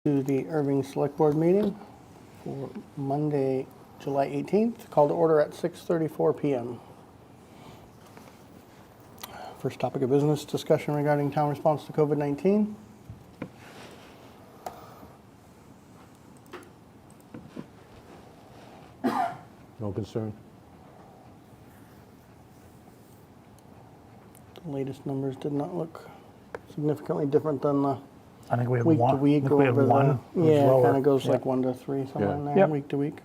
To the Erving Select Board meeting for Monday, July 18th, called to order at 6:34 p.m. First topic of business, discussion regarding town response to COVID-19. No concern. The latest numbers did not look significantly different than the I think we have week one. to week. I think we have one. It was Yeah, it lower. kind of goes Yeah. like 1 to 3, somewhere Yeah. in there, Yep. week to week.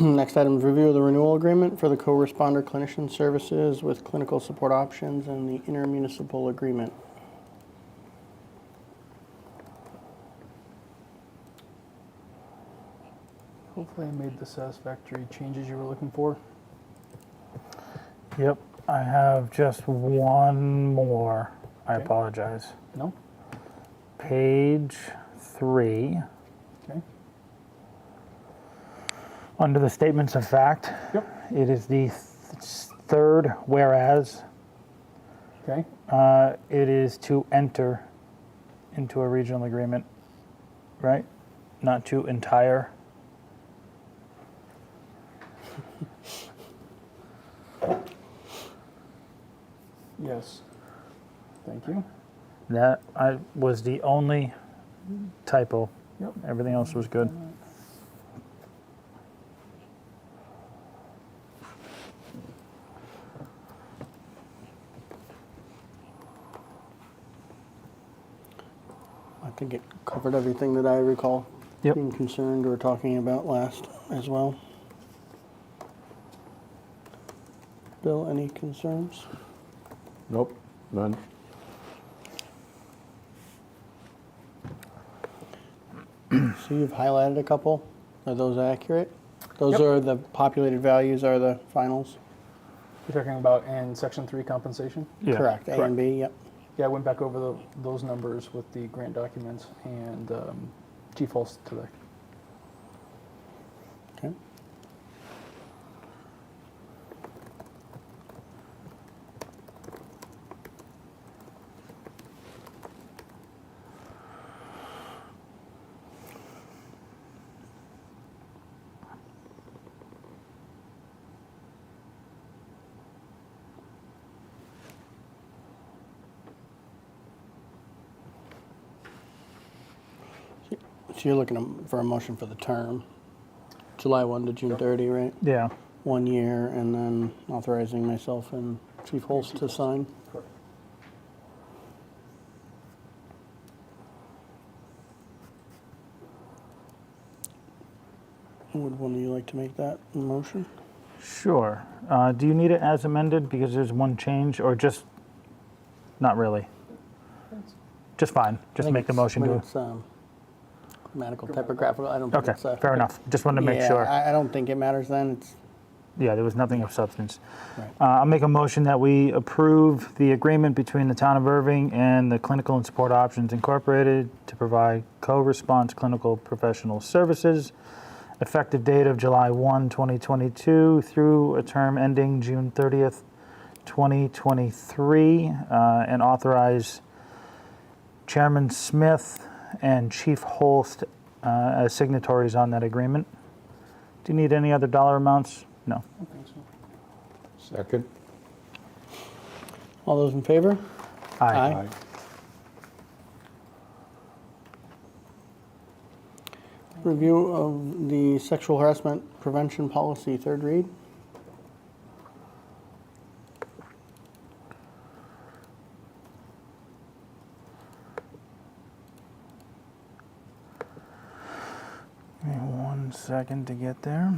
Next item is review of the renewal agreement for the co-responder clinician services with clinical support options and the intermunicipal agreement. Hopefully I made the satisfactory changes you were looking for. Yep. I have just one more. I Okay. apologize. No? Page 3, Okay. under the statements of fact, Yep. it is the third whereas. Okay. It is to enter into a regional agreement, right? Not to entire. Yes. Thank you. That was the only typo. Yep. Everything else was good. I think it covered everything that I recall Yep. being concerned or talking about last as well. Bill, any concerns? Nope, none. So you've highlighted a couple. Are those accurate? Those Yep. are the populated values are the finals? You're talking about in section 3 compensation? Yeah. Correct, A and B, yep. Yeah, I went back over those numbers with the grant documents and Chief Holst today. Okay. So you're looking for a motion for the term, July 1 to June 30, right? Yeah. 1 year, and then authorizing myself and Chief Holst to sign. Correct. Would one of you like to make that motion? Sure. Do you need it as amended because there's one change, or just not really? Just fine. I Just think make the it's- motion when to. it's grammatical, typographical, I don't think Okay, it's... fair enough. Just wanted to make yeah, sure. I don't think it matters then. It's Yeah, there was nothing of substance. right. I'll make a motion that we approve the agreement between the Town of Erving and the Clinical and Support Options Incorporated to provide co-response clinical professional services, effective date of July 1, 2022 through a term ending June 30th, 2023, and authorize Chairman Smith and Chief Holst as signatories on that agreement. Do you need any other dollar amounts? No. I don't think so. Second. All those in favor? Aye. Review of the sexual harassment prevention policy, third read. Give me 1 second to get there.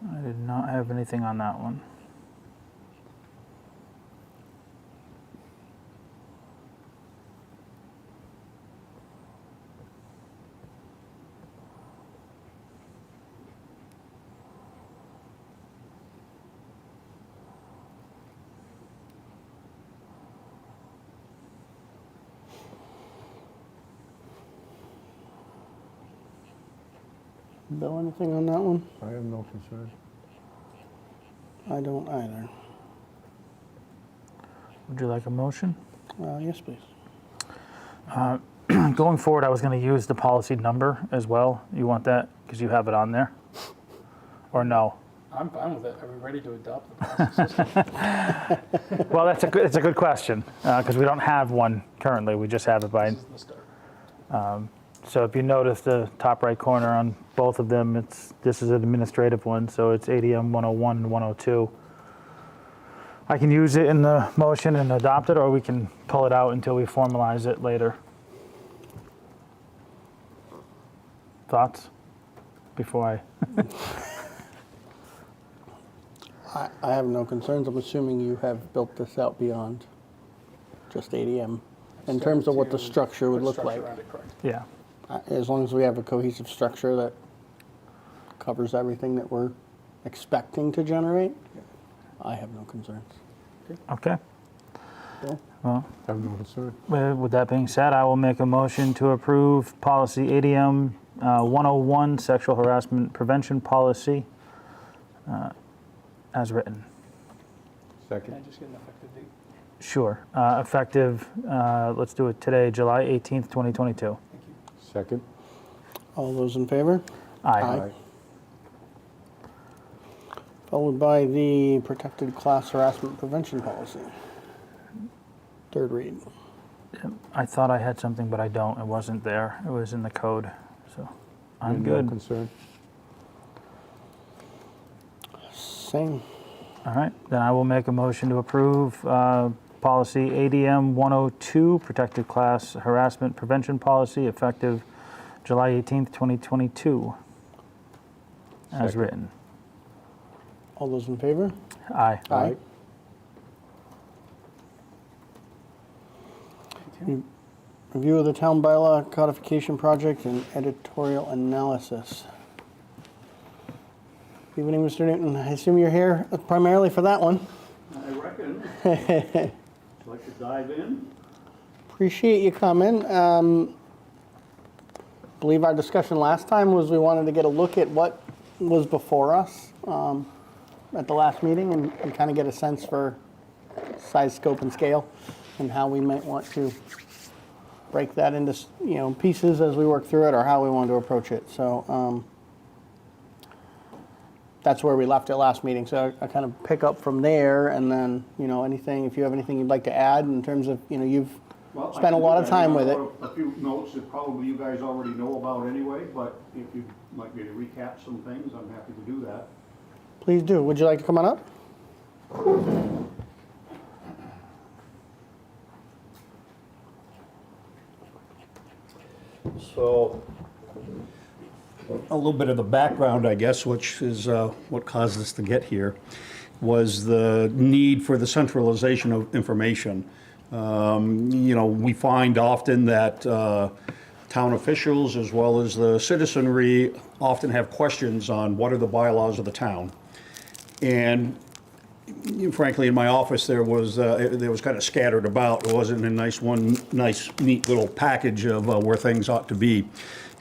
I did not have anything on that one. Bill, anything on that one? I have no concern. I don't either. Would you like a motion? Yes, please. Going forward, I was going to use the policy number as well. You want that because you have it on there? Or no? I'm fine with it. Are we ready to adopt the policy system? Well, it's a good question because we don't have one currently. We just have it by. This is the start. So if you notice the top right corner on both of them, this is an administrative one, so it's ADM 101 and 102. I can use it in the motion and adopt it, or we can pull it out until we formalize it later. Thoughts before I have no concerns. I'm assuming you have built this out beyond just ADM in terms of what the structure would Put look structure like. around it, correct. Yeah. As long as we have a cohesive structure that covers everything that we're expecting to generate, I have no concerns. Okay. Bill? Well, I have no concern. with that being said, I will make a motion to approve policy ADM 101, sexual harassment prevention policy, as written. Can I Second. just get an effective date? Sure. Effective, let's do it today, July 18th, 2022. Thank you. Second. All those in favor? Aye. Followed by the protected class harassment prevention policy. Third read. I thought I had something, but I don't. It wasn't there. It was in the code. So I'm No good. concern. Same. All right. Then I will make a motion to approve policy ADM 102, protected class harassment prevention policy, effective July 18th, 2022, as Second. written. All those in favor? Aye. Aye. Thank you. Review of the town bylaw codification project and editorial analysis. Evening, Mr. Newton. I assume you're here primarily for that one. I reckon. Like to dive in? Appreciate you coming. Believe our discussion last time was we wanted to get a look at what was before us at the last meeting and kind of get a sense for size, scope, and scale and how we might want to break that into pieces as we work through it or how we want to approach it. So that's where we left it last meeting. So I kind of pick up from there and then, anything, if you have anything you'd like to add in terms of, you've Well, I spent a can lot do of that. time I with it. wrote a few notes that probably you guys already know about anyway, but if you'd like me to recap some things, I'm happy to do that. Please do. Would you like to come on up? So, a little bit of the background, I guess, which is what caused us to get here, was the need for the centralization of information. We find often that town officials, as well as the citizenry, often have questions on what are the bylaws of the town. And frankly, in my office, there was kind of scattered about. It wasn't a nice, neat little package of where things ought to be.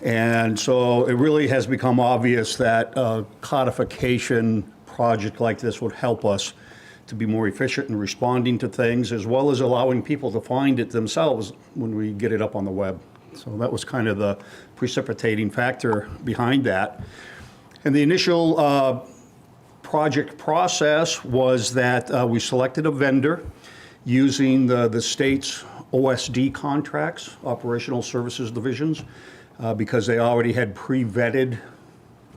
And so it really has become obvious that a codification project like this would help us to be more efficient in responding to things, as well as allowing people to find it themselves when we get it up on the web. So that was kind of the precipitating factor behind that. And the initial project process was that we selected a vendor using the state's OSD contracts, Operational Services Divisions, because they already had pre-vetted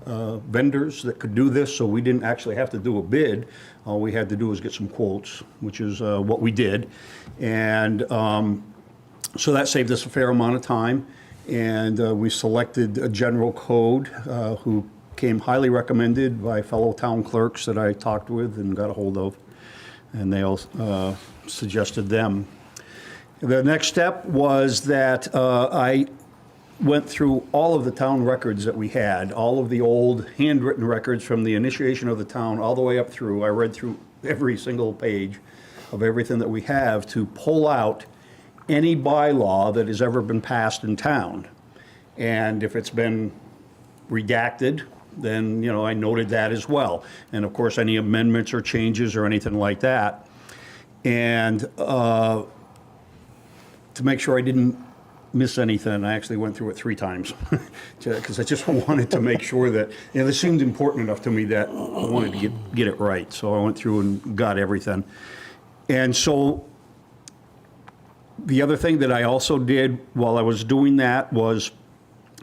vendors that could do this, so we didn't actually have to do a bid. All we had to do was get some quotes, which is what we did. And so that saved us a fair amount of time. And we selected a general code who came highly recommended by fellow town clerks that I talked with and got a hold of. And they all suggested them. The next step was that I went through all of the town records that we had, all of the old handwritten records from the initiation of the town all the way up through. I read through every single page of everything that we have to pull out any bylaw that has ever been passed in town. And if it's been redacted, then, you know, I noted that as well. And of course, any amendments or changes or anything like that. And to make sure I didn't miss anything, I actually went through it 3 times because I just wanted to make sure that, you know, this seemed important enough to me that I wanted to get it right. So I went through and got everything. And so the other thing that I also did while I was doing that was,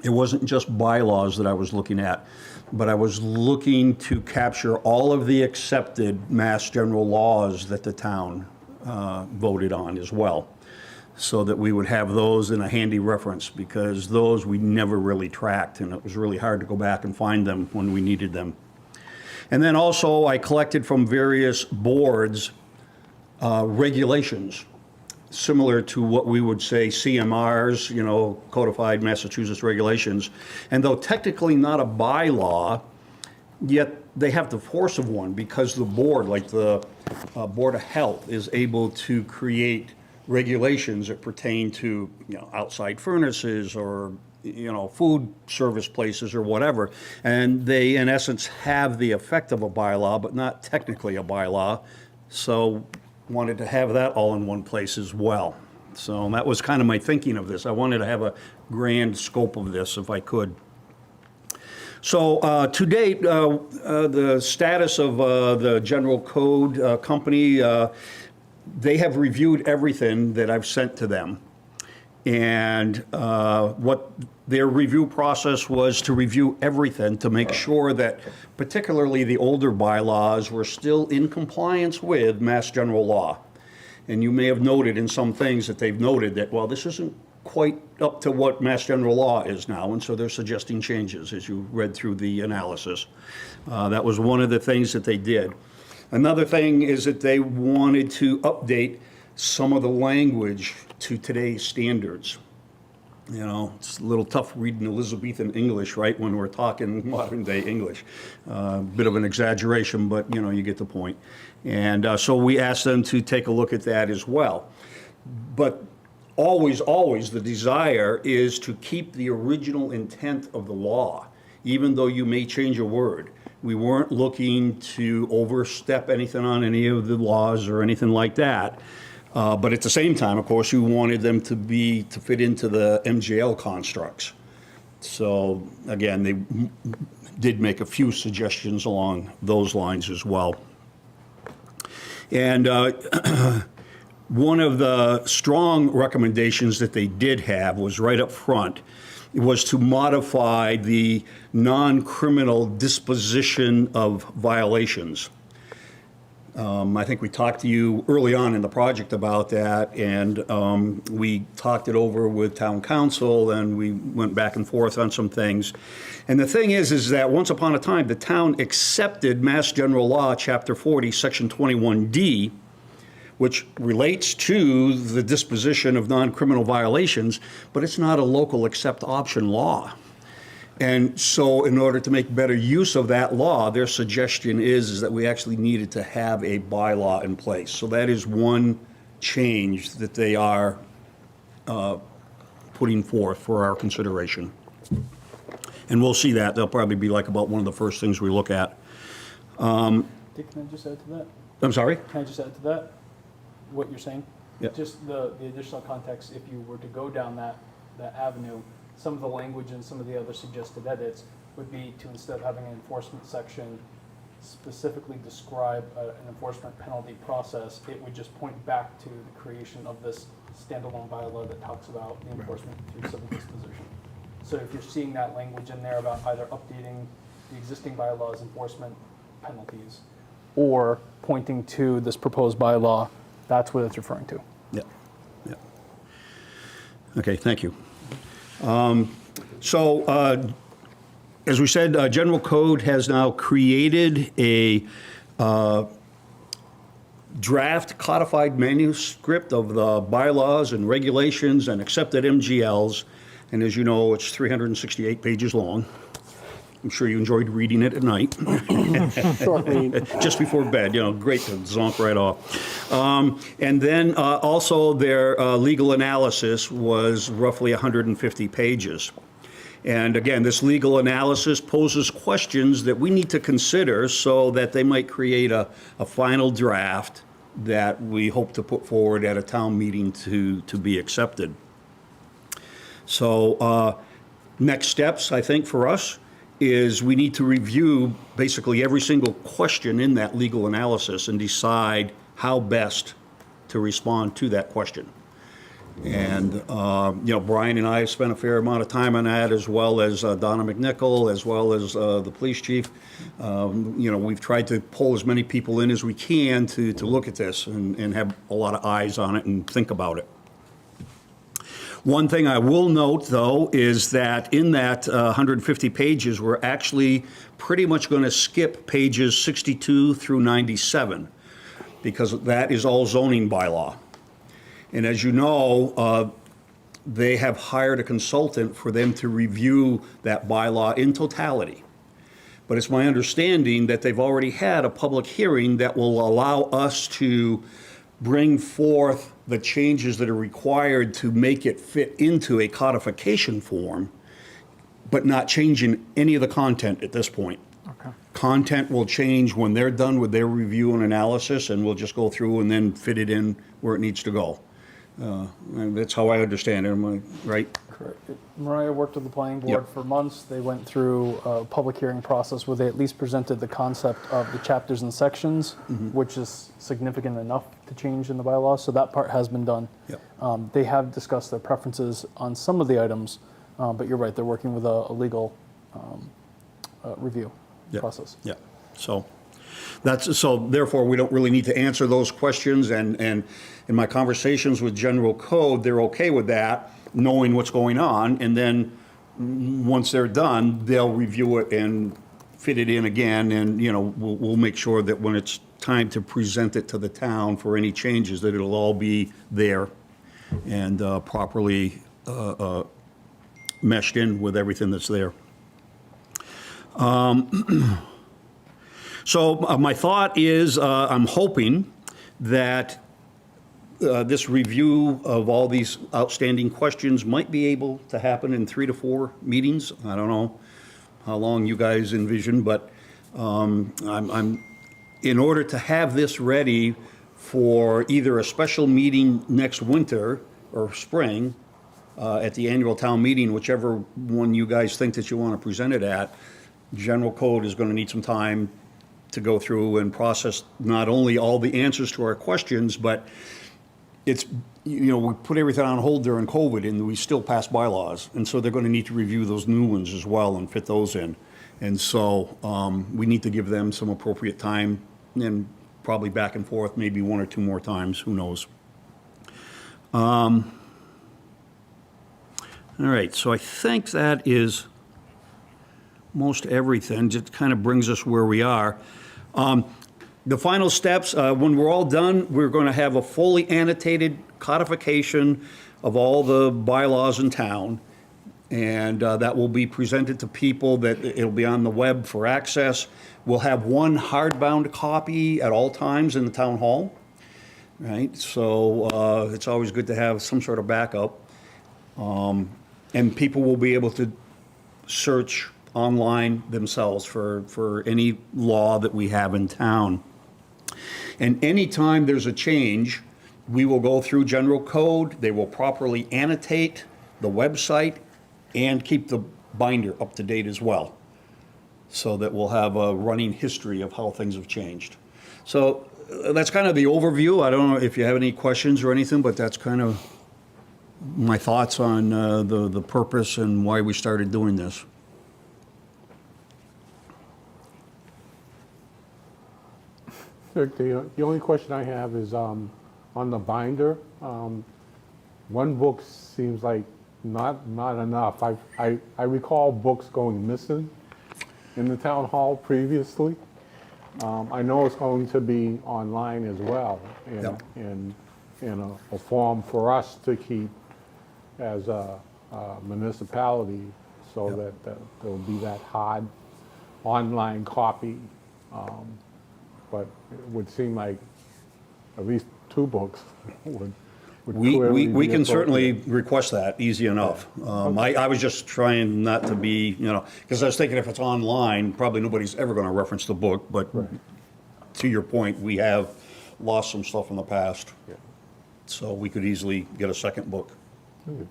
it wasn't just bylaws that I was looking at, but I was looking to capture all of the accepted Mass General laws that the town voted on as well, so that we would have those in a handy reference, because those we never really tracked, and it was really hard to go back and find them when we needed them. And then also I collected from various boards regulations, similar to what we would say CMRs, you know, codified Massachusetts regulations. And though technically not a bylaw, yet they have the force of one, because the board, like the Board of Health, is able to create regulations that pertain to, you know, outside furnaces or, you know, food service places or whatever. And they, in essence, have the effect of a bylaw, but not technically a bylaw. So wanted to have that all in one place as well. So that was kind of my thinking of this. I wanted to have a grand scope of this if I could. So to date, the status of the General Code Company, they have reviewed everything that I've sent to them. And what their review process was to review everything to make sure that particularly the older bylaws were still in compliance with Mass General Law. And you may have noted in some things that they've noted that, well, this isn't quite up to what Mass General Law is now, and so they're suggesting changes as you read through the analysis. That was one of the things that they did. Another thing is that they wanted to update some of the language to today's standards. You know, it's a little tough reading Elizabethan English, right, when we're talking modern day English. Bit of an exaggeration, but, you know, you get the point. And so we asked them to take a look at that as well. But always the desire is to keep the original intent of the law, even though you may change a word. We weren't looking to overstep anything on any of the laws or anything like that. But at the same time, of course, we wanted them to fit into the MGL constructs. So again, they did make a few suggestions along those lines as well. And one of the strong recommendations that they did have was right up front. It was to modify the non-criminal disposition of violations. I think we talked to you early on in the project about that, and we talked it over with town council, and we went back and forth on some things. And the thing is that once upon a time, the town accepted Mass General Law, Chapter 40, Section 21D, which relates to the disposition of non-criminal violations, but it's not a local accept option law. And so in order to make better use of that law, their suggestion is that we actually needed to have a bylaw in place. So that is one change that they are putting forth for our consideration. And we'll see that. They'll probably be like about one of the first things we look at. Dick, can I just add to that? I'm sorry? Can I just add to that, what you're saying? Yeah. Just the additional context, if you were to go down that avenue, some of the language and some of the other suggested edits would be to, instead of having an enforcement section specifically describe an enforcement penalty process, it would just point back to the creation of this standalone bylaw that talks about the enforcement through civil disposition. So if you're seeing that language in there about either updating the existing bylaws enforcement penalties or pointing to this proposed bylaw, that's what it's referring to. Yeah. Yeah. Okay, thank you. As we said, General Code has now created a draft codified manuscript of the bylaws and regulations and accepted MGLs. And as you know, it's 368 pages long. I'm sure you enjoyed reading it at night. Short read. Just before bed, you know, great to zonk right off. And then also their legal analysis was roughly 150 pages. And again, this legal analysis poses questions that we need to consider so that they might create a final draft that we hope to put forward at a town meeting to be accepted. So next steps, I think, for us is we need to review basically every single question in that legal analysis and decide how best to respond to that question. And, Brian and I have spent a fair amount of time on that, as well as Donna McNichol, as well as the police chief. We've tried to pull as many people in as we can to look at this and have a lot of eyes on it and think about it. One thing I will note, though, is that in that 150 pages, we're actually pretty much going to skip pages 62 through 97, because that is all zoning bylaw. And as you know, they have hired a consultant for them to review that bylaw in totality. But it's my understanding that they've already had a public hearing that will allow us to bring forth the changes that are required to make it fit into a codification form, but not changing any of the content at this point. Okay. Content will change when they're done with their review and analysis, and we'll just go through and then fit it in where it needs to go. And that's how I understand it. Am I right? Correct. Mariah worked with the planning board Yep. for months. They went through a public hearing process where they at least presented the concept of the chapters and sections, which is significant enough to change in the bylaws. So that part has been done. Yep. They have discussed their preferences on some of the items, but you're right, they're working with a legal review Yep. process. Yeah, so therefore, we don't really need to answer those questions, and in my conversations with general code, they're okay with that, knowing what's going on, and then once they're done, they'll review it and fit it in again, and, we'll make sure that when it's time to present it to the town for any changes, that it'll all be there and properly meshed in with everything that's there. So my thought is, I'm hoping that this review of all these outstanding questions might be able to happen in 3 to 4 meetings. I don't know how long you guys envision, but I'm in order to have this ready for either a special meeting next winter or spring at the annual town meeting, whichever one you guys think that you want to present it at, general code is going to need some time to go through and process not only all the answers to our questions, but it's, we put everything on hold during COVID and we still pass bylaws. And so they're going to need to review those new ones as well and fit those in. And so we need to give them some appropriate time, and probably back and forth, maybe 1 or 2 more times, who knows. All right, so I think that is most everything. Just kind of brings us where we are. The final steps, when we're all done, we're going to have a fully annotated codification of all the bylaws in town, and that will be presented to people. That it'll be on the web for access. We'll have one hardbound copy at all times in the town hall, right? So it's always good to have some sort of backup, and people will be able to search online themselves for any law that we have in town. And anytime there's a change, we will go through general code. They will properly annotate the website and keep the binder up to date as well, so that we'll have a running history of how things have changed. So that's kind of the overview. I don't know if you have any questions or anything, but that's kind of my thoughts on the purpose and why we started doing this. The only question I have is on the binder. One book seems like not enough. I recall books going missing in the town hall previously. I know it's going to be online as well, in a form for us to keep as a municipality, so that there will be that hard online copy. But it would seem like at least 2 books We clearly be can certainly appropriate. request that, easy enough. I was just trying not to be, because I was thinking if it's online, probably nobody's ever going to reference the book, but to your point, we have lost some stuff in the past. Yeah. So we could easily get a second book. Okay.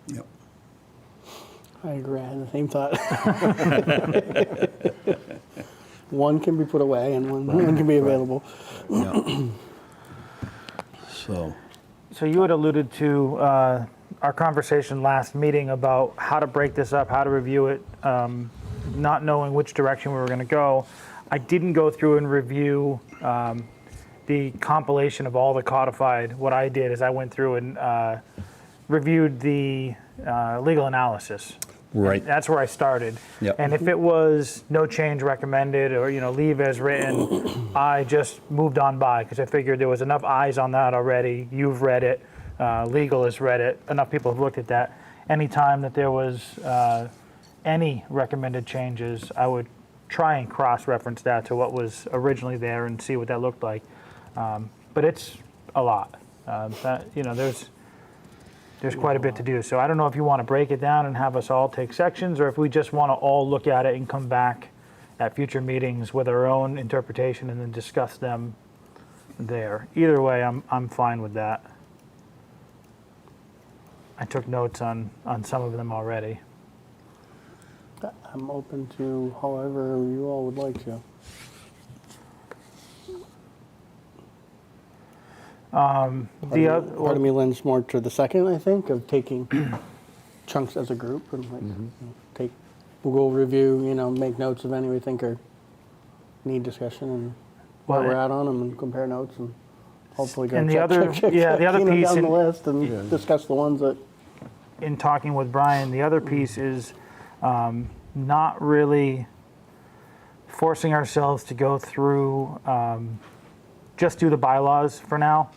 Yep. I agree, I had the same thought. One can be put away and one can be available. Yeah. So, So you had alluded to our conversation last meeting about how to break this up, how to review it, not knowing which direction we were going to go. I didn't go through and review the compilation of all the codified. What I did is I went through and reviewed the legal analysis. right. That's where I started. Yep. And if it was no change recommended or, leave as written, I just moved on by because I figured there was enough eyes on that already. You've read it. Legal has read it. Enough people have looked at that. Anytime that there was any recommended changes, I would try and cross-reference that to what was originally there and see what that looked like. But it's a lot. There's quite a bit to do. So I don't know if you want to break it down and have us all take sections, or if we just want to all look at it and come back at future meetings with our own interpretation and then discuss them there. Either way, I'm fine with that. I took notes on some of them already. I'm open to however you all would like to. Part of me lends more to the second, I think, of taking chunks as a group and we'll go review, make notes of any we think are need discussion and where Well, we're at on them and compare notes and hopefully go and the check, other- check, check, yeah, check, the other piece down in- the list and Yeah. discuss the ones that In talking with Brian, the other piece is not really forcing ourselves to go through, just do the bylaws for now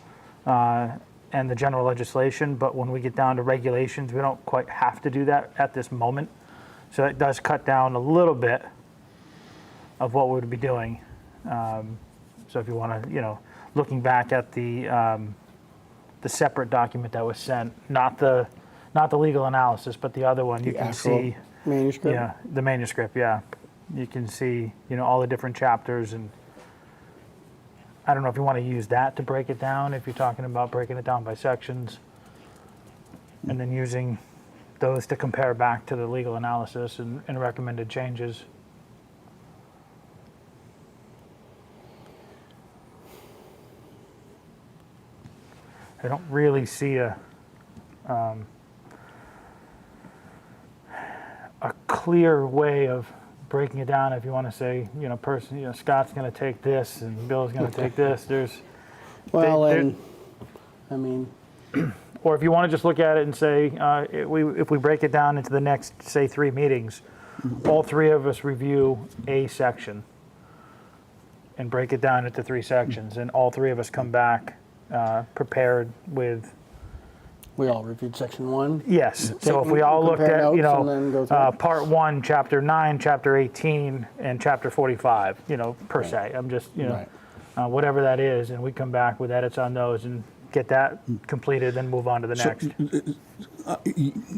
and the general legislation, but when we get down to regulations, we don't quite have to do that at this moment. So it does cut down a little bit of what we would be doing. So if you want to, looking back at the separate document that was sent, not the legal analysis, but the other one, you the can actual see, manuscript. yeah, the manuscript, yeah. You can see, all the different chapters, and I don't know if you want to use that to break it down, if you're talking about breaking it down by sections, and then using those to compare back to the legal analysis and recommended changes. I don't really see a clear way of breaking it down. If you want to say, Scott's going to take this and Bill's going to take this. Well, They- and I mean, Or if you want to just look at it and say, if we break it down into the next, say, 3 meetings, all 3 of us review a section and break it down into 3 sections, and all 3 of us come back prepared with. we all reviewed section 1. Yes, so if we all looked compare at, notes and then go through. part 1, chapter 9, chapter 18, and chapter 45, per se, I'm just, Right. whatever that is, and we come back with edits on those and get that completed, then move on to the next.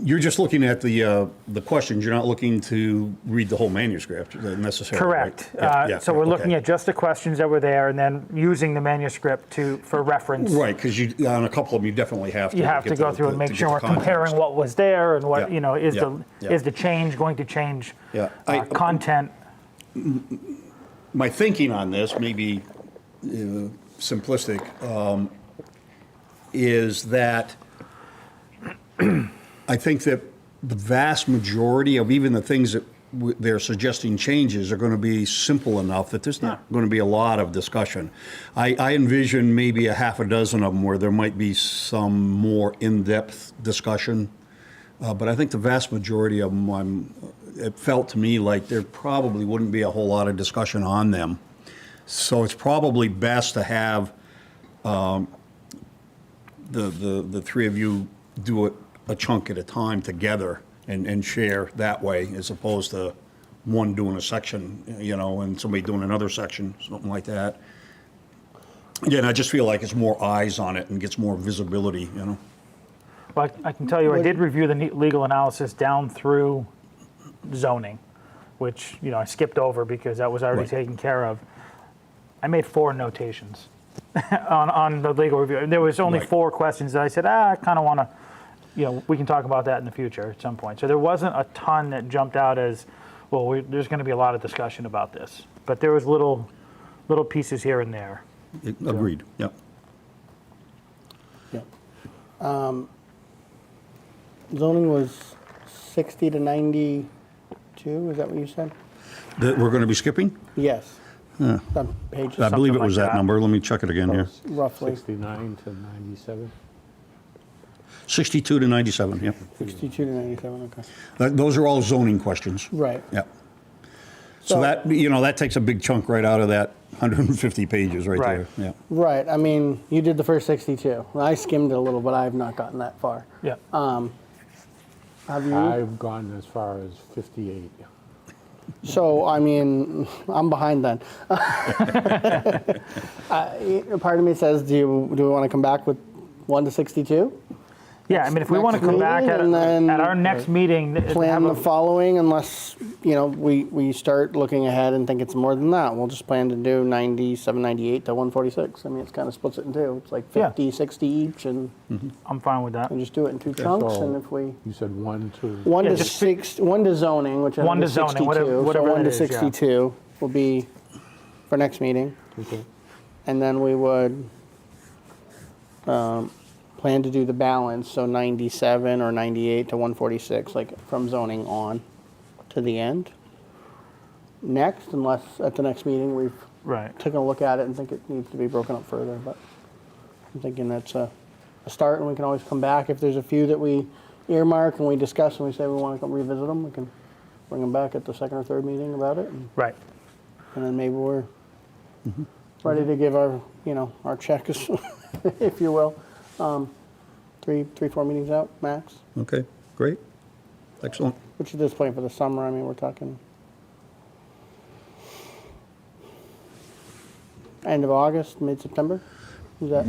You're just looking at the questions, you're not looking to read the whole manuscript necessarily, right? Correct. Yeah, So we're okay. looking at just the questions that were there, and then using the manuscript for reference. Right, because on a couple of them, you definitely have to. You have to get go the- through and to make get sure the we're comparing context. what was there and what, Yeah, yeah. is the change going to change Yeah. content? My thinking on this may be simplistic, is that I think that the vast majority of even the things that they're suggesting changes are going to be simple enough that there's not going to be a lot of discussion. I envision maybe a half a dozen of them where there might be some more in-depth discussion. But I think the vast majority of them, it felt to me like there probably wouldn't be a whole lot of discussion on them. So it's probably best to have the 3 of you do it a chunk at a time together and share that way, as opposed to one doing a section, and somebody doing another section, something like that. Yeah, and I just feel like it's more eyes on it and gets more visibility, you know? Well, I can tell you, I did review the legal analysis down through zoning, which, I skipped over because that was already Right. taken care of. I made 4 notations on the legal review. There was only Right. 4 questions that I said, I kind of want to, we can talk about that in the future at some point. So there wasn't a ton that jumped out as, well, there's going to be a lot of discussion about this. But there was little pieces here and there. Agreed, yep. Yeah. Zoning was 60 to 92, is that what you said? That we're going to be skipping? Yes. On page, I believe it like was that that. number. Let me check it again here. roughly, 69 to 97. 62 to 97, yep. 62 to 97, okay. Those are all zoning questions. Right. Yep. So that, that takes a big chunk right out of that 150 pages right there. Right. Yeah. Right, I mean, you did the first 62. I skimmed it a little, but I have not gotten that far. Yeah. Have you? I've gone as far as 58. So, I mean, I'm behind then. Part of me says, do we want to come back with 1 to 62? Yeah, I mean, if we want to next come back meeting, and then at our next meeting, Plan have the a, following, unless, we start looking ahead and think it's more than that. We'll just plan to do 97, 98 to 146. I mean, it's kind of splits it in two. It's like Yeah. 50, 60 each, and I'm fine with that. just do it in 2 chunks. So And if we, You said 1 to. 1 Yeah, to just 1 to zoning, which I 1 think to is zoning, 62. whatever So 1 it to is, yeah. 62 will be for next meeting. Okay. And then we would plan to do the balance, so 97 or 98 to 146, like from zoning on to the end. Next, unless at the next meeting we've Right. taken a look at it and think it needs to be broken up further, but I'm thinking that's a start, and we can always come back. If there's a few that we earmark and we discuss and we say we want to come revisit them, we can bring them back at the second or third meeting about it, and Right. then maybe we're ready to give our, our checks, if you will. 4 meetings out, max, Okay, great. Excellent. which at this point for the summer, I mean, we're talking end of August, mid-September? Is that,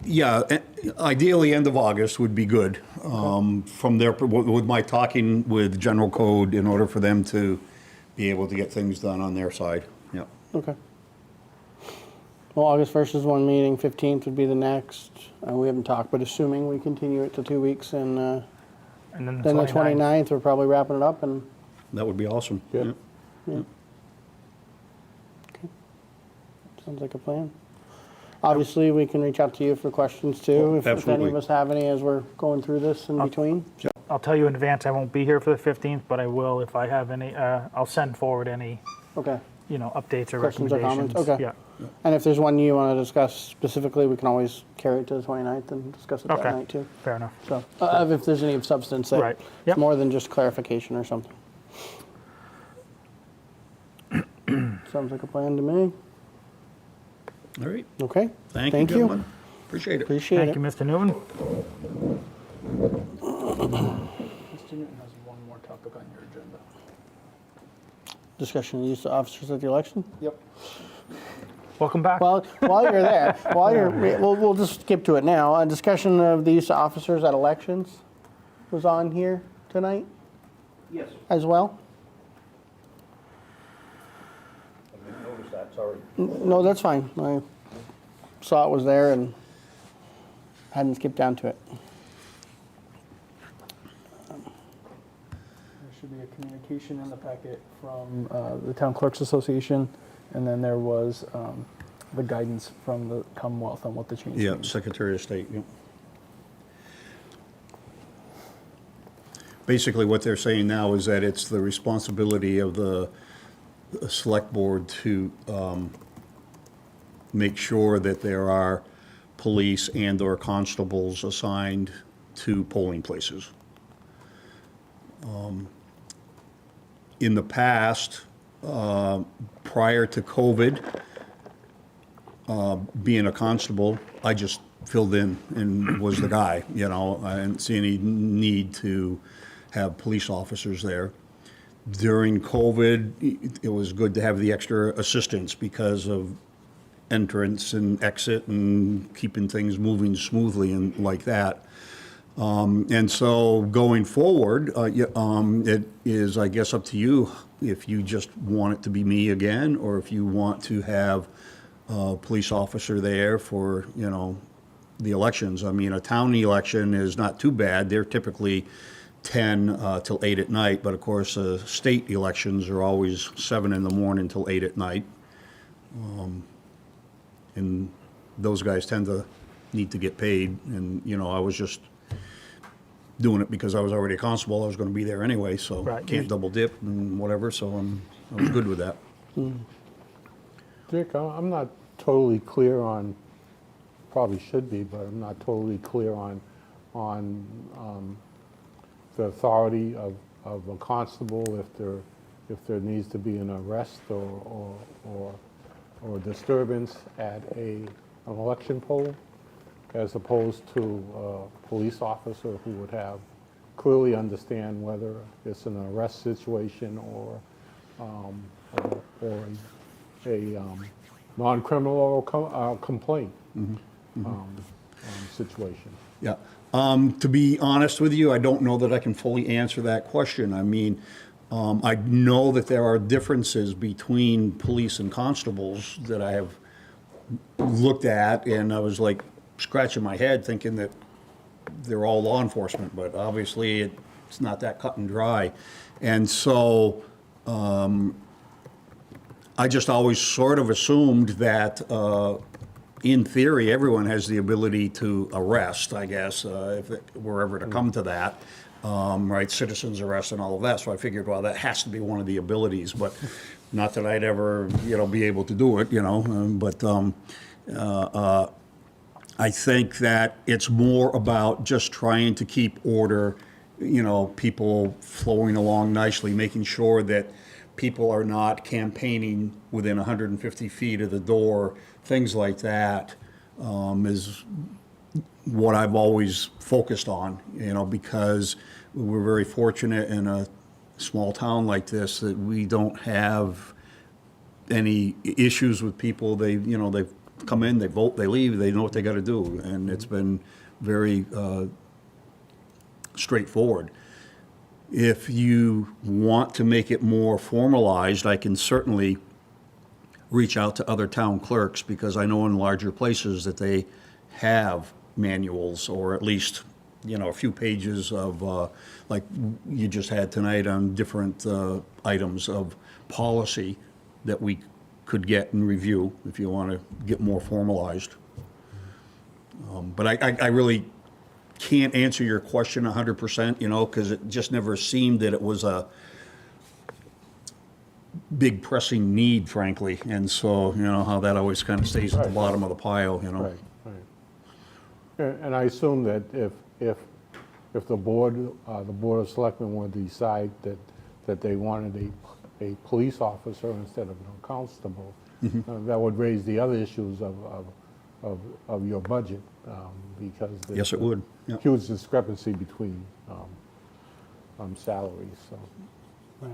Yeah, ideally, end of August would be good. From there, with my talking with General Code in order for them to be able to get things done on their side. Yeah. okay. Well, August 1st is one meeting, 15th would be the next. We haven't talked, but assuming we continue it to 2 weeks, and And then then the 29th. 29th, we're probably wrapping it up, and That would be awesome. Good. sounds like a plan. Obviously, we can reach out to you for questions too, if any Absolutely. of us have any as we're going through this in between. I'll tell you in advance, I won't be here for the 15th, but I will if I have any, I'll send forward any, Okay. updates or Questions or recommendations. comments? Okay. Yeah. And if there's one you want to discuss specifically, we can always carry it to the 29th and discuss it that Okay. night too. Fair enough. So, if there's any of substance that Right. it's Yep. more than just clarification or something. Sounds like a plan to me. All right. Okay. Thank you, gentlemen. Appreciate it. Appreciate Thank it. you, Mr. Newman. Mr. Newton has one more topic on your agenda. Discussion of use of officers at the election. Yep. Welcome back. Well, while you're there, we'll just skip to it now. A discussion of the use of officers at elections was on here tonight Yes. as well. I didn't notice that, sorry. No, that's fine. I saw it was there and hadn't skipped down to it. There should be a communication in the packet from the Town Clerks Association, and then there was the guidance from the Commonwealth on what the change Yeah, means. Secretary of State, yeah. Basically, what they're saying now is that it's the responsibility of the Select Board to make sure that there are police and/or constables assigned to polling places. In the past, prior to COVID, being a constable, I just filled in and was the guy, I didn't see any need to have police officers there. During COVID, it was good to have the extra assistance because of entrance and exit and keeping things moving smoothly and like that. And so going forward, it is, I guess, up to you if you just want it to be me again, or if you want to have a police officer there for, the elections. I mean, a town election is not too bad. They're typically 10 till 8 at night, but of course, state elections are always 7 in the morning till 8 at night. And those guys tend to need to get paid, and, I was just doing it because I was already a constable. I was going to be there anyway, so Right. can't double dip and whatever, so I was good with that. Dick, I'm not totally clear on, probably should be, but I'm not totally clear on the authority of a constable if there needs to be an arrest or disturbance at an election poll, as opposed to a police officer who would have clearly understand whether it's an arrest situation or a non-criminal or complaint situation. Yeah. To be honest with you, I don't know that I can fully answer that question. I mean, I know that there are differences between police and constables that I have looked at, and I was like scratching my head thinking that they're all law enforcement, but obviously it's not that cut and dry. And so I just always sort of assumed that in theory, everyone has the ability to arrest, I guess, if it were ever to come to that, right? Citizens arrest and all of that. So I figured, well, that has to be one of the abilities, but not that I'd ever, be able to do it, but I think that it's more about just trying to keep order, people flowing along nicely, making sure that people are not campaigning within 150 feet of the door, things like that, is what I've always focused on, because we're very fortunate in a small town like this that we don't have any issues with people. They've come in, they vote, they leave, they know what they got to do, and it's been very straightforward. If you want to make it more formalized, I can certainly reach out to other town clerks, because I know in larger places that they have manuals, or at least, a few pages of, like you just had tonight on different items of policy that we could get and review if you want to get more formalized. But I really can't answer your question 100%, because it just never seemed that it was a big pressing need, frankly. And so, how that always kind of stays at the bottom of the pile, Right. And I assume that if the Board of Selectmen would decide that they wanted a police officer instead of a constable, that would raise the other issues of your budget, because there's Yes, it would. Yeah. huge discrepancy between salaries, so. Right.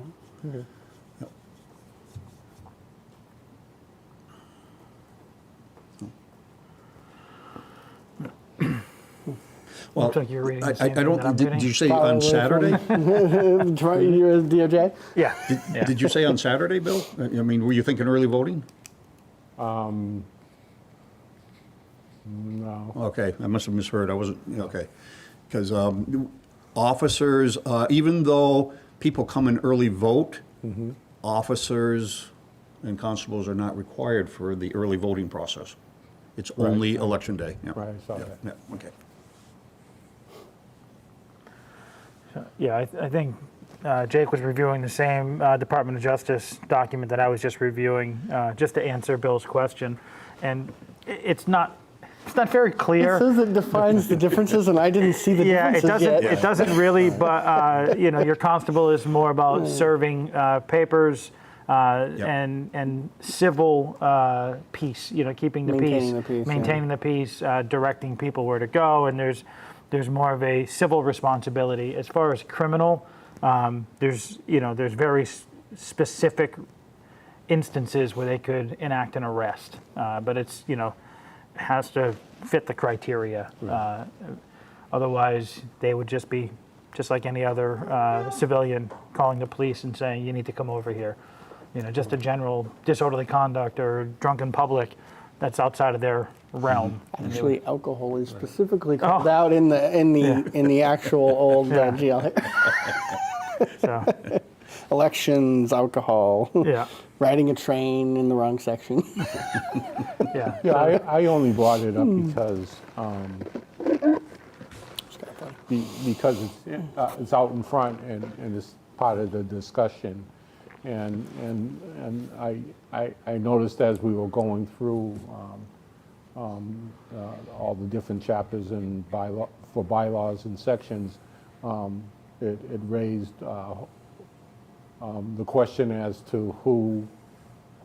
Well, Looks like you're reading the I same thing don't, that I'm did reading. you say Follow on away from Saturday? You're DOJ? Yeah. yeah. Did you say on Saturday, Bill? I mean, were you thinking early voting? No. Okay, I must have misheard. I wasn't, okay. Because officers, even though people come and early vote, officers and constables are not required for the early voting process. It's only election day. Yeah. Right, I saw that. Yeah, okay. Yeah, I think Jake was reviewing the same Department of Justice document that I was just reviewing, just to answer Bill's question. And it's not very clear. It says it defines the differences, and I didn't see the Yeah, it differences doesn't. yet. It doesn't really. But your constable is more about serving papers and civil peace. Keeping the Maintaining the peace, peace, yeah. maintaining the peace, directing people where to go, and there's more of a civil responsibility. As far as criminal, there's very specific instances where they could enact an arrest. But it's, has to fit the criteria. Otherwise, they would just be just like any other civilian calling the police and saying, you need to come over here. Just a general disorderly conduct or drunken public, that's outside of their realm. Actually, alcohol is specifically called out in the actual old GL. So, Elections, alcohol, yeah, riding a train in the wrong section. yeah. Yeah, I only brought it up because, because it's out in front and it's part of the discussion. And I noticed as we were going through all the different chapters and for bylaws and sections, it raised the question as to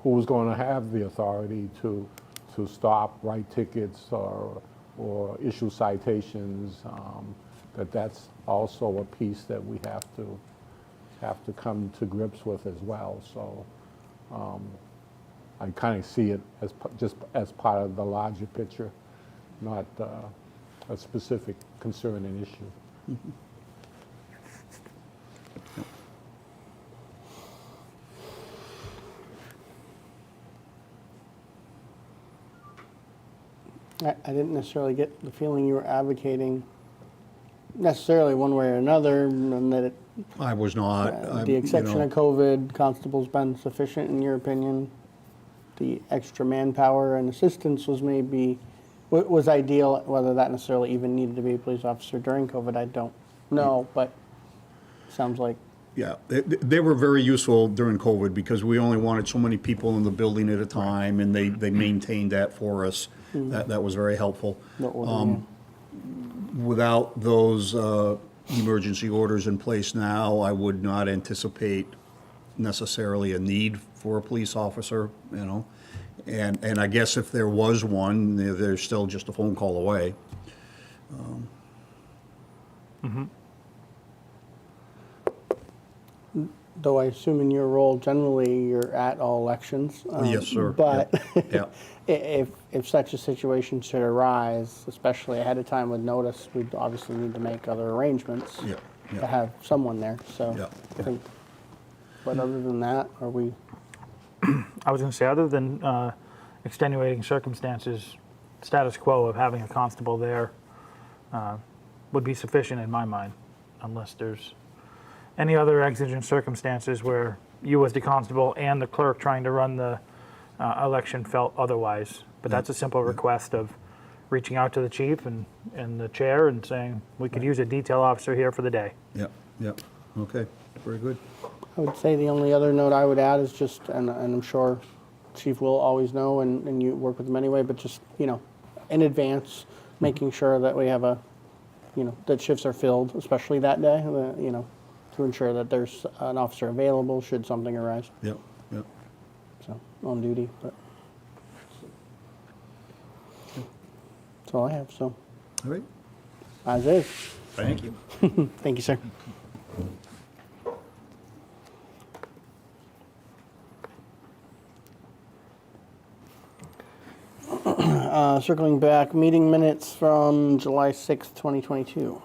who's going to have the authority to stop, write tickets, or issue citations. That's also a piece that we have to come to grips with as well. So I kind of see it as just as part of the larger picture, not a specific concern and issue. I didn't necessarily get the feeling you were advocating necessarily one way or another, and that I was not. the exception of COVID, constable's been sufficient in your opinion. The extra manpower and assistance was was ideal. Whether that necessarily even needed to be a police officer during COVID, I don't know, but sounds like. Yeah, they were very useful during COVID because we only wanted so many people in the building at a time, and they maintained that for us. That was very helpful. Without those emergency orders in place now, I would not anticipate necessarily a need for a police officer, And I guess if there was one, they're still just a phone call away. Though I assume in your role, generally, you're at all elections. Yes, sir. But Yeah. if such a situation should arise, especially ahead of time with notice, we'd obviously need to make other arrangements Yeah, to yeah. have someone there. So Yeah. I think, but other than that, are we? I was going to say, other than extenuating circumstances, status quo of having a constable there would be sufficient in my mind, unless there's any other exigent circumstances where you as the constable and the clerk trying to run the election felt otherwise. But that's a simple request of reaching out to the chief and the chair and saying, we could use a detail officer here for the day. Yeah, yeah. Okay, very good. I would say the only other note I would add is just, and I'm sure Chief will always know, and you work with him anyway, but just, in advance, making sure that we have that shifts are filled, especially that day, to ensure that there's an officer available should something arise. Yeah, yeah. So, on duty, but that's all I have, so, All right. as is. Thank you. Thank you, sir. Circling back, meeting minutes from July 6th, 2022.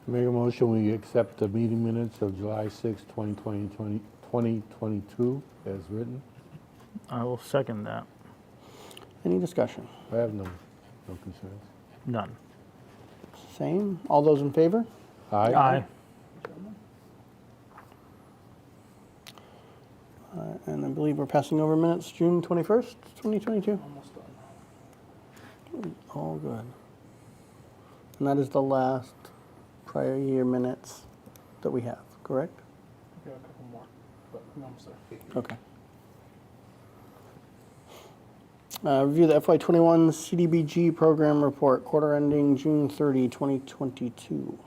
Make a motion, we accept the meeting minutes of July 6, 2022 as written. I will second that. Any discussion? I have no concerns. None. Same. All those in favor? Aye. And I believe we're passing over minutes June 21st, 2022. Almost done. All good. And that is the last prior year minutes that we have, correct? We got a couple more, but no, I'm sorry. Okay. Review the FY21 CDBG program report, quarter ending June 30, 2022.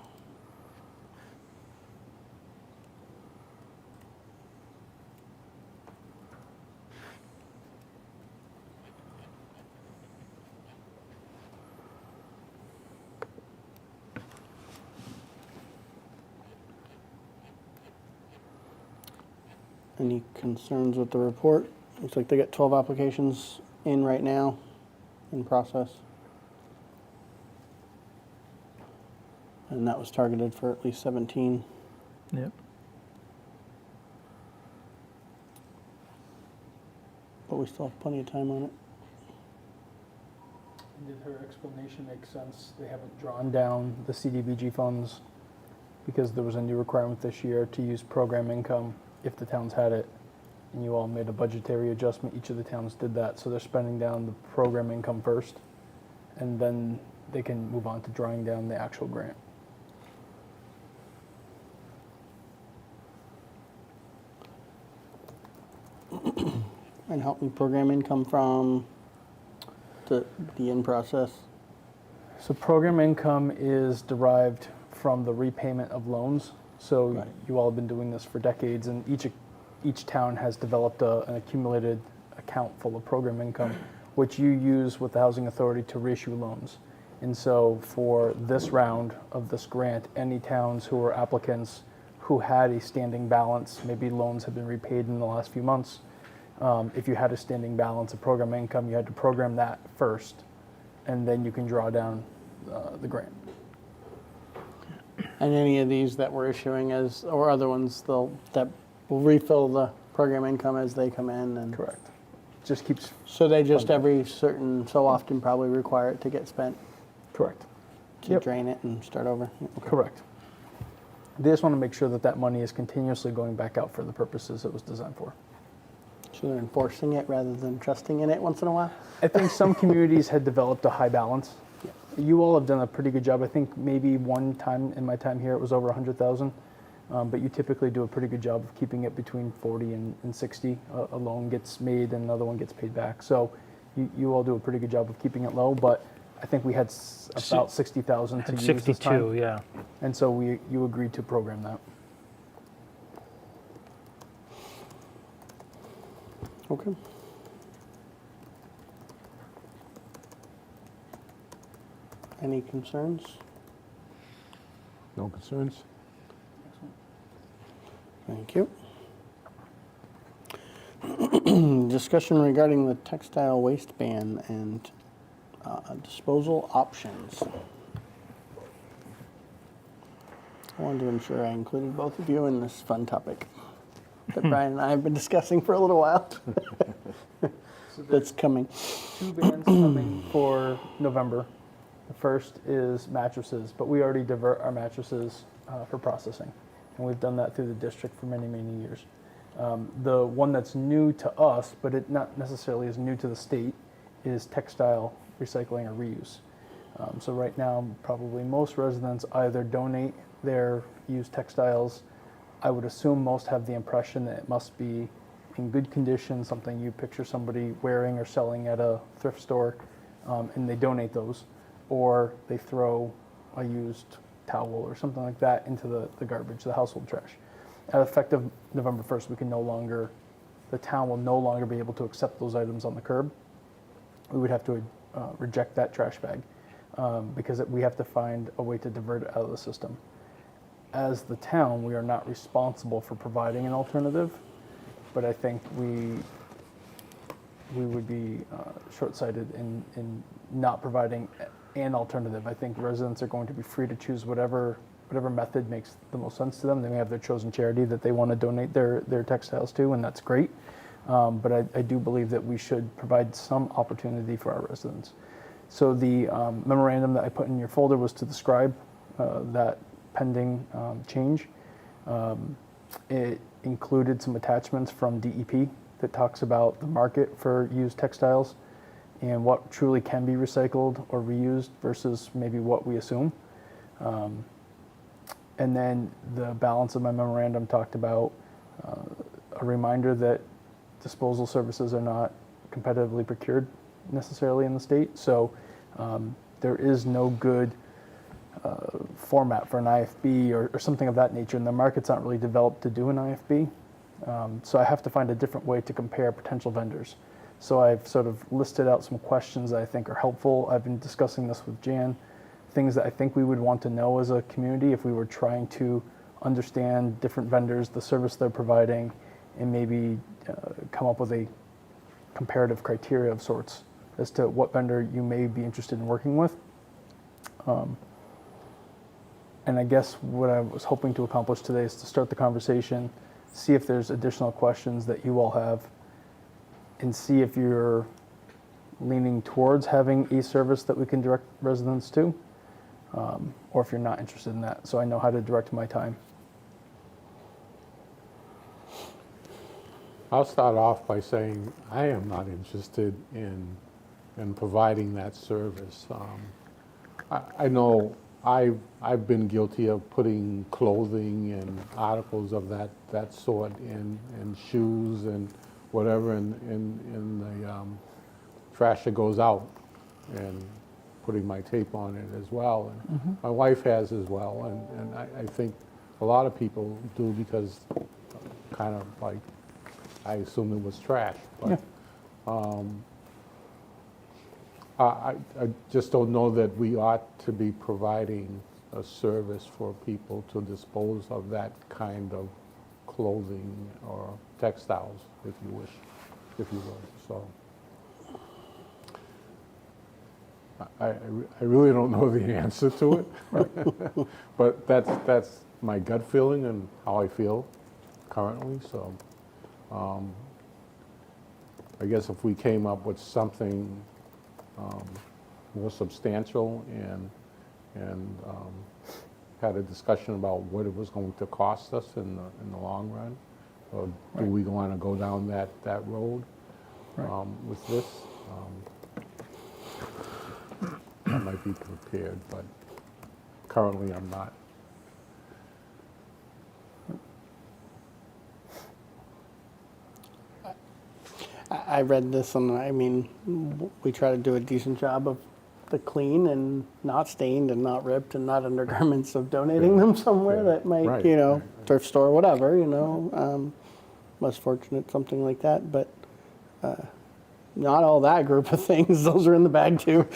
Any concerns with the report? Looks like they got 12 applications in right now, in process. And that was targeted for at least 17. Yep. But we still have plenty of time on it. Did her explanation make sense? They haven't drawn down the CDBG funds because there was a new requirement this year to use program income if the towns had it. And you all made a budgetary adjustment. Each of the towns did that. So they're spending down the program income first, and then they can move on to drawing down the actual grant. And help me program income from the in process. So program income is derived from the repayment of loans. So Right. you all have been doing this for decades, and each town has developed an accumulated account full of program income, which you use with the Housing Authority to reissue loans. And so for this round of this grant, any towns who were applicants who had a standing balance, maybe loans have been repaid in the last few months, if you had a standing balance of program income, you had to program that first, and then you can draw down the grant. And any of these that we're issuing as, or other ones, that will refill the program income as they come in. And Correct. Just keeps, so they just every certain so often probably require it to get spent, correct. to Yep. drain it and start over. Okay. Correct. They just want to make sure that that money is continuously going back out for the purposes it was designed for. So they're enforcing it rather than trusting in it once in a while? I think some communities had developed a high balance. You all have done a pretty good job. I think maybe one time in my time here it was over 100,000, but you typically do a pretty good job of keeping it between 40 and 60. A loan gets made and another one gets paid back. So you all do a pretty good job of keeping it low, but I think we had about 60,000 to At use this time. 62, yeah. And so you agreed to program that. Okay. Any concerns? No concerns? Thank you. Discussion regarding the textile waste ban and disposal options. I wanted to ensure I included both of you in this fun topic that Brian and I have been discussing for a little while. That's coming. Two bans coming for November. The first is mattresses, but we already divert our mattresses for processing. And we've done that through the district for many, many years. The one that's new to us, but it not necessarily is new to the state, is textile recycling or reuse. So right now, probably most residents either donate their used textiles. I would assume most have the impression that it must be in good condition, something you picture somebody wearing or selling at a thrift store, and they donate those. Or they throw a used towel or something like that into the garbage, the household trash. Effective November 1st, the town will no longer be able to accept those items on the curb. We would have to reject that trash bag because we have to find a way to divert it out of the system. As the town, we are not responsible for providing an alternative, but I think we would be short-sighted in not providing an alternative. I think residents are going to be free to choose whatever method makes the most sense to them. They may have their chosen charity that they want to donate their textiles to, and that's great. But I do believe that we should provide some opportunity for our residents. So the memorandum that I put in your folder was to describe that pending change. It included some attachments from DEP that talks about the market for used textiles and what truly can be recycled or reused versus maybe what we assume. And then the balance of my memorandum talked about a reminder that disposal services are not competitively procured necessarily in the state. So there is no good format for an IFB or something of that nature, and the market's not really developed to do an IFB. So I have to find a different way to compare potential vendors. So I've sort of listed out some questions that I think are helpful. I've been discussing this with Jan, things that I think we would want to know as a community if we were trying to understand different vendors, the service they're providing, and maybe come up with a comparative criteria of sorts as to what vendor you may be interested in working with. And I guess what I was hoping to accomplish today is to start the conversation, see if there's additional questions that you all have, and see if you're leaning towards having a service that we can direct residents to, or if you're not interested in that, so I know how to direct my time. I'll start off by saying I am not interested in providing that service. I know I've been guilty of putting clothing and articles of that sort and shoes and whatever in the trash that goes out, and putting my tape on it as well. And my wife has as well, and I think a lot of people do, because kind of like, I assume it was trash. But I just don't know that we ought to be providing a service for people to dispose of that kind of clothing or textiles, if you wish, if you will. So I really don't know the answer to it, but that's my gut feeling and how I feel currently. So I guess if we came up with something more substantial and had a discussion about what it was going to cost us in the long run, or do we want to go down that road with this? I might be prepared, but currently I'm not. I read this, and I mean, we try to do a decent job of the clean and not stained and not ripped and not undergarments, of donating them somewhere that might, Right, right. right. Thrift store, whatever, less fortunate, something like that. But not all that group of things; those are in the bag too.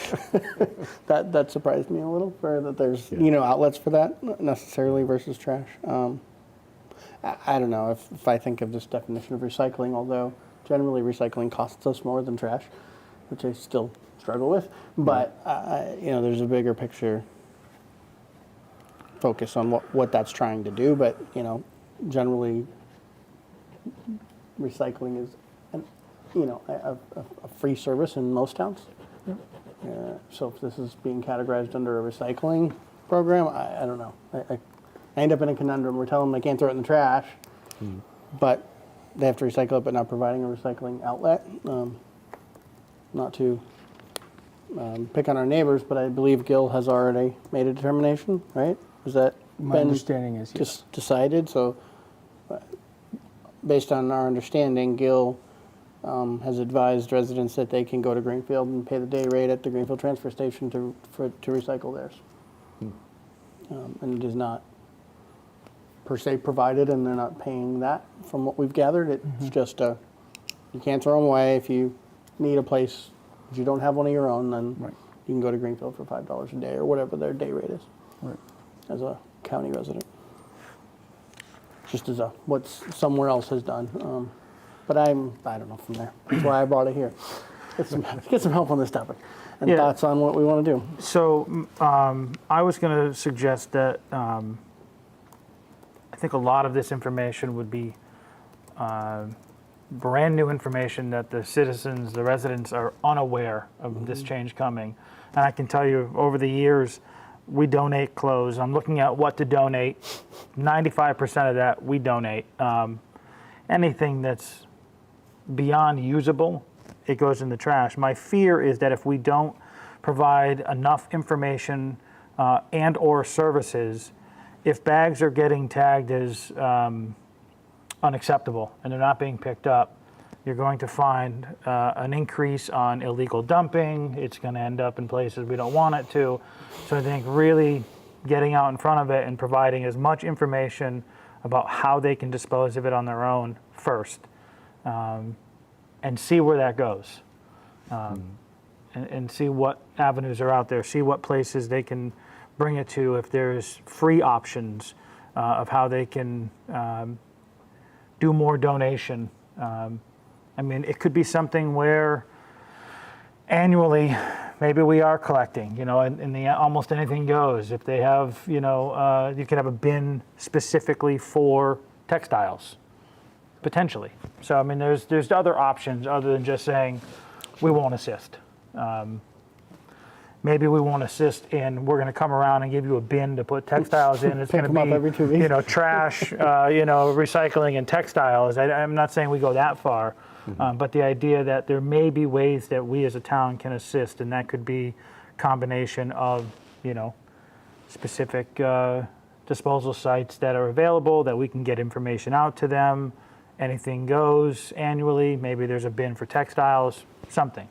that surprised me a little, for that there's outlets for that, not necessarily versus trash. I don't know if I think of this definition of recycling, although generally recycling costs us more than trash, which I still struggle with. But there's a bigger picture focus on what that's trying to do. But generally, recycling is a free service in most towns. So if this is being categorized under a recycling program, I don't know. I end up in a conundrum. We're telling them they can't throw it in the trash, but they have to recycle it, but not providing a recycling outlet. Not to pick on our neighbors, but I believe Gil has already made a determination, right? Is that My been understanding is yes. just decided? So based on our understanding, Gil has advised residents that they can go to Greenfield and pay the day rate at the Greenfield transfer station to recycle theirs. And it is not per se provided, and they're not paying that from what we've gathered. It's just you can't throw them away. If you need a place, if you don't have one of your own, then you can go to Greenfield for $5 a day or whatever their day rate is as a county resident. Just as what somewhere else has done. But I don't know from there. That's why I brought it here. Get some help on this topic and thoughts on what we want to do. So I was going to suggest that I think a lot of this information would be brand new information that the citizens, the residents, are unaware of this change coming. And I can tell you, over the years, we donate clothes. I'm looking at what to donate. 95% of that we donate. Anything that's beyond usable, it goes in the trash. My fear is that if we don't provide enough information and or services, if bags are getting tagged as unacceptable and they're not being picked up, you're going to find an increase on illegal dumping. It's going to end up in places we don't want it to. So I think really getting out in front of it and providing as much information about how they can dispose of it on their own first, and see where that goes, and see what avenues are out there, see what places they can bring it to, if there's free options of how they can do more donation. I mean, it could be something where annually, maybe we are collecting, you know, and the almost anything goes. If they have, you know, you could have a bin specifically for textiles, potentially. So, I mean, there's other options other than just saying, we won't assist. Maybe we won't assist in, we're going to come around and give you a bin to put textiles in. It's Pick going them up to every 2 be, weeks. you know, trash, you know, recycling and textiles. I'm not saying we go that far, but the idea that there may be ways that we as a town can assist, and that could be combination of, you know, specific disposal sites that are available, that we can get information out to them. Anything goes annually. Maybe there's a bin for textiles, something.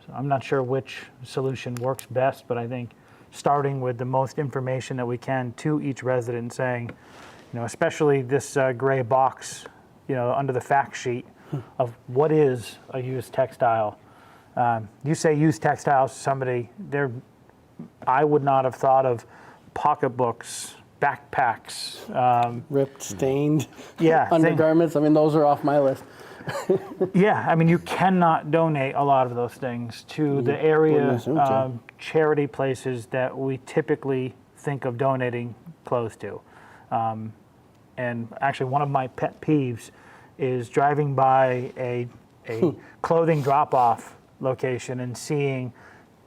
So I'm not sure which solution works best, but I think starting with the most information that we can to each resident, saying, you know, especially this gray box, you know, under the fact sheet of what is a used textile. You say used textiles to somebody, I would not have thought of pocketbooks, backpacks. Ripped, stained, Yeah, undergarments. I mean, those are off my list. Yeah, I mean, you cannot donate a lot of those things to the area wouldn't assume so. charity places that we typically think of donating clothes to. And actually, one of my pet peeves is driving by a clothing drop-off location and seeing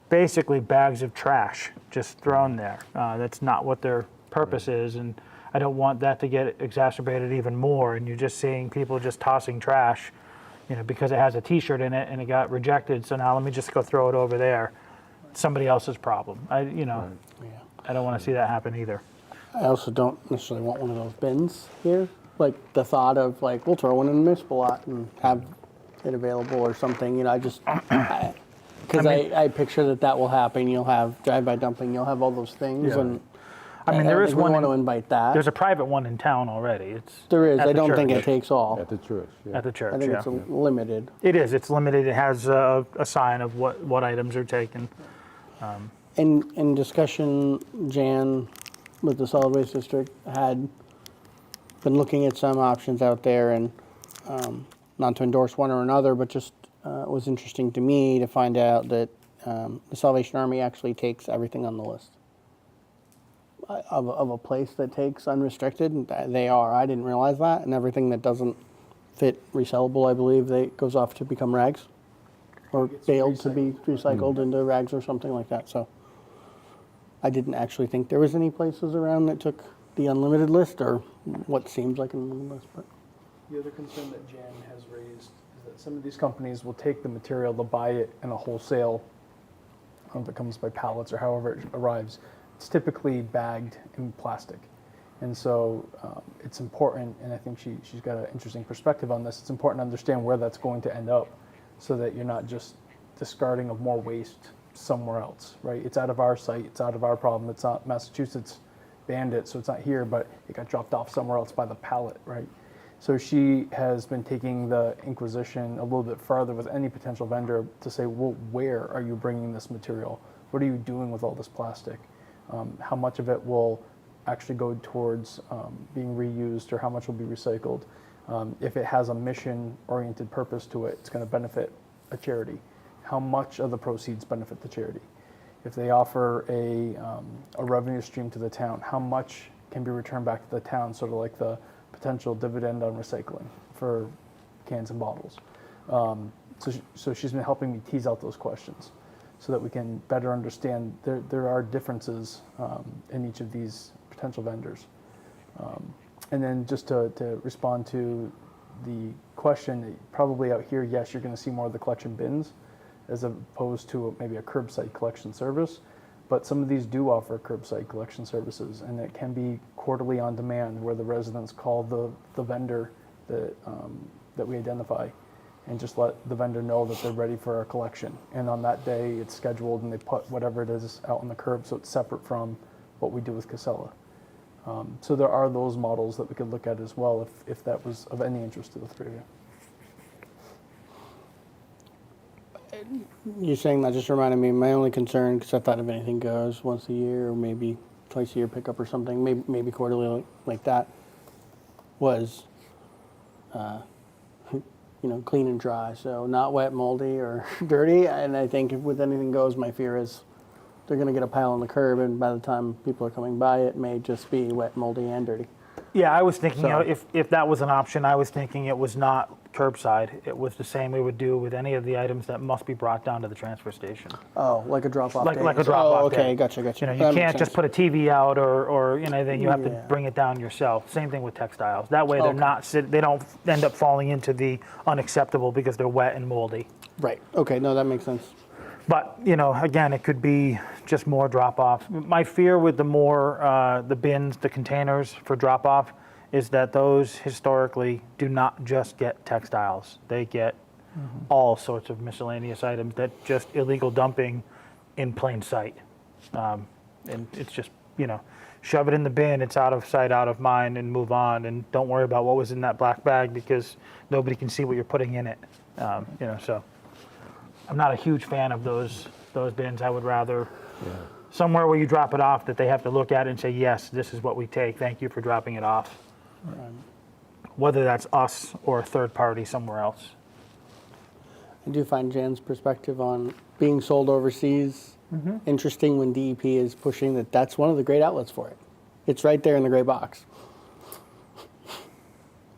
basically bags of trash just thrown there. That's not what their purpose is, and I don't want that to get exacerbated even more, and you're just seeing people just tossing trash, you know, because it has a T-shirt in it and it got rejected, so now let me just go throw it over there. It's somebody else's problem. I don't want to see that happen either. I also don't necessarily want one of those bins here. Like the thought of like, we'll throw one in the municipal lot and have it available or something, you know, because I picture that will happen. You'll have drive-by dumping, you'll have all those things, and I mean, there is think we one. want to invite that. There's a private one in town already. There is. at I the don't think church. it takes all. At the church, yeah. At the church. I think yeah. it's limited. It is. It's limited. It has a sign of what items are taken. In discussion, Jan, with the solid waste district, had been looking at some options out there, and not to endorse one or another, but just it was interesting to me to find out that the Salvation Army actually takes everything on the list of a place that takes unrestricted. They are. I didn't realize that, and everything that doesn't fit resellable, I believe, they goes off to become rags, or baled to be recycled into rags or something like that. So I didn't actually think there was any places around that took the unlimited list, or what seems like an unlimited list. But The other concern that Jan has raised is that some of these companies will take the material, they'll buy it in a wholesale, if it comes by pallets or however it arrives. It's typically bagged in plastic. And so it's important, and I think she's got an interesting perspective on this, it's important to understand where that's going to end up so that you're not just discarding of more waste somewhere else, right? It's out of our sight, it's out of our problem, it's not Massachusetts banned it, so it's not here, but it got dropped off somewhere else by the pallet, right? So she has been taking the inquisition a little bit further with any potential vendor to say, well, where are you bringing this material? What are you doing with all this plastic? How much of it will actually go towards being reused, or how much will be recycled? If it has a mission-oriented purpose to it, it's going to benefit a charity. How much of the proceeds benefit the charity? If they offer a revenue stream to the town, how much can be returned back to the town, sort of like the potential dividend on recycling for cans and bottles? So she's been helping me tease out those questions so that we can better understand there are differences in each of these potential vendors. And then just to respond to the question, probably out here, yes, you're going to see more of the collection bins as opposed to maybe a curbside collection service. But some of these do offer curbside collection services, and it can be quarterly on demand, where the residents call the vendor that we identify and just let the vendor know that they're ready for our collection. And on that day, it's scheduled, and they put whatever it is out on the curb, so it's separate from what we do with Casella. So there are those models that we could look at as well, if that was of any interest to the three of you. you're saying that just reminded me, my only concern, because I thought if anything goes once a year or maybe twice a year pickup or something, maybe quarterly like that, was clean and dry. So not wet, moldy, or dirty. And I think if with anything goes, my fear is they're going to get a pile on the curb, and by the time people are coming by, it may just be wet, moldy, and dirty. Yeah, I was thinking, So- if that was an option, I was thinking it was not curbside. It was the same we would do with any of the items that must be brought down to the transfer station. Oh, like a drop-off Like day. a drop-off Oh, okay, day. gotcha. You know, you That makes can't just sense. put a TV out or anything. You have to Yeah. bring it down yourself. Same thing with textiles. That way, they're Okay. not they don't end up falling into the unacceptable because they're wet and moldy. Right. Okay. No, that makes sense. But again, it could be just more drop-off. My fear with the bins, the containers for drop-off, is that those historically do not just get textiles. They get all sorts of miscellaneous items that just illegal dumping in plain sight. And it's just, shove it in the bin, it's out of sight, out of mind, and move on. And don't worry about what was in that black bag because nobody can see what you're putting in it. So I'm not a huge fan of those bins. I would rather somewhere where you drop it off that they have to look at it and say, yes, this is what we take. Thank you for dropping it off. Whether that's us or a third party somewhere else. I do find Jan's perspective on being sold overseas interesting when DEP is pushing that that's one of the great outlets for it. It's right there in the gray box.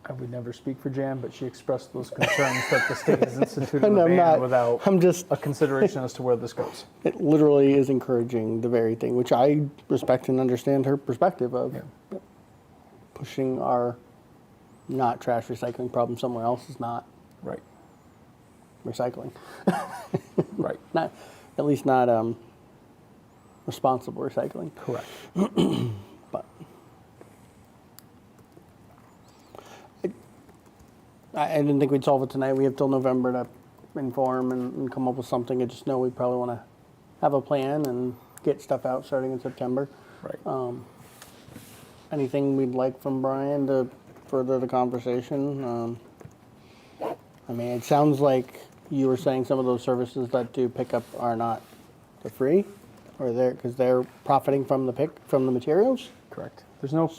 I would never speak for Jan, but she expressed those concerns that the state has instituted And a I'm ban not- without I'm just, a consideration as to where this goes. it literally is encouraging the very thing, which I respect and understand her perspective of. Pushing our not trash recycling problem somewhere else is not Right, recycling. right, Not, at least not responsible recycling. correct. But I didn't think we'd solve it tonight. We have till November to inform and come up with something. I just know we probably want to have a plan and get stuff out starting in September. Right. Anything we'd like from Brian to further the conversation? I mean, it sounds like you were saying some of those services that do pickup are not for free, or because they're profiting from the materials. Correct. There's no,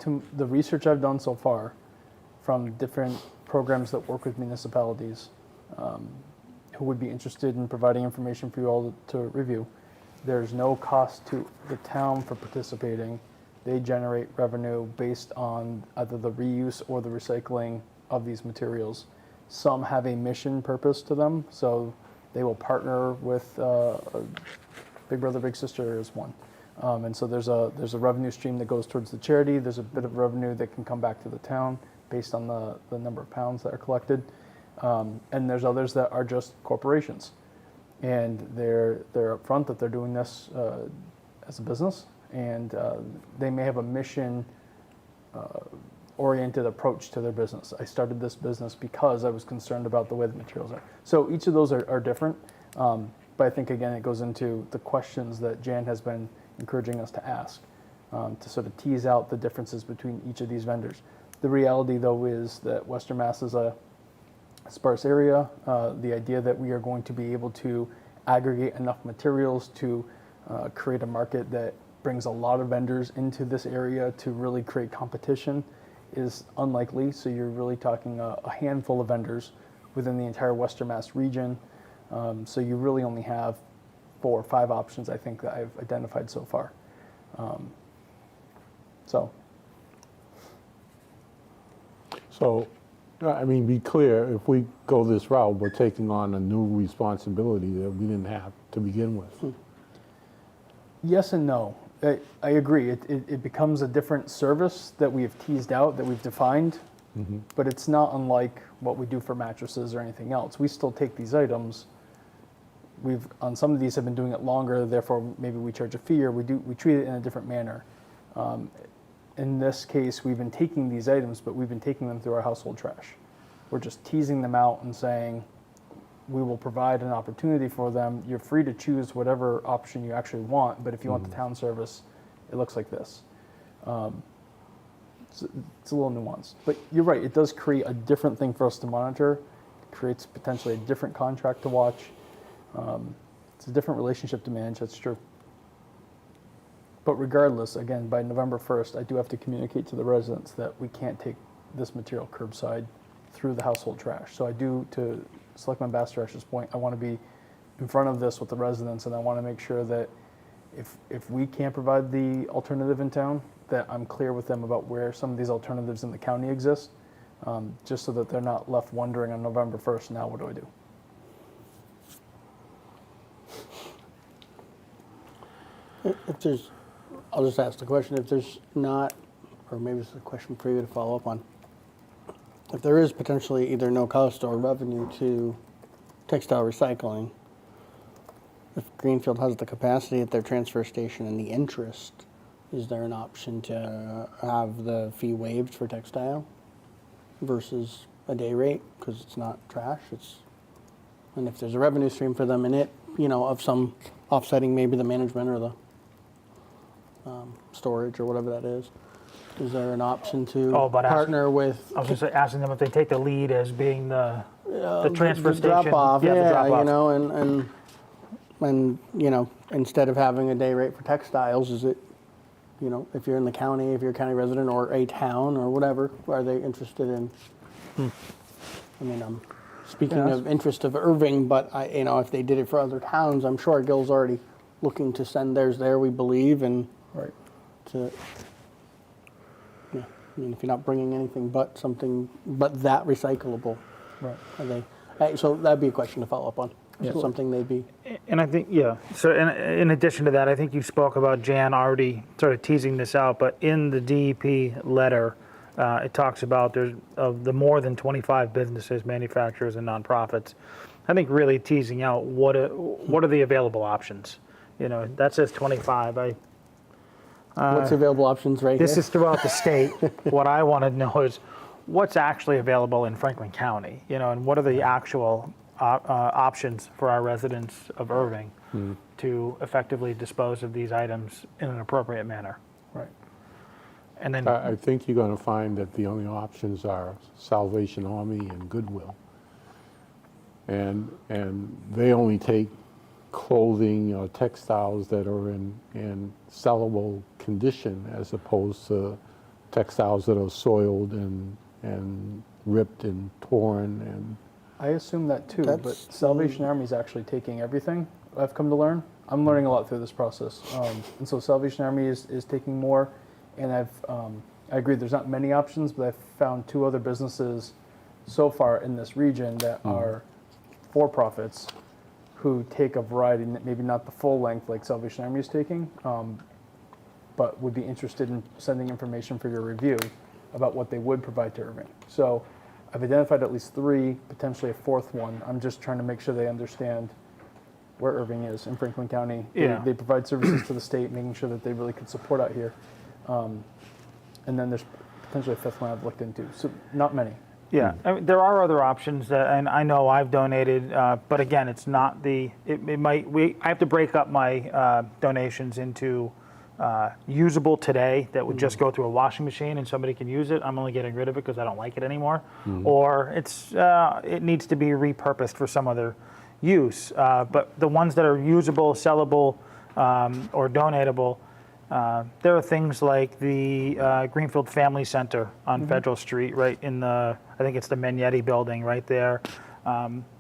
to the research I've done so far from different programs that work with municipalities who would be interested in providing information for you all to review, there's no cost to the town for participating. They generate revenue based on either the reuse or the recycling of these materials. Some have a mission purpose to them, so they will partner with Big Brother Big Sister is one, and so there's a revenue stream that goes towards the charity. There's a bit of revenue that can come back to the town based on the number of pounds that are collected, and there's others that are just corporations, and they're upfront that they're doing this as a business, and they may have a mission oriented approach to their business. I started this business because I was concerned about the way the materials are. So each of those are different, but I think again it goes into the questions that Jan has been encouraging us to ask to sort of tease out the differences between each of these vendors. The reality though is that Western Mass is a sparse area. The idea that we are going to be able to aggregate enough materials to create a market that brings a lot of vendors into this area to really create competition is unlikely. So you're really talking a handful of vendors within the entire Western Mass region. So you really only have 4 or 5 options, I think, that I've identified so far. So, I mean, be clear, if we go this route, we're taking on a new responsibility that we didn't have to begin with. Yes and no. I agree. It becomes a different service that we have teased out, that we've defined, but it's not unlike what we do for mattresses or anything else. We still take these items. We've on some of these have been doing it longer, therefore maybe we charge a fee, or we treat it in a different manner. In this case, we've been taking these items, but we've been taking them through our household trash. We're just teasing them out and saying, we will provide an opportunity for them. You're free to choose whatever option you actually want, but if you want the town service, it looks like this. It's a little nuanced, but you're right. It does create a different thing for us to monitor. It creates potentially a different contract to watch. It's a different relationship to manage. That's true. But regardless, again, by November 1st, I do have to communicate to the residents that we can't take this material curbside through the household trash. So I do, to Selectman Bastarash's point, I want to be in front of this with the residents, and I want to make sure that if we can't provide the alternative in town, that I'm clear with them about where some of these alternatives in the county exist, just so that they're not left wondering on November 1st, now what do I do? If there's, I'll just ask the question, if there's not, or maybe it's a question for you to follow up on. If there is potentially either no cost or revenue to textile recycling, if Greenfield has the capacity at their transfer station and the interest, is there an option to have the fee waived for textile versus a day rate? Because it's not trash, and if there's a revenue stream for them in it, of some offsetting maybe the management or the storage or whatever that is there an option to but partner with I was just asking them if they take the lead as being the transfer station. drop off, the drop-off. and instead of having a day rate for textiles, is it, if you're in the county, if you're a county resident or a town or whatever, are they interested in? I mean, I'm speaking of interest of Erving, but if they did it for other towns, I'm sure Gil's already looking to send theirs there, we believe, and Right. if you're not bringing anything but that recyclable, Right. are they? So that'd be a question to follow up on. Is it something they'd be? And I think, so in addition to that, I think you spoke about Jan already sort of teasing this out, but in the DEP letter, it talks about there's of the more than 25 businesses, manufacturers, and nonprofits. I think really teasing out what are the available options. That says 25. What's the available options right This here? is throughout the state. What I want to know is what's actually available in Franklin County, and what are the actual options for our residents of Erving to effectively dispose of these items in an appropriate manner. Right. And then, I think you're going to find that the only options are Salvation Army and Goodwill. And they only take clothing or textiles that are in sellable condition as opposed to textiles that are soiled and ripped and torn. And I assume that too, but That's- Salvation Army is actually taking everything. I've come to learn. I'm learning a lot through this process, and so Salvation Army is taking more. And I agree. There's not many options, but I've found 2 other businesses so far in this region that are for-profits who take a variety, maybe not the full length like Salvation Army is taking, but would be interested in sending information for your review about what they would provide to Erving. So I've identified at least 3, potentially a 4th one. I'm just trying to make sure they understand where Erving is in Franklin County. They provide services to the state, making sure that they really could support out here. And then there's potentially a 5th one I've looked into. So not many. I mean, there are other options, and I know I've donated, but again, it's not I have to break up my donations into usable today that would just go through a washing machine and somebody can use it. I'm only getting rid of it because I don't like it anymore. Or it needs to be repurposed for some other use. But the ones that are usable, sellable, or donatable, there are things like the Greenfield Family Center on Federal Street, right in I think it's the Megnetti building right there.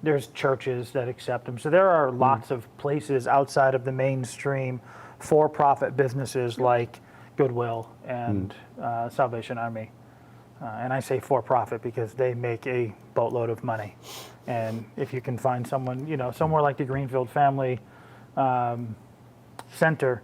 There's churches that accept them. So there are lots of places outside of the mainstream for-profit businesses like Goodwill and Salvation Army. And I say for-profit because they make a boatload of money. And if you can find someone, somewhere like the Greenfield Family Center,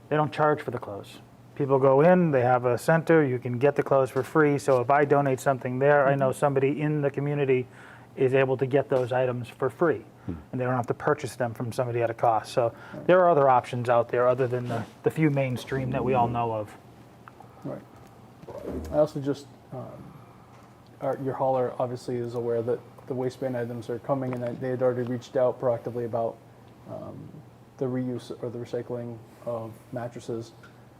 they don't charge for the clothes. People go in, they have a center, you can get the clothes for free. So if I donate something there, I know somebody in the community is able to get those items for free. And they don't have to purchase them from somebody at a cost. So there are other options out there other than the few mainstream that we all know of. Right. I also just, your hauler obviously is aware that the waistband items are coming, and that they had already reached out proactively about the reuse or the recycling of mattresses.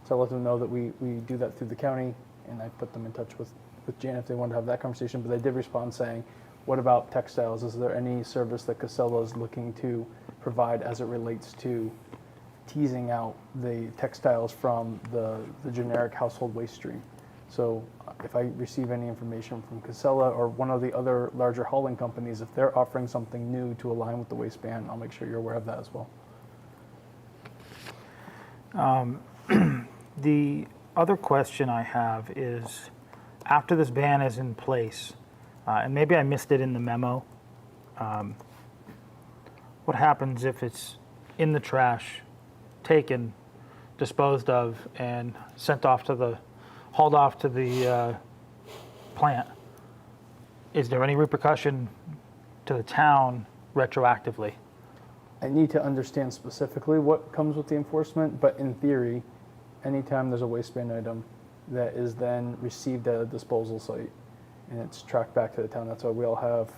So I let them know that we do that through the county, and I put them in touch with Jan if they wanted to have that conversation. But they did respond saying, what about textiles? Is there any service that Casella is looking to provide as it relates to teasing out the textiles from the generic household waste stream? So if I receive any information from Casella or one of the other larger hauling companies, if they're offering something new to align with the waste ban, I'll make sure you're aware of that as well. The other question I have is, after this ban is in place, and maybe I missed it in the memo, what happens if it's in the trash, taken, disposed of, and hauled off to the plant? Is there any repercussion to the town retroactively? I need to understand specifically what comes with the enforcement, but in theory, anytime there's a waste ban item that is then received at a disposal site and it's tracked back to the town, that's why we all have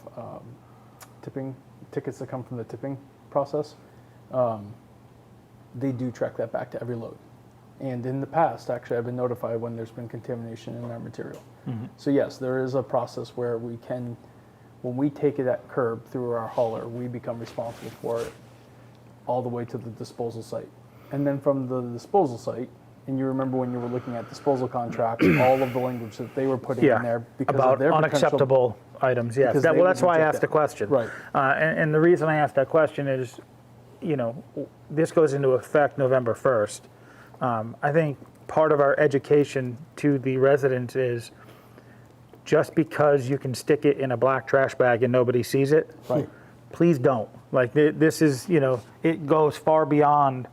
tipping tickets that come from the tipping process. They do track that back to every load. And in the past, actually, I've been notified when there's been contamination in our material. So yes, there is a process where we can, when we take it at curb through our hauler, we become responsible for it all the way to the disposal site. And then from the disposal site, and you remember when you were looking at disposal contracts, all of the language that they were putting in there because about of their potential. unacceptable items, yes. Because they Well, that's would why I reject asked the it. question. Right. And the reason I asked that question is, this goes into effect November 1st. I think part of our education to the residents is just because you can stick it in a black trash bag and nobody sees it, Right. please don't. Like, this is, it goes far beyond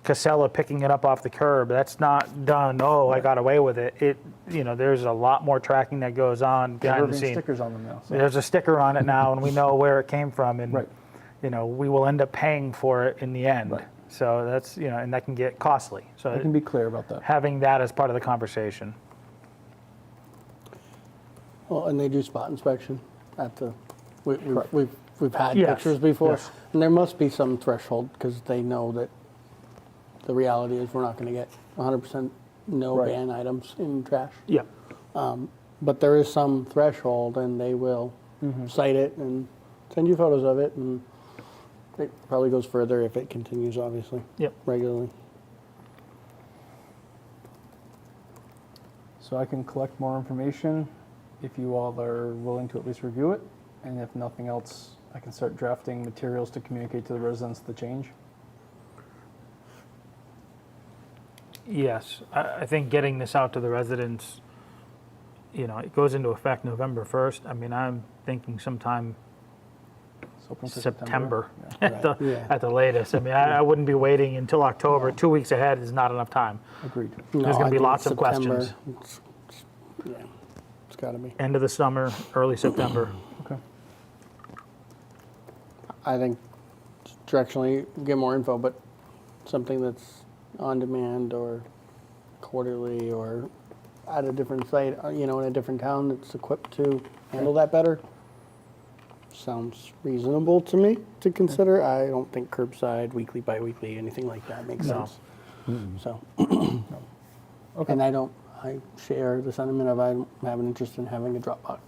Casella picking it up off the curb. That's not done, I got away with it. There's a lot more tracking that goes on behind the Erving scenes. stickers on them now. So. There's a sticker on it now, and we know where it came from, and Right. we will end up paying for it in the end. Right. So that's and that can get costly. So I can be clear about that. having that as part of the conversation. Well, and they do spot inspection at the, Correct. we've had Yes, pictures before. yes. And there must be some threshold because they know that the reality is we're not going to get 100% no Right. ban items in trash. Yeah. But there is some threshold and they will cite it and send you photos of it, and it probably goes further if it continues, obviously, Yep. regularly. So I can collect more information if you all are willing to at least review it. And if nothing else, I can start drafting materials to communicate to the residents the change. Yes, I think getting this out to the residents, it goes into effect November 1st. I mean, I'm thinking sometime So open for September Yeah. at, the, Yeah. at the latest. I mean, I wouldn't be waiting until October. 2 weeks ahead is not enough time. Agreed. There's gonna I be think lots of September. questions. Yeah, it's got to be. End of the summer, early September. Okay. I think directionally get more info, but something that's on demand or quarterly or at a different site, in a different town that's equipped to handle that better sounds reasonable to me to consider. I don't think curbside, weekly, bi-weekly, anything like that makes No. sense. So, Okay. and I share the sentiment of I don't have an interest in having a Dropbox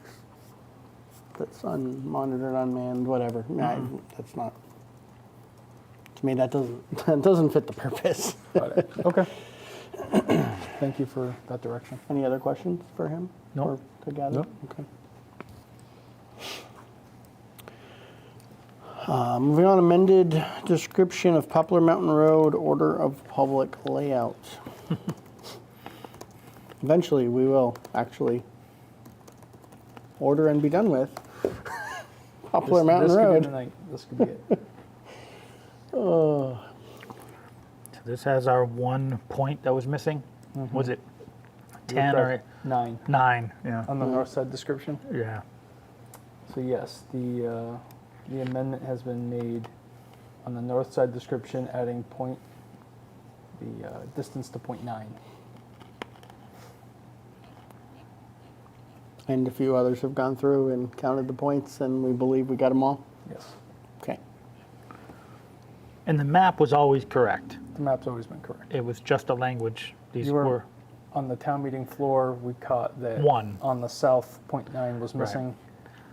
that's unmonitored, unmanned, whatever. That's not. To me, that doesn't fit the purpose. Got it. Okay. Thank you for that direction. Any other questions for him? No. Or to gather? No. Okay. Moving on, amended description of Poplar Mountain Road, order of public layout. Eventually, we will actually order and be done with Poplar Mountain this Could be Road. the night. This could be it. So this has our 1 point that was missing. Was it 10 or 9 9? Yeah. on the north side description. Yeah. So yes, the amendment has been made on the north side description, adding the distance to 0.9. And a few others have gone through and counted the points, and we believe we got them all. Yes, Okay. And the map was always correct. the map's always been correct. It was just a language. These You were- were On the town meeting floor, we caught that 1. on the south 0.9 was Right. missing,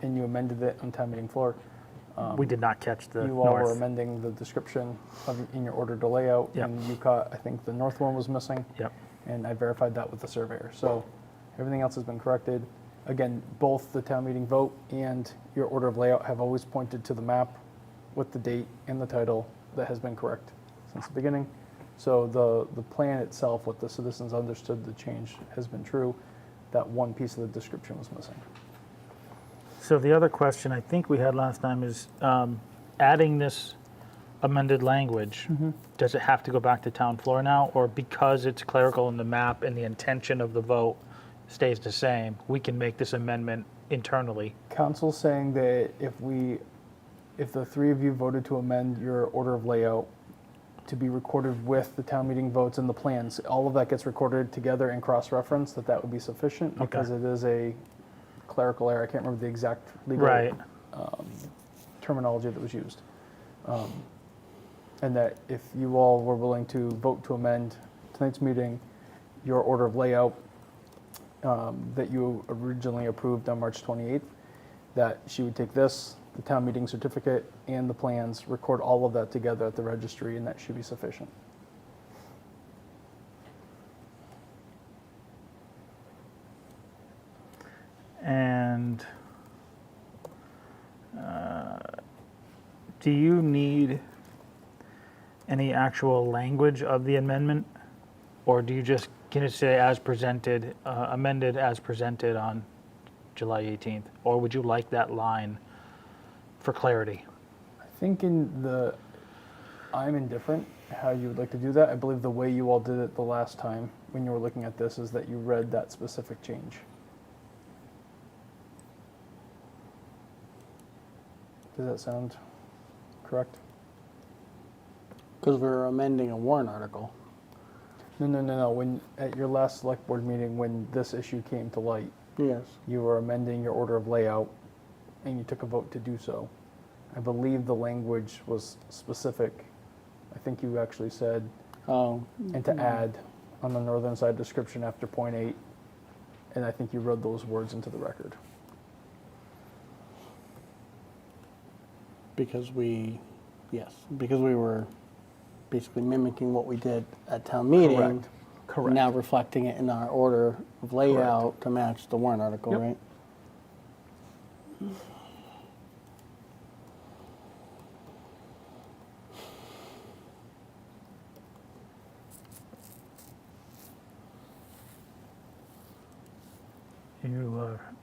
and you amended it on town meeting floor. We did not catch the You all were north. amending the description in your order to layout, Yep. and you caught, I think the north one was missing, Yep. and I verified that with the surveyor. So Everything else has been corrected. Again, both the town meeting vote and your order of layout have always pointed to the map with the date and the title that has been correct since the beginning. So the plan itself, what the citizens understood the change has been true. That one piece of the description was missing. So the other question I think we had last time is adding this amended language, does it have to go back to town floor now? Or because it's clerical in the map and the intention of the vote stays the same, we can make this amendment internally? Council's saying that if the three of you voted to amend your order of layout to be recorded with the town meeting votes and the plans, all of that gets recorded together and cross-referenced, that would be sufficient because it is a clerical error. I can't remember the exact legal Right. terminology that was used. And that if you all were willing to vote to amend tonight's meeting, your order of layout that you originally approved on March 28th, that she would take this, the town meeting certificate, and the plans, record all of that together at the registry, and that should be sufficient. And do you need any actual language of the amendment? Or do you just, can it say as presented, amended as presented on July 18th? Or would you like that line for clarity? I think I'm indifferent how you would like to do that. I believe the way you all did it the last time when you were looking at this is that you read that specific change. Does that sound correct? Because we're amending a warrant article. No. When at your last select board meeting, when this issue came to light, Yes. you were amending your order of layout, and you took a vote to do so. I believe the language was specific. I think you actually said, Oh, and to add on the northern side description after point 8, and I think you wrote those words into the record. because we were basically mimicking what we did at town meeting. Correct. Now reflecting it in our order of layout to match the warrant article, Yep. right?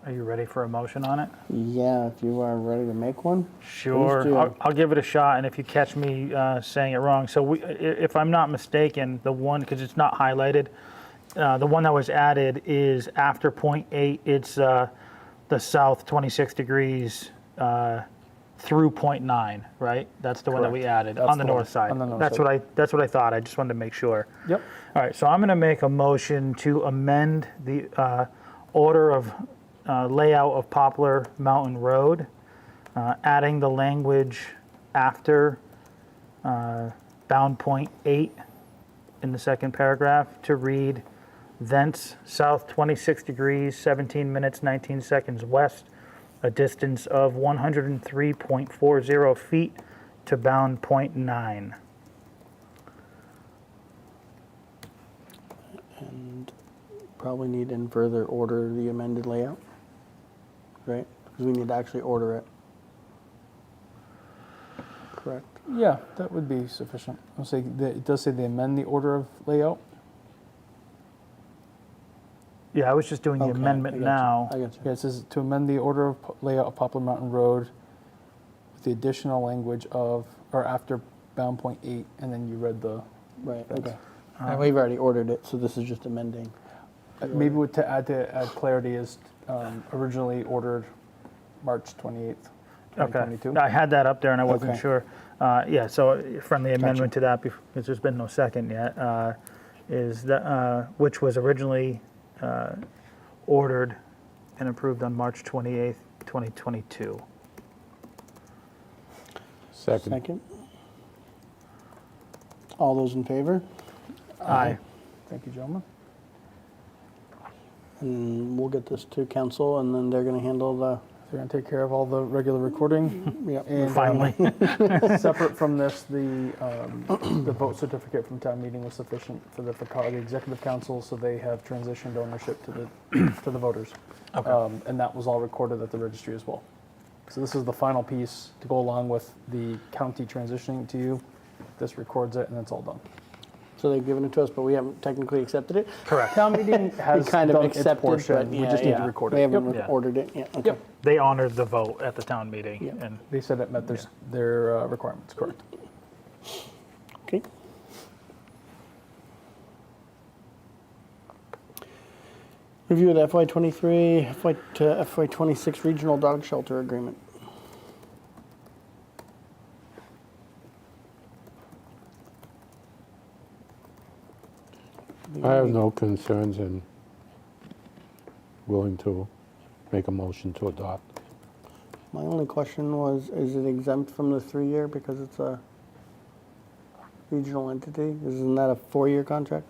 Are you ready for a motion on it? Yeah, if you are ready to make one. Sure, do. I'll give it a shot, and if you catch me saying it wrong, so if I'm not mistaken, the one, because it's not highlighted, the one that was added is after point 8, it's the south 26 degrees through point 9, right? That's the one that we Correct. added That's on the the one, north side. on the north That's side. that's what I thought. I just wanted to make sure. Yep. All right, so I'm going to make a motion to amend the order of layout of Poplar Mountain Road, adding the language after bound point 8 in the second paragraph to read, thence south 26 degrees, 17 minutes, 19 seconds west, a distance of 103.40 feet to bound point 9. And probably need in further order the amended layout, right? Because we need to actually order it. Correct. Yeah, that would be sufficient. I'll say that it does say they amend the order of layout. Yeah, I was just doing the Okay, amendment I got you. now. I got you. Yeah, it says to amend the order of layout of Poplar Mountain Road with the additional language of, or after bound point 8, and then you read the, Right, Thanks. okay. And we've already ordered it, so this is just amending. maybe what to add clarity is originally ordered March 28th, Okay, 2022. I had that up there and I wasn't Okay. sure. Yeah, so friendly amendment to that, because there's been no second yet, is that, which was originally ordered and approved on March 28th, 2022. Second. Second. All those in favor? Aye. Thank you, gentlemen. And we'll get this to council, and then they're gonna handle the They're gonna take care of all the regular recording. Yeah. And Finally. separate from this, the vote certificate from town meeting was sufficient for the executive council, so they have transitioned ownership to the voters. Okay. And that was all recorded at the registry as well. So this is the final piece to go along with the county transitioning to you. This records it, and it's all done. So they've given it to us, but we haven't technically accepted it. Correct. Town meeting has We kind of done its accepted, portion. but We yeah, just need yeah. to record We it. haven't Yep. ordered it yet. Okay. Yep. They honored the vote at the town meeting, Yeah. and They said it met their requirements, correct. Okay. Review of the FY23 to FY26 regional dog shelter agreement. I have no concerns and willing to make a motion to adopt. My only question was, is it exempt from the 3-year because it's a regional entity? Isn't that a 4-year contract?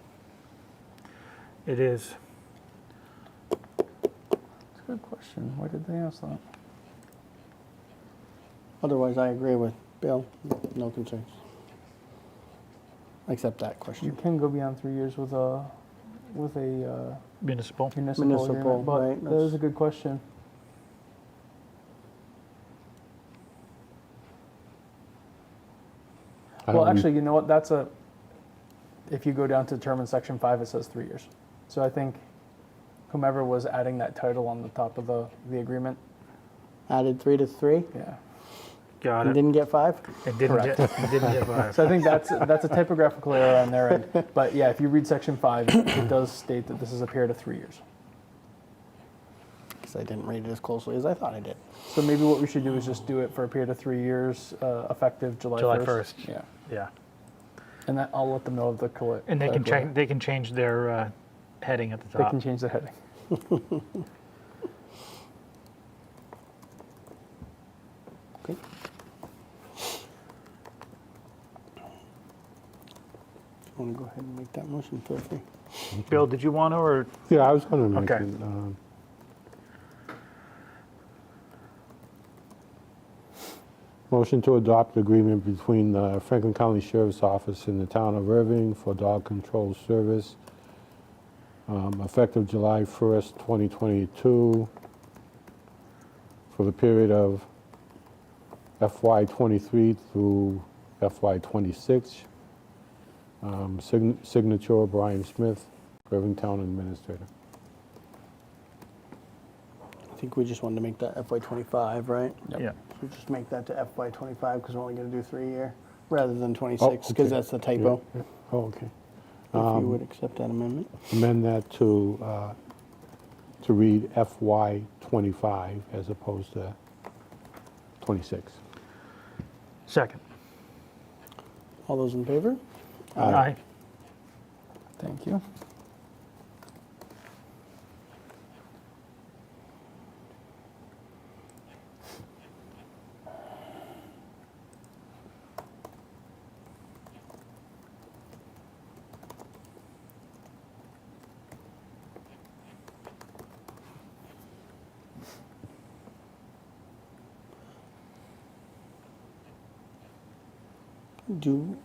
it is. That's a good question. Why did they ask that? Otherwise, I agree with Bill. No concerns. Except that You question. can go beyond 3 years with a Municipal. municipal Municipal, agreement, but right, that is that's- a good question. I Well, don't- actually, you know what? If you go down to term in section 5, it says 3 years. So I think whomever was adding that title on the top of the agreement, Added 3 to 3 yeah. Got and it. didn't get 5? It didn't get, it didn't get by. So I think that's a typographical error on their end. But yeah, if you read section 5, it does state that this is a period of 3 years. Because I didn't read it as closely as I thought I did. So maybe what we should do is just do it for a period of 3 years, effective July 1st. July 1st. Yeah. Yeah. And that, I'll let them know of the collect. And they can check, they can change their heading at the They top. can change the heading. Okay. Want to go ahead and make that motion, feel free. Bill, did you want to, or? Yeah, I was going to Okay. mention, motion to adopt agreement between the Franklin County Sheriff's Office and the town of Erving for dog control service, effective July 1st, 2022, for the period of FY23 through FY26. Signature Brian Smith, Erving Town Administrator. I think we just wanted to make that FY25, right? Yeah. So just make that to FY25 because we're only going to do 3-year rather than 26 because okay. that's the typo. Yeah. Oh, okay. If you would accept that amendment. Amend that to read FY25 as opposed to 26. Second. All those in favor? Aye. Thank you.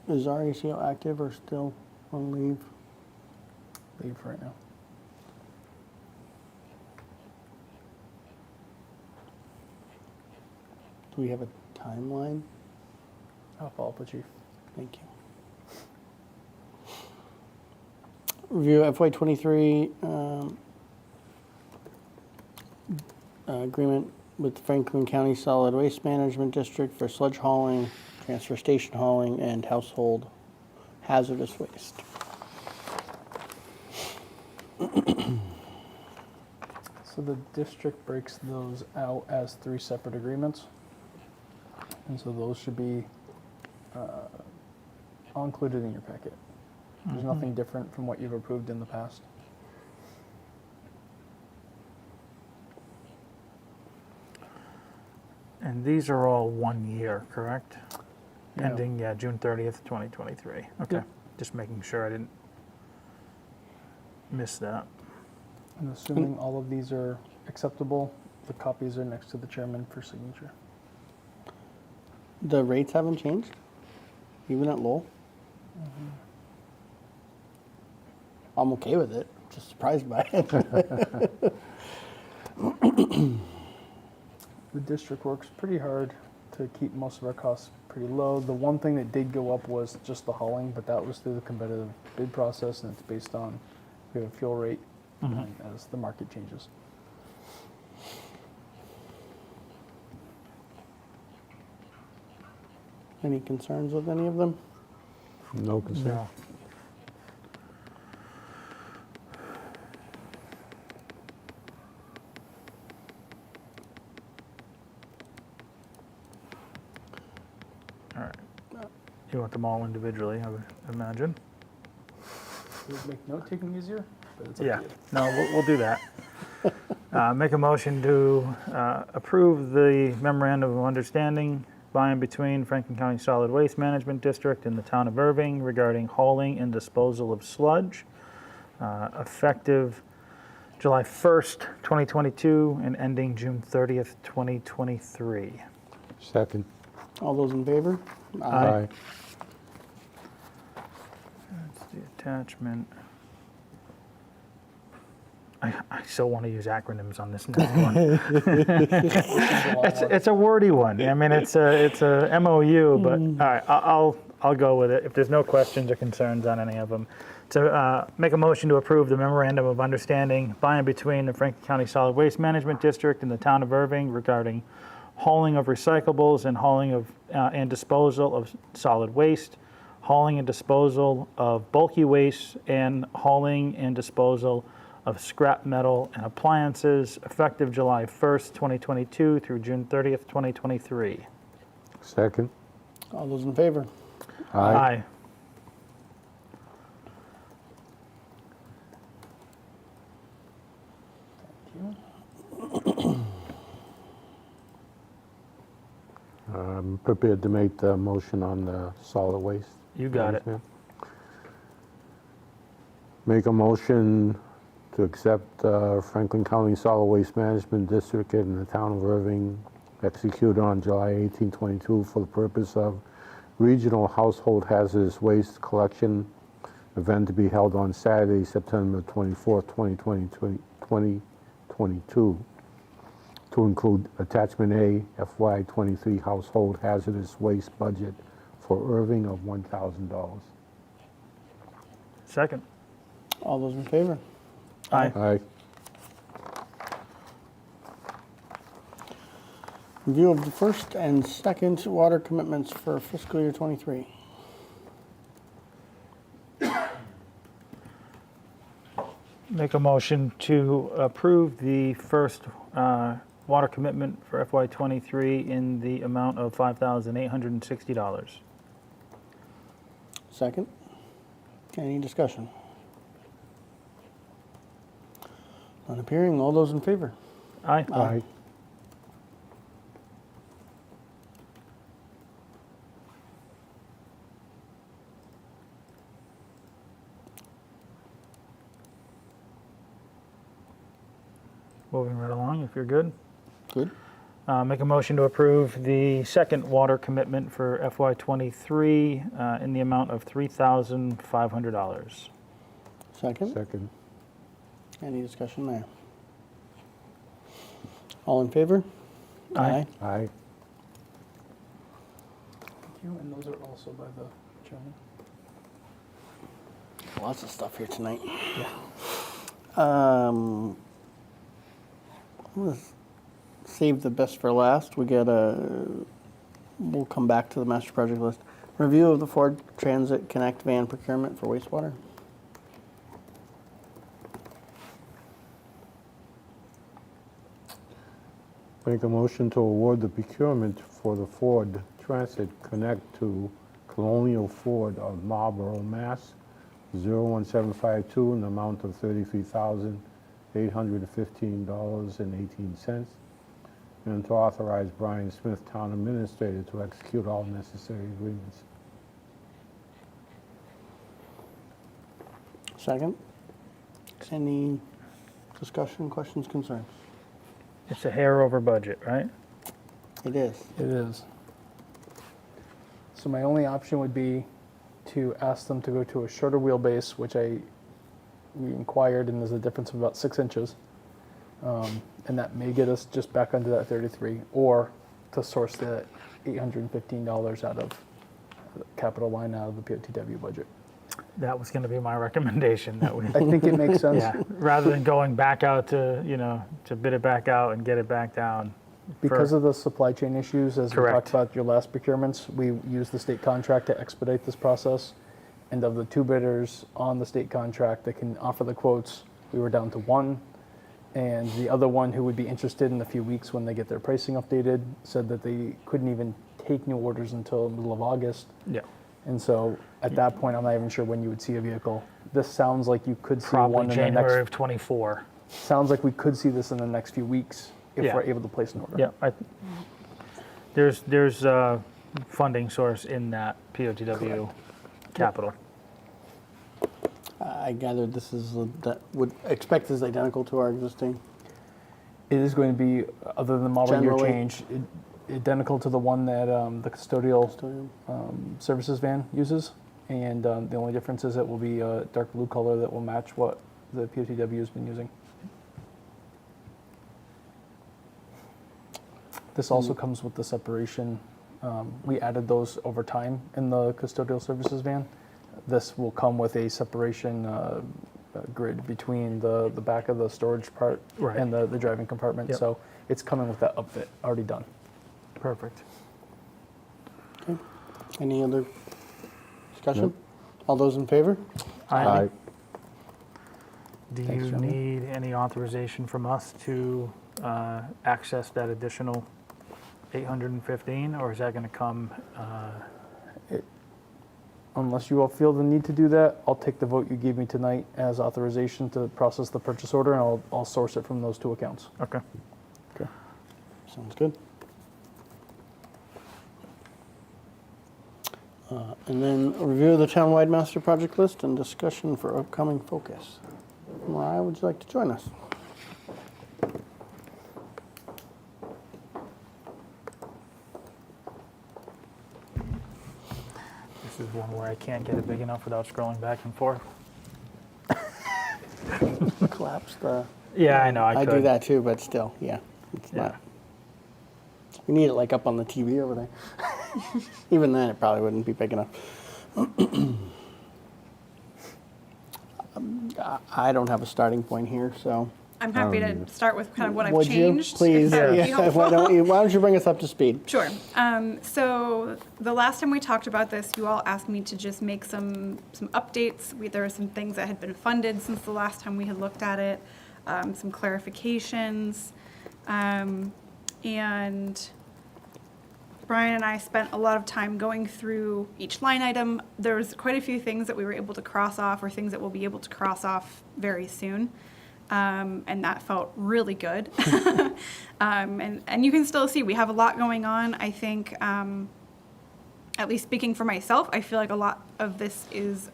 Is our ACO active or still on leave? Leave right now. Do we have a timeline? I'll follow up with Chief. Thank you. Review FY23 agreement with Franklin County Solid Waste Management District for sludge hauling, transfer station hauling, and household hazardous waste. So the district breaks those out as 3 separate agreements. And so those should be all included in your packet. There's nothing different from what you've approved in the past. And these are all 1 year, correct? Yeah. Ending, June 30th, 2023. Okay. Yep. Just making sure I didn't miss that. And assuming all of these are acceptable, The copies are next to the chairman for signature. The rates haven't changed, even at Lowell? I'm okay with it, just surprised by it. The district works pretty hard to keep most of our costs pretty low. The one thing that did go up was just the hauling, but that was through the competitive bid process, and it's based on, we have a fuel rate and as the market changes. Any concerns with any of them? No concern. No. All right. You want them all individually, I would imagine? It would make note-taking easier, but it's up Yeah, to you. no, we'll do that. Make a motion to approve the memorandum of understanding by and between Franklin County Solid Waste Management District and the town of Erving regarding hauling and disposal of sludge, effective July 1st, 2022, and ending June 30th, 2023. Second. All those in favor? Aye. That's the attachment. I still want to use acronyms on this next one. It's a wordy one. I mean, it's a MOU, but all right, I'll go with it. If there's no questions or concerns on any of them, to make a motion to approve the memorandum of understanding by and between the Franklin County Solid Waste Management District and the town of Erving regarding hauling of recyclables and hauling of and disposal of solid waste, hauling and disposal of bulky waste, and hauling and disposal of scrap metal and appliances, effective July 1st, 2022 through June 30th, 2023. Second. All those in favor? Aye. I'm prepared to make the motion on the solid waste. You got it. management. Make a motion to accept Franklin County Solid Waste Management District in the town of Erving, executed on July 18, 22, for the purpose of regional household hazardous waste collection event to be held on Saturday, September 24th, 2022, to include Attachment A, FY23 household hazardous waste budget for Erving of $1,000. Second. All those in favor? Aye. Aye. Review of the first and second water commitments for fiscal year '23. Make a motion to approve the first water commitment for FY23 in the amount of $5,860. Second. Any discussion? None appearing. All those in favor? Aye. Aye. Moving right along, if you're good. Good. Make a motion to approve the second water commitment for FY23 in the amount of $3,500. Second. Second. Any discussion there? All in favor? Aye. Aye. Thank you, and those are also by the chairman. Lots of stuff here tonight. I'm gonna save the best for last. We'll come back to the master project list. Review of the Ford Transit Connect van procurement for wastewater. Make a motion to award the procurement for the Ford Transit Connect to Colonial Ford of Marlborough, Mass. 01752 in the amount of $33,815.18, and to authorize Brian Smith, Town Administrator, to execute all necessary agreements. Second. Any discussion, questions, concerns? It's a hair over budget, right? It is. It is. So my only option would be to ask them to go to a shorter wheelbase, which we inquired, and there's a difference of about 6 inches. And that may get us just back under that 33, or to source the $815 out of the capital line out of the POTW budget. That was going to be my recommendation, that we, I think it makes sense. yeah, rather than going back out to, to bid it back out and get it back down. Because of the supply chain issues, as we Correct. talked about your last procurements, we used the state contract to expedite this process. And of the 2 bidders on the state contract that can offer the quotes, we were down to 1. And the other one, who would be interested in a few weeks when they get their pricing updated, said that they couldn't even take new orders until the middle of August. Yeah. And so at that point, I'm not even sure when you would see a vehicle. This sounds like you could see Probably one in the January next. of '24. Sounds like we could see this in the next few weeks if Yeah. we're able to place an order. Yeah, there's a funding source in that POTW capital. I gathered this is, that would expect is identical to our existing. It is going to be, other than the model year Generally. change, identical to the one that the custodial services van uses. And the only difference is it will be a dark blue color that will match what the POTW has been using. This also comes with the separation. We added those over time in the custodial services van. This will come with a separation grid between the back of the storage part Right. and the driving compartment. Yep. So it's coming with that upfit already done. Perfect. Okay. Any other discussion? All those in favor? Aye. Do Thanks, you gentlemen. need any authorization from us to access that additional 815, or is that going to come? Unless you all feel the need to do that, I'll take the vote you gave me tonight as authorization to process the purchase order, and I'll source it from those 2 accounts. Okay. Okay. Sounds good. And then a review of the townwide master project list and discussion for upcoming focus. Mariah, would you like to join us? This is one where I can't get it big enough without scrolling back and forth. Collapse the. Yeah, I know. I could. do that too, but still, yeah, it's Yeah. not. We need it like up on the TV over there. Even then, it probably wouldn't be big enough. I don't have a starting point here, so. I'm happy to start with kind of what I've Would you changed. please? if that would be Yeah, helpful. why don't you bring us up to speed? Sure. So the last time we talked about this, you all asked me to just make some updates. There were some things that had been funded since the last time we had looked at it, some clarifications, and Brian and I spent a lot of time going through each line item. There was quite a few things that we were able to cross off, or things that we'll be able to cross off very soon. And that felt really good. And you can still see we have a lot going on. I think, at least speaking for myself, I feel like a lot of this is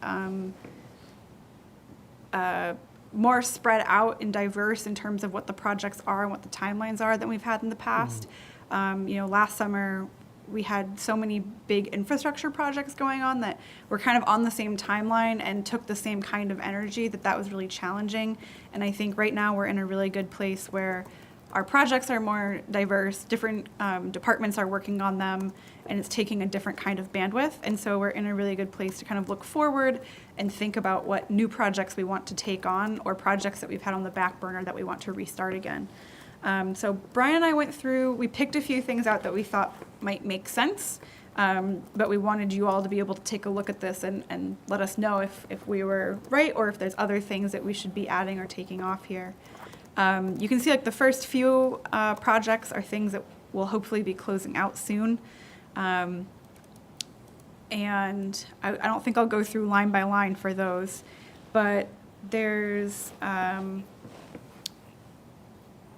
more spread out and diverse in terms of what the projects are and what the timelines are than we've had in the past. Last summer, we had so many big infrastructure projects going on that were kind of on the same timeline and took the same kind of energy, that was really challenging. And I think right now we're in a really good place where our projects are more diverse, different departments are working on them, and it's taking a different kind of bandwidth. And so we're in a really good place to kind of look forward and think about what new projects we want to take on, or projects that we've had on the back burner that we want to restart again. So Brian and I went through, we picked a few things out that we thought might make sense, but we wanted you all to be able to take a look at this and let us know if we were right, or if there's other things that we should be adding or taking off here. You can see like the first few projects are things that will hopefully be closing out soon. And I don't think I'll go through line by line for those, but there's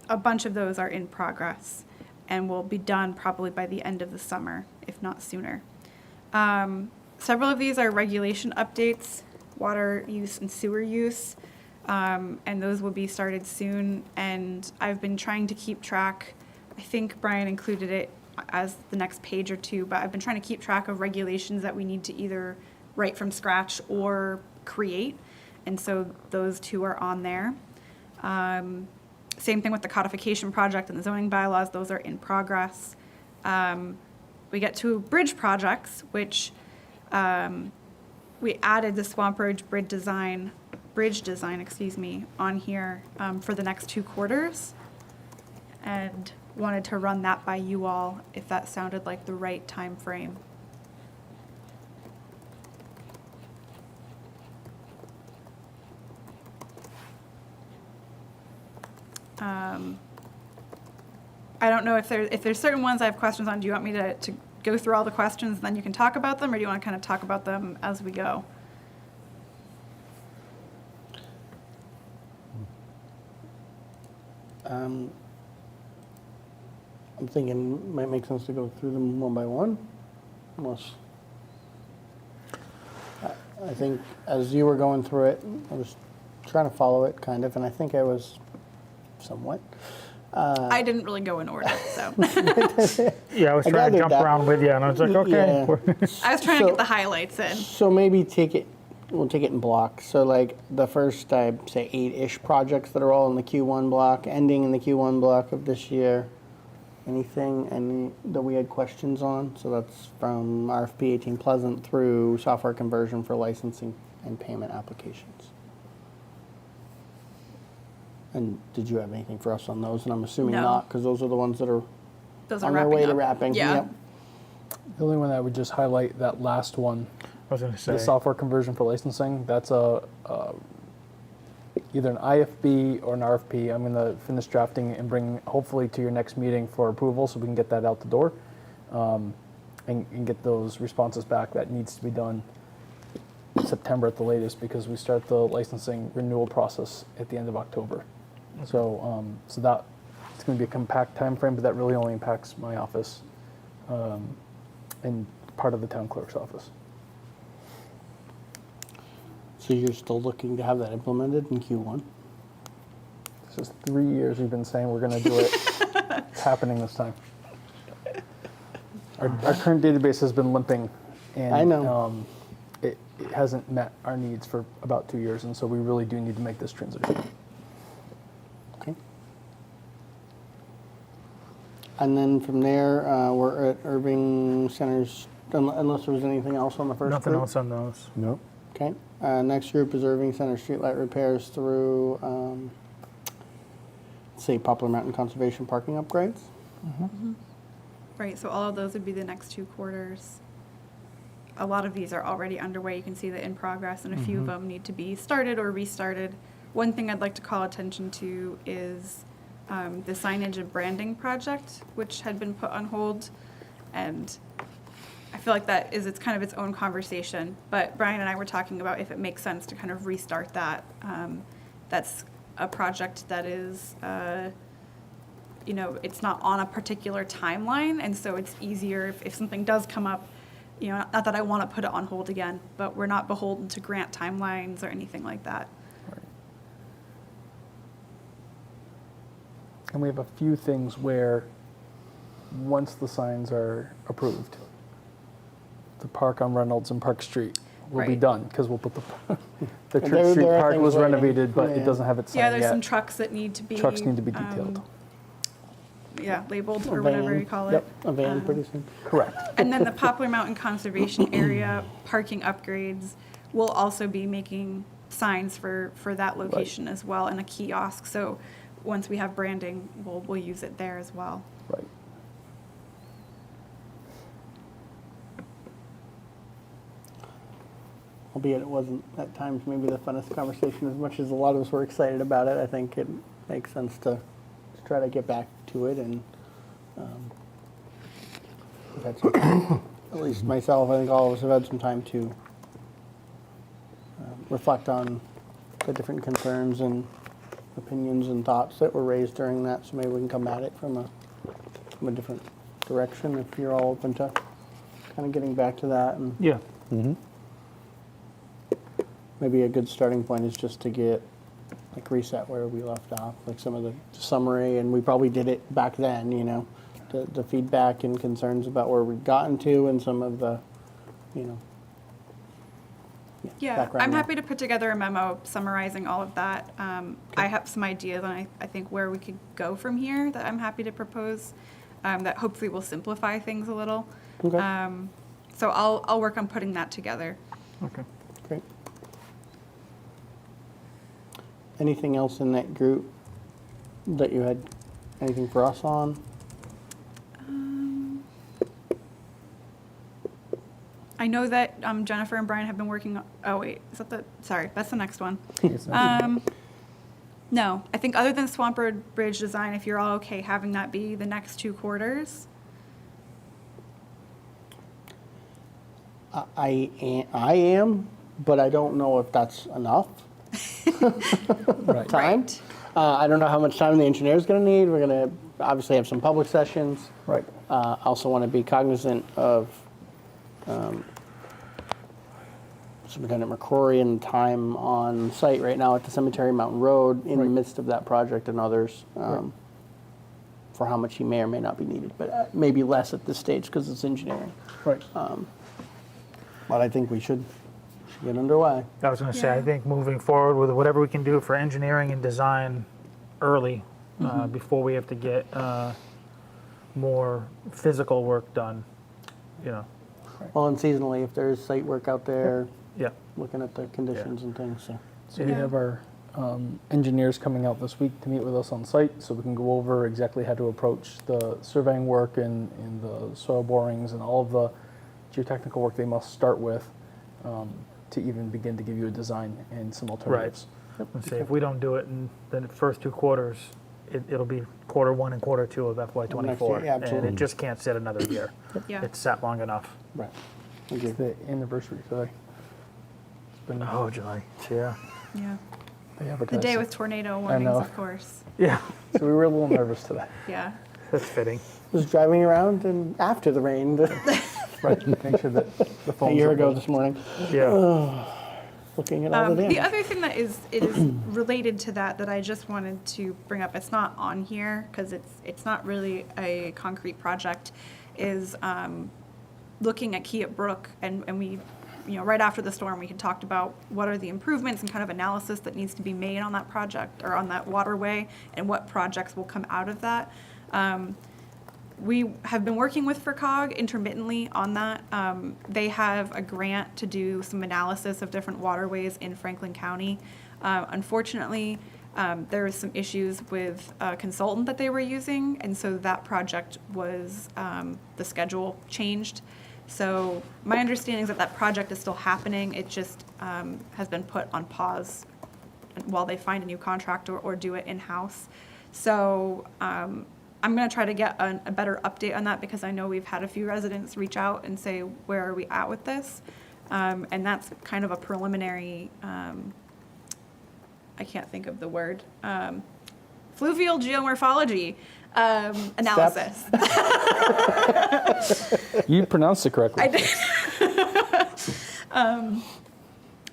a bunch of those are in progress and will be done probably by the end of the summer, if not sooner. Several of these are regulation updates, water use and sewer use. and those will be started soon. And I've been trying to keep track, I think Brian included it as the next page or two, but I've been trying to keep track of regulations that we need to either write from scratch or create. And so those two are on there. Same thing with the codification project and the zoning bylaws, those are in progress. We get to bridge projects, which we added the Swamp Road bridge design, on here for the next 2 quarters. And wanted to run that by you all if that sounded like the right time frame. I don't know if there's certain ones I have questions on. Do you want me to go through all the questions and then you can talk about them, or do you want to kind of talk about them as we go? I'm thinking it might make sense to go through them one by one, unless, I think as you were going through it, I was trying to follow it kind of, and I think I was somewhat. I didn't really go in order, so. Yeah, I was I trying to gathered jump that. around with you, and I was like, okay. Yeah. I was trying to get the highlights in. So maybe we'll take it in blocks. So like the first, I'd say 8-ish projects that are all in the Q1 block, ending in the Q1 block of this year. Anything that we had questions on? So that's from RFP 18 Pleasant through software conversion for licensing and payment applications. And did you have anything for us on those? And I'm assuming No. not, because those are the ones that are Those are on their wrapping way to up. wrapping. Yeah. Yep. The only one I would just highlight, that last one, I was going to say. the software conversion for licensing, that's either an IFB or an RFP. I'm going to finish drafting and bring hopefully to your next meeting for approval so we can get that out the door and get those responses back. That needs to be done September at the latest because we start the licensing renewal process at the end of October. So that it's going to be a compact time frame, but that really only impacts my office and part of the town clerk's office. So you're still looking to have that implemented in Q1? This is 3 years we've been saying we're going to do it. It's happening this time. Our current database has been limping, and I know. It hasn't met our needs for about 2 years, and so we really do need to make this transition. Okay. And then from there, we're at Erving Centers, unless there was anything else on the first Nothing group? else on those. Nope. Okay. Next group is Erving Center streetlight repairs through, say, Poplar Mountain Conservation parking upgrades. Right, so all of those would be the next 2 quarters. A lot of these are already underway. You can see that in progress, and a few of them need to be started or restarted. One thing I'd like to call attention to is the signage and branding project, which had been put on hold. And I feel like it's kind of its own conversation. But Brian and I were talking about if it makes sense to kind of restart that. That's a project that is, it's not on a particular timeline, and so it's easier if something does come up. Not that I want to put it on hold again, but we're not beholden to grant timelines or anything like that. And we have a few things where once the signs are approved, the park on Reynolds and Park Street will be Right. done because we'll put the There- Church Street there are Park things was waiting. renovated, but Yeah. it doesn't have its sign Yeah, there's yet. some trucks that need to be. Trucks need to be detailed. Labeled A or whatever van. you call it. Yep, a van pretty soon. Correct. And then the Poplar Mountain Conservation Area parking upgrades will also be making signs for that location as well, and a kiosk. So once we have branding, we'll use it there as well. Right. Albeit it wasn't at times maybe the funnest conversation as much as a lot of us were excited about it. I think it makes sense to try to get back to it, and we've had some time, at least myself, I think all of us have had some time to reflect on the different concerns and opinions and thoughts that were raised during that, so maybe we can come at it from a different direction if you're all open to kind of getting back to that. And Yeah. maybe a good starting point is just to get like reset where we left off, like some of the summary, and we probably did it back then, you know, the feedback and concerns about where we've gotten to and some of the, you know. Yeah, background I'm there. happy to put together a memo summarizing all of that. I have some ideas on, I think, where we could go from here that I'm happy to propose, that hopefully will simplify things a little. Okay. So I'll work on putting that together. Okay. Great. Anything else in that group that you had, anything for us on? I know that Jennifer and Brian have been working on, oh wait, is that the, sorry, that's the next one. No, I think other than Swamp Road Bridge design, if you're all okay having that be the next 2 quarters. I am, but I don't know if that's enough Right. time. I don't know how much time the engineer's going to need. We're going to obviously have some public sessions. Right. Also want to be cognizant of Superintendent McCrory and time on site right now at the Cemetery Mountain Road in the midst of that project and others for how much he may or may not be needed, but maybe less at this stage because it's engineering. Right. But I think we should get underway. I was going to say, I Yeah. think moving forward with whatever we can do for engineering and design early, before we have to get more physical work done, you know. Well, and seasonally, if there's site work out there, Yeah. looking at the conditions and things, so. So we Yeah. have our engineers coming out this week to meet with us on site, so we can go over exactly how to approach the surveying work and the soil borings and all of the geotechnical work they must start with to even begin to give you a design and some alternatives. Let's say if we don't do it in the first 2 quarters, it'll be quarter 1 and quarter 2 of FY24. yeah, And absolutely. it just can't sit another year. Yeah. It's sat long enough. Right. It's the anniversary today. It's been Oh, July. Yeah. Yeah. they The advertised day it. with tornado warnings, know. of course. Yeah. So we were a little nervous today. Yeah. That's fitting. Was driving around and after the rain Right. Make sure that the a phones year are ago good. this morning, Yeah. looking at all the The damage. other thing that is related to that I just wanted to bring up, it's not on here because it's not really a concrete project, is looking at Keyett Brook, and we, you know, right after the storm, we had talked about what are the improvements and kind of analysis that needs to be made on that project or on that waterway and what projects will come out of that. We have been working with FERCog intermittently on that. They have a grant to do some analysis of different waterways in Franklin County. Unfortunately, there was some issues with a consultant that they were using, and so that project was, the schedule changed. So my understanding is that that project is still happening. It just has been put on pause while they find a new contractor or do it in-house. So I'm going to try to get a better update on that because I know we've had a few residents reach out and say, where are we at with this? And that's kind of a preliminary, I can't think of the word, fluvial geomorphology analysis. You pronounced it correctly. I did.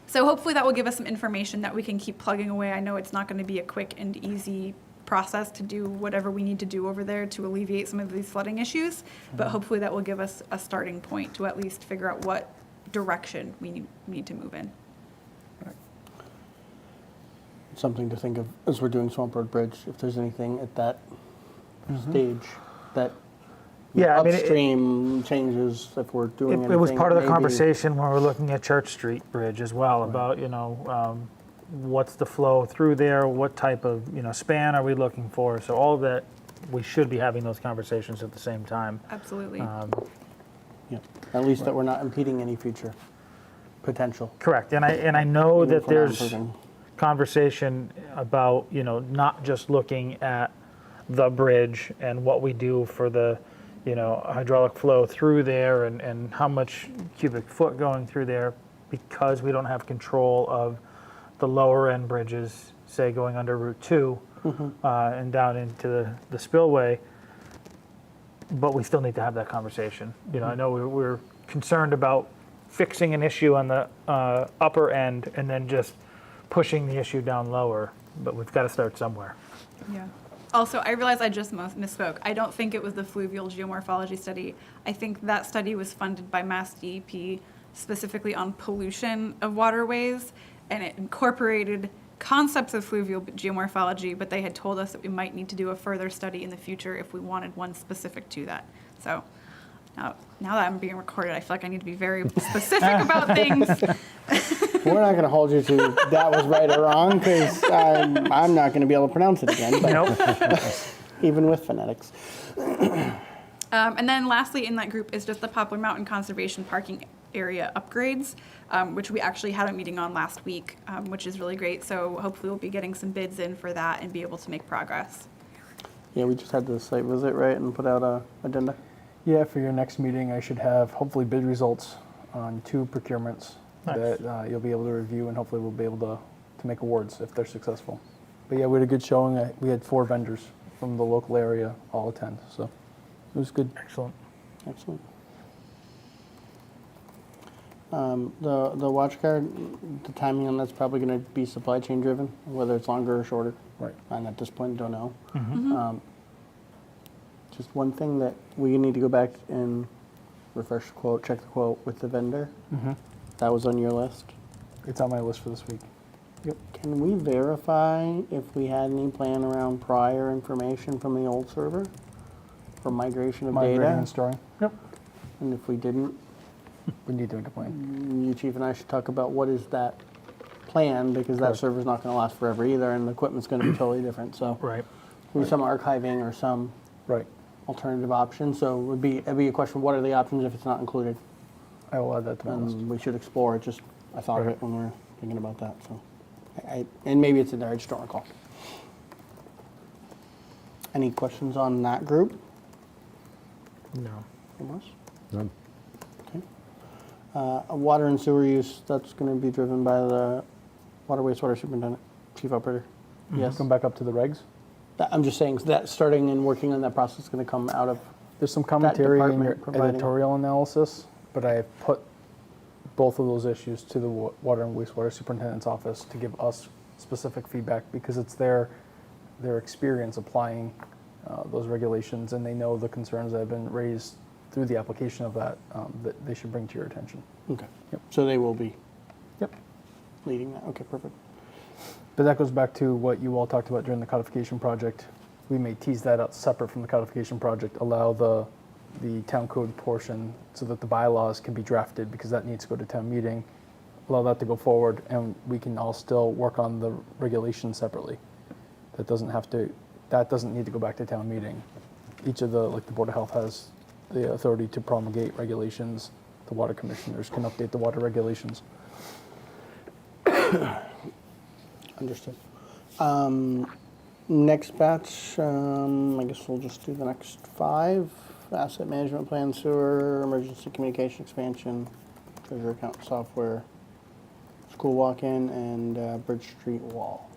So hopefully that will give us some information that we can keep plugging away. I know it's not going to be a quick and easy process to do whatever we need to do over there to alleviate some of these flooding issues, but hopefully that will give us a starting point to at least figure out what direction we need to move in. Something to think of as we're doing Swamp Road Bridge, if there's anything at that stage that Yeah, I mean, upstream changes, if we're doing anything. It was part of the maybe- conversation when we were looking at Church Street Bridge as well, about, you know, what's the flow through there, what type of, you know, span are we looking for? So all of that, we should be having those conversations at the same time. Absolutely. Yeah, at least that we're not impeding any future potential. Correct, and I know Even that if we're not there's improving. conversation about, you know, not just looking at the bridge and what we do for the, you know, hydraulic flow through there and how much cubic foot going through there, because we don't have control of the lower end bridges, say going under Route 2 and down into the spillway. But we still need to have that conversation. You know, I know we're concerned about fixing an issue on the upper end and then just pushing the issue down lower. but we've got to start somewhere. Yeah. Also, I realized I just misspoke. I don't think it was the fluvial geomorphology study. I think that study was funded by Mass DEP specifically on pollution of waterways, and it incorporated concepts of fluvial geomorphology, but they had told us that we might need to do a further study in the future if we wanted one specific to that. So now that I'm being recorded, I feel like I need to be very specific about things. We're not going to hold you to that was right or wrong, because I'm not going to be able to pronounce it again, but Nope. even with phonetics. And then lastly in that group is just the Poplar Mountain Conservation Parking Area upgrades, which we actually had a meeting on last week, which is really great. So hopefully we'll be getting some bids in for that and be able to make progress. Yeah, we just had the site visit, right, and put out a agenda. Yeah, for your next meeting, I should have hopefully bid results on 2 procurements Nice. that you'll be able to review, and hopefully we'll be able to make awards if they're successful. But yeah, we had a good showing. We had 4 vendors from the local area all attend, so it was good. Excellent. Excellent. The watch guard, the timing on that's probably going to be supply chain driven, whether it's longer or shorter. Right. And at this point, don't know. Just one thing that we need to go back and refresh the quote, check the quote with the vendor. That was on your list. It's on my list for this week. Can we verify if we had any plan around prior information from the old server for migration of Migrating data? and storing. Yep. And if we didn't, We need to make a plan. you, Chief, and I should talk about what is that plan, because that Correct. server's not going to last forever either, and the equipment's going to be totally different. So Right. maybe some archiving or some Right. alternative option. So it'd be a question: what are the options if it's not included? I will add that to my list. We should explore it. Just I thought of Right. it when we were thinking about that. So, and maybe it's in there. I just don't recall. Any questions on that group? No. From us? None. Water and sewer use, that's going to be driven by the water wastewater superintendent, chief operator. Yes. Come back up to the regs. I'm just saying that starting and working on that process is going to come out of, There's some commentary in your department providing- editorial analysis, but I have put both of those issues to the water and wastewater superintendent's office to give us specific feedback, because it's their experience applying those regulations, and they know the concerns that have been raised through the application of that they should bring to your attention. okay. Yep. So they will be Yep. leading that. Okay, perfect. But that goes back to what you all talked about during the codification project. We may tease that out separate from the codification project, allow the town code portion so that the bylaws can be drafted, because that needs to go to town meeting. Allow that to go forward, and we can all still work on the regulations separately. That doesn't need to go back to town meeting. Each of the Board of Health has the authority to promulgate regulations. The water commissioners can update the water regulations. Understood. Next batch, I guess we'll just do the next 5. Asset management plan, sewer, emergency communication expansion, treasure account software, school walk-in, and Bridge Street wall.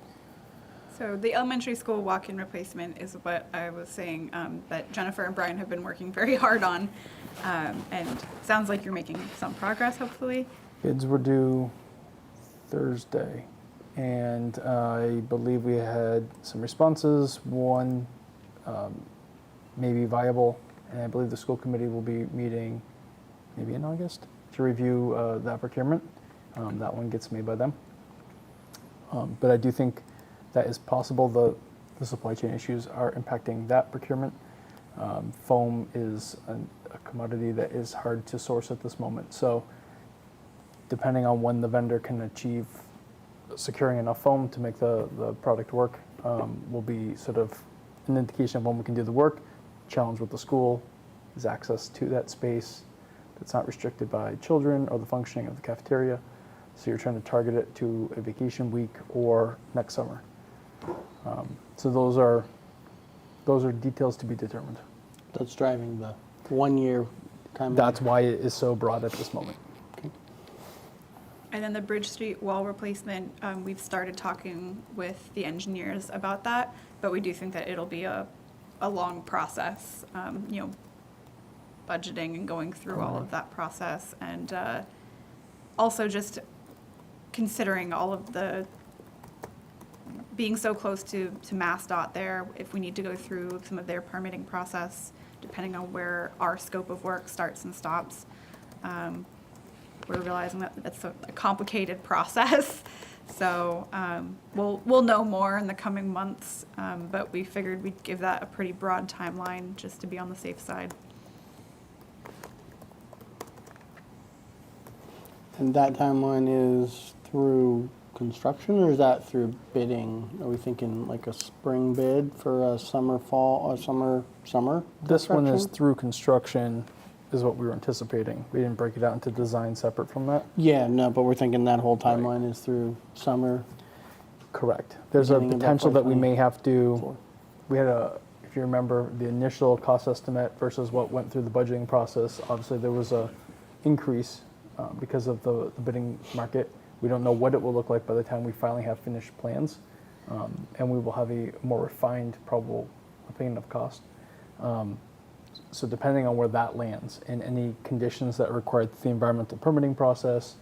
So the elementary school walk-in replacement is what I was saying that Jennifer and Brian have been working very hard on. And sounds like you're making some progress, hopefully. Bids were due Thursday, and I believe we had some responses. One may be viable, and I believe the school committee will be meeting maybe in August to review that procurement. That one gets made by them. But I do think that is possible. The supply chain issues are impacting that procurement. Foam is a commodity that is hard to source at this moment. So depending on when the vendor can achieve securing enough foam to make the product work, will be sort of an indication of when we can do the work. Challenge with the school is access to that space that's not restricted by children or the functioning of the cafeteria. So you're trying to target it to a vacation week or next summer. So those are details to be determined. That's driving the 1-year time. That's why it is so broad at this moment. And then the Bridge Street wall replacement, we've started talking with the engineers about that, but we do think that it'll be a long process, budgeting and going through all of that process, and also just considering all of the being so close to MassDOT there, if we need to go through some of their permitting process, depending on where our scope of work starts and stops, we're realizing that it's a complicated process. So we'll know more in the coming months, but we figured we'd give that a pretty broad timeline just to be on the safe side. And that timeline is through construction, or is that through bidding? Are we thinking like a spring bid for a summer, fall, or summer? This one is construction? through construction, is what we were anticipating. We didn't break it out into design separate from that. Yeah, no, but we're thinking that whole timeline is through summer. Correct. There's a Beginning of potential that we 2024. may have to, we had if you remember, the initial cost estimate versus what went through the budgeting process. Obviously, there was a increase because of the bidding market. We don't know what it will look like by the time we finally have finished plans, and we will have a more refined probable opinion of cost. So depending on where that lands and any conditions that are required through the environmental permitting process,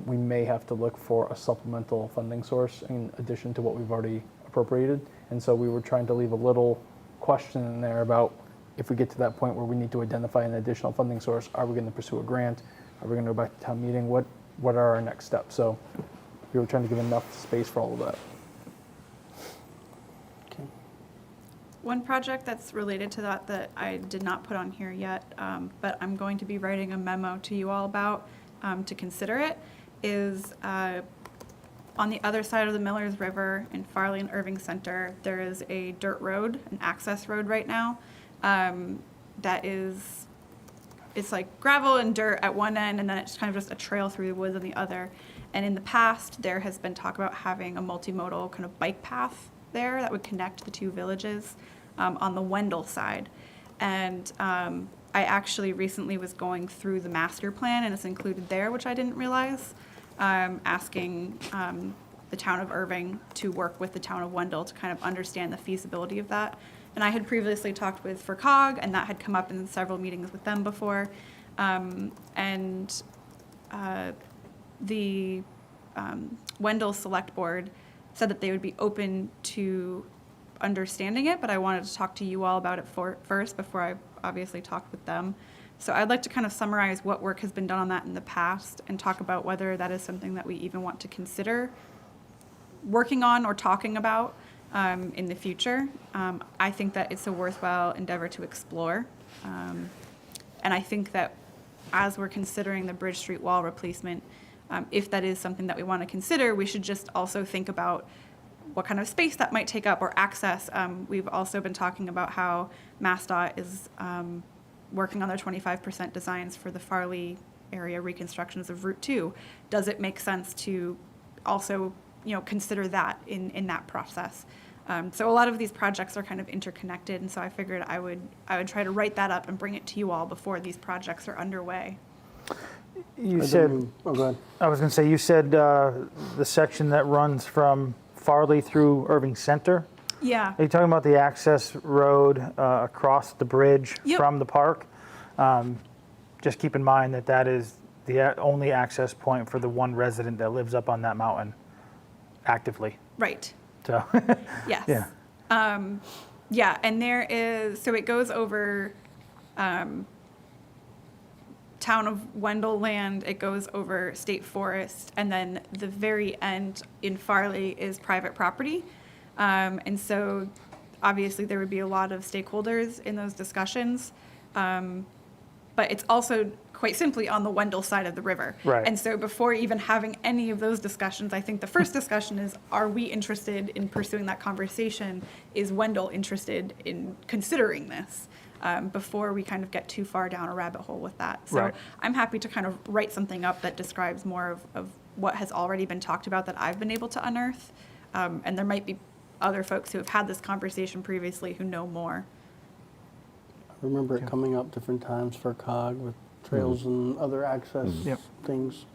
we may have to look for a supplemental funding source in addition to what we've already appropriated. And so we were trying to leave a little question in there about if we get to that point where we need to identify an additional funding source, are we going to pursue a grant? Are we going to go back to town meeting? What are our next steps? So we were trying to give enough space for all of that. Okay. One project that's related to that I did not put on here yet, but I'm going to be writing a memo to you all about to consider it, is on the other side of the Millers River in Farley and Erving Center, there is a dirt road, an access road right now, that is, it's like gravel and dirt at one end, and then it's kind of just a trail through the woods on the other. And in the past, there has been talk about having a multimodal kind of bike path there that would connect the two villages on the Wendell side. And I actually recently was going through the master plan, and it's included there, which I didn't realize, asking the town of Erving to work with the town of Wendell to kind of understand the feasibility of that. And I had previously talked with FERCog, and that had come up in several meetings with them before. The Wendell Select Board said that they would be open to understanding it, but I wanted to talk to you all about it first before I obviously talked with them. So I'd like to kind of summarize what work has been done on that in the past and talk about whether that is something that we even want to consider working on or talking about in the future. I think that it's a worthwhile endeavor to explore. And I think that as we're considering the Bridge Street wall replacement, if that is something that we want to consider, we should just also think about what kind of space that might take up or access. We've also been talking about how MassDOT is working on their 25% designs for the Farley area reconstructions of Route 2. Does it make sense to also, consider that in that process? So a lot of these projects are kind of interconnected, and so I figured I would try to write that up and bring it to you all before these projects are underway. You said, Oh, go ahead. I was going to say, you said the section that runs from Farley through Erving Center. Yeah. Are you talking about the access road across the bridge Yep. from the park? Just keep in mind that is the only access point for the one resident that lives up on that mountain actively. Right. So, Yes. yeah. Yeah, and there is, so it goes over town of Wendell land, it goes over state forest, and then the very end in Farley is private property. And so obviously there would be a lot of stakeholders in those discussions. But it's also quite simply on the Wendell side of the river. Right. And so before even having any of those discussions, I think the first discussion is, are we interested in pursuing that conversation? Is Wendell interested in considering this? Before we kind of get too far down a rabbit hole with that. So Right. I'm happy to kind of write something up that describes more of what has already been talked about that I've been able to unearth. And there might be other folks who have had this conversation previously who know more. I remember it coming up different times for COG with trails and other access Yep. things.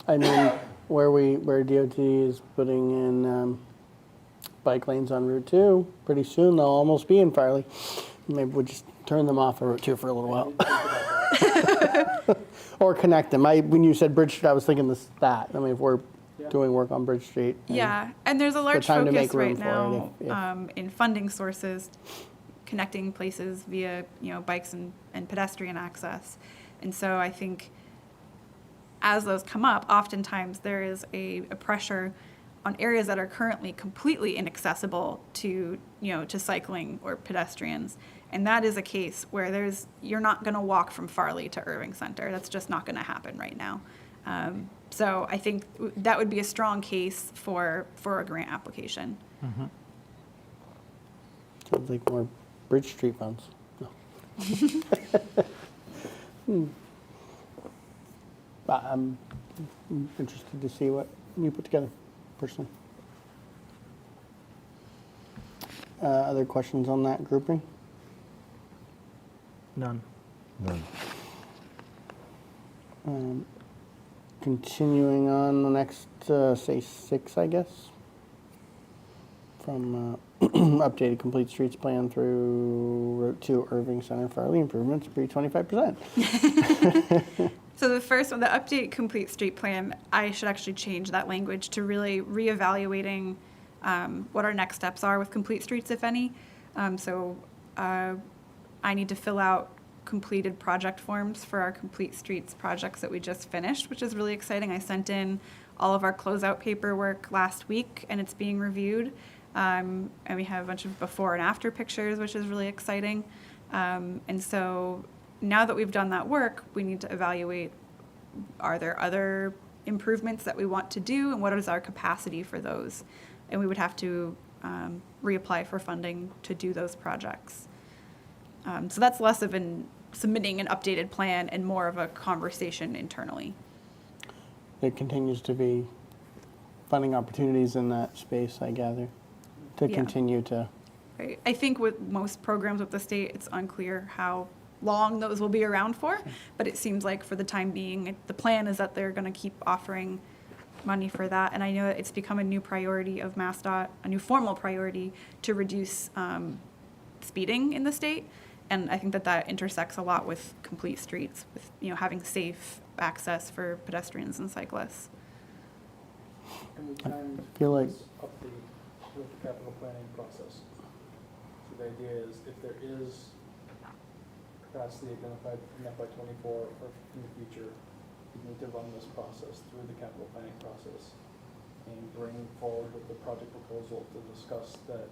I mean, where DOT is putting in bike lanes on Route 2, pretty soon they'll almost be in Farley. Maybe we'll just turn them off of Route 2 for a little while. Or connect them. When you said Bridge Street, I was thinking that. I mean, if we're Yeah. doing work on Bridge Street. and Yeah, and there's a large time to focus make room right for it now if- in funding sources, connecting places via, bikes and pedestrian access. And so I think as those come up, oftentimes there is a pressure on areas that are currently completely inaccessible to, to cycling or pedestrians. And that is a case where you're not going to walk from Farley to Erving Center. That's just not going to happen right now. So I think that would be a strong case for a grant application. Sounds like more Bridge Street funds. No. But I'm interested to see what you put together, personally. Other questions on that grouping? None. Continuing on the next, say 6, I guess. From updated complete streets plan through Route 2 Erving Center Farley improvements, be 25%. So the first one, the update complete street plan, I should actually change that language to really reevaluating what our next steps are with complete streets, if any. I need to fill out completed project forms for our complete streets projects that we just finished, which is really exciting. I sent in all of our closeout paperwork last week, and it's being reviewed. And we have a bunch of before and after pictures, which is really exciting. And so now that we've done that work, we need to evaluate, are there other improvements that we want to do, and what is our capacity for those? And we would have to reapply for funding to do those projects. So that's less of submitting an updated plan and more of a conversation internally. There continues to be funding opportunities in that space, I gather, to Yeah. continue to. Right. I think with most programs with the state, it's unclear how long those will be around for, but it seems like for the time being, the plan is that they're going to keep offering money for that. And I know that it's become a new priority of MassDOT, a new formal priority to reduce speeding in the state. And I think that intersects a lot with complete streets, with having safe access for pedestrians and cyclists. And we can feel like- update with the capital planning process. So the idea is if there is capacity identified in FY '24 or in the future, we need to run this process through the capital planning process and bring forward with the project proposal to discuss that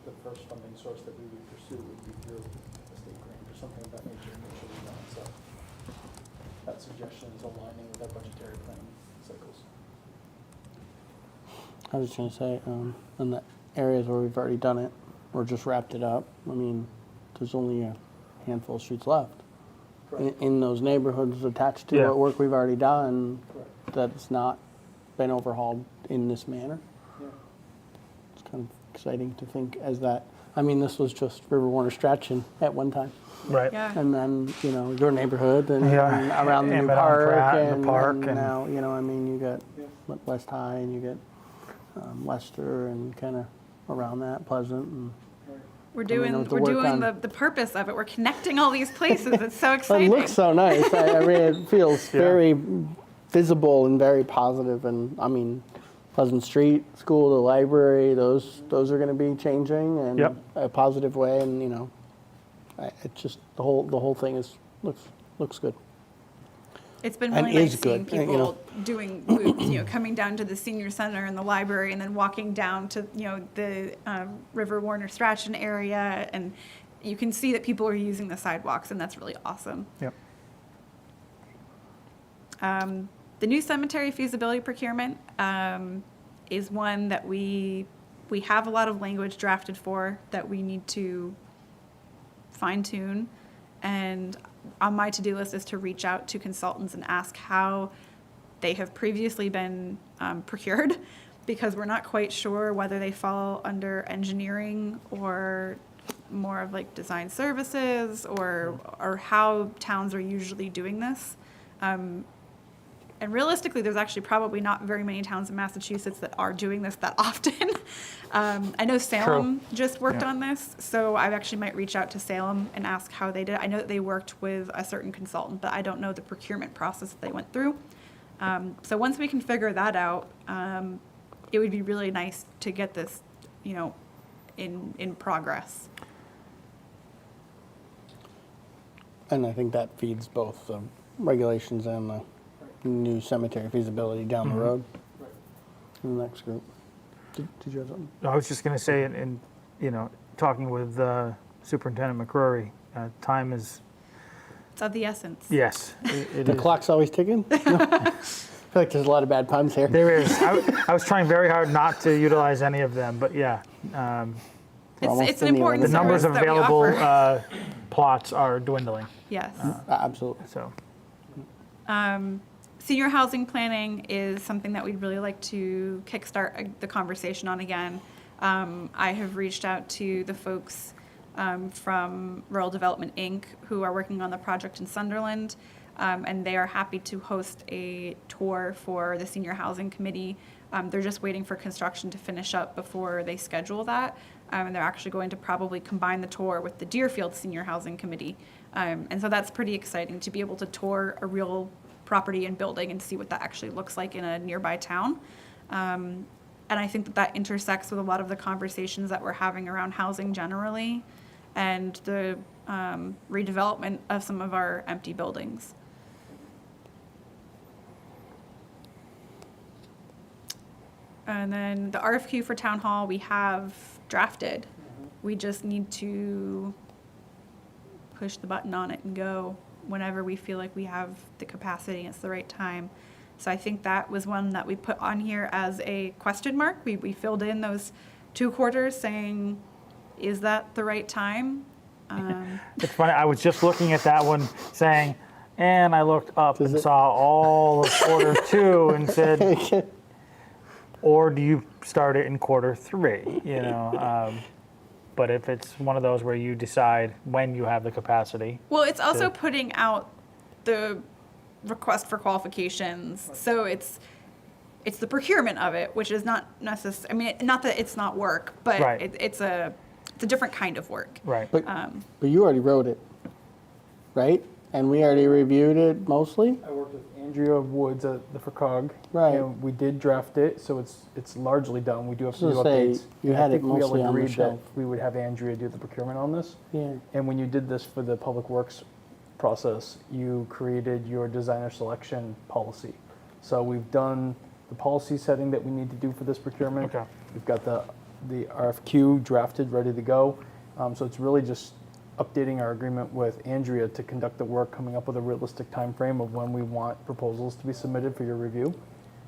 the first funding source that we would pursue would be through a state grant or something of that nature, and make sure we balance out. That suggestion is aligning with our budgetary planning cycles. I was just going to say, in the areas where we've already done it or just wrapped it up, I mean, there's only a handful of streets left. In those neighborhoods attached to Yeah. what work we've already done, Correct. that's not been overhauled in this manner. Yeah. It's kind of exciting to think as that. I mean, this was just River Warner Stretch at one time. Right. Yeah. And then, your neighborhood and Yeah. around the new Emmett on park. Pratt and And the park and and- now, I mean, you got Yeah. West High and you get Leicester and kind of around that, Pleasant. And We're mean, doing, there was the we're work doing on- the purpose of it. We're connecting all these places. It's so it exciting. looks so nice. I mean, it feels Yeah. very visible and very positive. And I mean, Pleasant Street, school, the library, those are going to be changing in Yep. a positive way. And it just the whole thing looks good. It's been And really is nice seeing good, and, people doing loops, coming down to the senior center and the library, and then walking down to the River Warner Strachan area, and you can see that people are using the sidewalks, and that's really awesome. Yep. The new cemetery feasibility procurement is one that we have a lot of language drafted for that we need to fine tune. And on my to-do list is to reach out to consultants and ask how they have previously been procured, because we're not quite sure whether they fall under engineering or more of like design services or how towns are usually doing this. And realistically, there's actually probably not very many towns in Massachusetts that are doing this that often. I know Salem just worked Yeah. on this, so I actually might reach out to Salem and ask how they did it. I know that they worked with a certain consultant, but I don't know the procurement process that they went through. So once we can figure that out, it would be really nice to get this, in progress. And I think that feeds both the regulations and the new cemetery feasibility down the road. Right. In the next group. Did you have something? I was just going to say, in talking with Superintendent McCrory, time is, It's of the essence. yes, it The is. clock's always ticking? No? I feel like there's a lot of bad puns here. There is. I was trying very hard not to utilize any of them, but yeah, almost It's an in the important the numbers service of that we available offer. plots are dwindling. Yes. Absolutely. So, Senior housing planning is something that we'd really like to kickstart the conversation on again. I have reached out to the folks from Rural Development Inc. who are working on the project in Sunderland, and they are happy to host a tour for the Senior Housing Committee. They're just waiting for construction to finish up before they schedule that, and they're actually going to probably combine the tour with the Deerfield Senior Housing Committee. And so that's pretty exciting to be able to tour a real property and building and see what that actually looks like in a nearby town. And I think that that intersects with a lot of the conversations that we're having around housing generally and the redevelopment of some of our empty buildings. And then the RFQ for town hall we have drafted. We just need to push the button on it and go whenever we feel like we have the capacity and it's the right time. So I think that was one that we put on here as a question mark. We filled in those 2 quarters saying, is that the right time? it's funny, I was just looking at that one saying, and I looked up and saw all of quarter 2 and said, or do you start it in quarter 3, but if it's one of those where you decide when you have the capacity. Well, it's also putting out the request for qualifications. So it's the procurement of it, which is not necessary. I mean, not that it's not work, but Right. it's a different kind of work. Right. But you already wrote it, right? And we already reviewed it mostly? I worked with Andrea Woods at the FRCOG. Right. And we did draft it, so it's largely done. We do have to do So say updates. you And had I think it mostly we all on the agreed shelf. that we would have Andrea do the procurement on this. Yeah. And when you did this for the Public Works process, you created your designer selection policy. So we've done the policy setting that we need to do for this procurement. Okay. We've got the RFQ drafted, ready to go. So it's really just updating our agreement with Andrea to conduct the work, coming up with a realistic time frame of when we want proposals to be submitted for your review,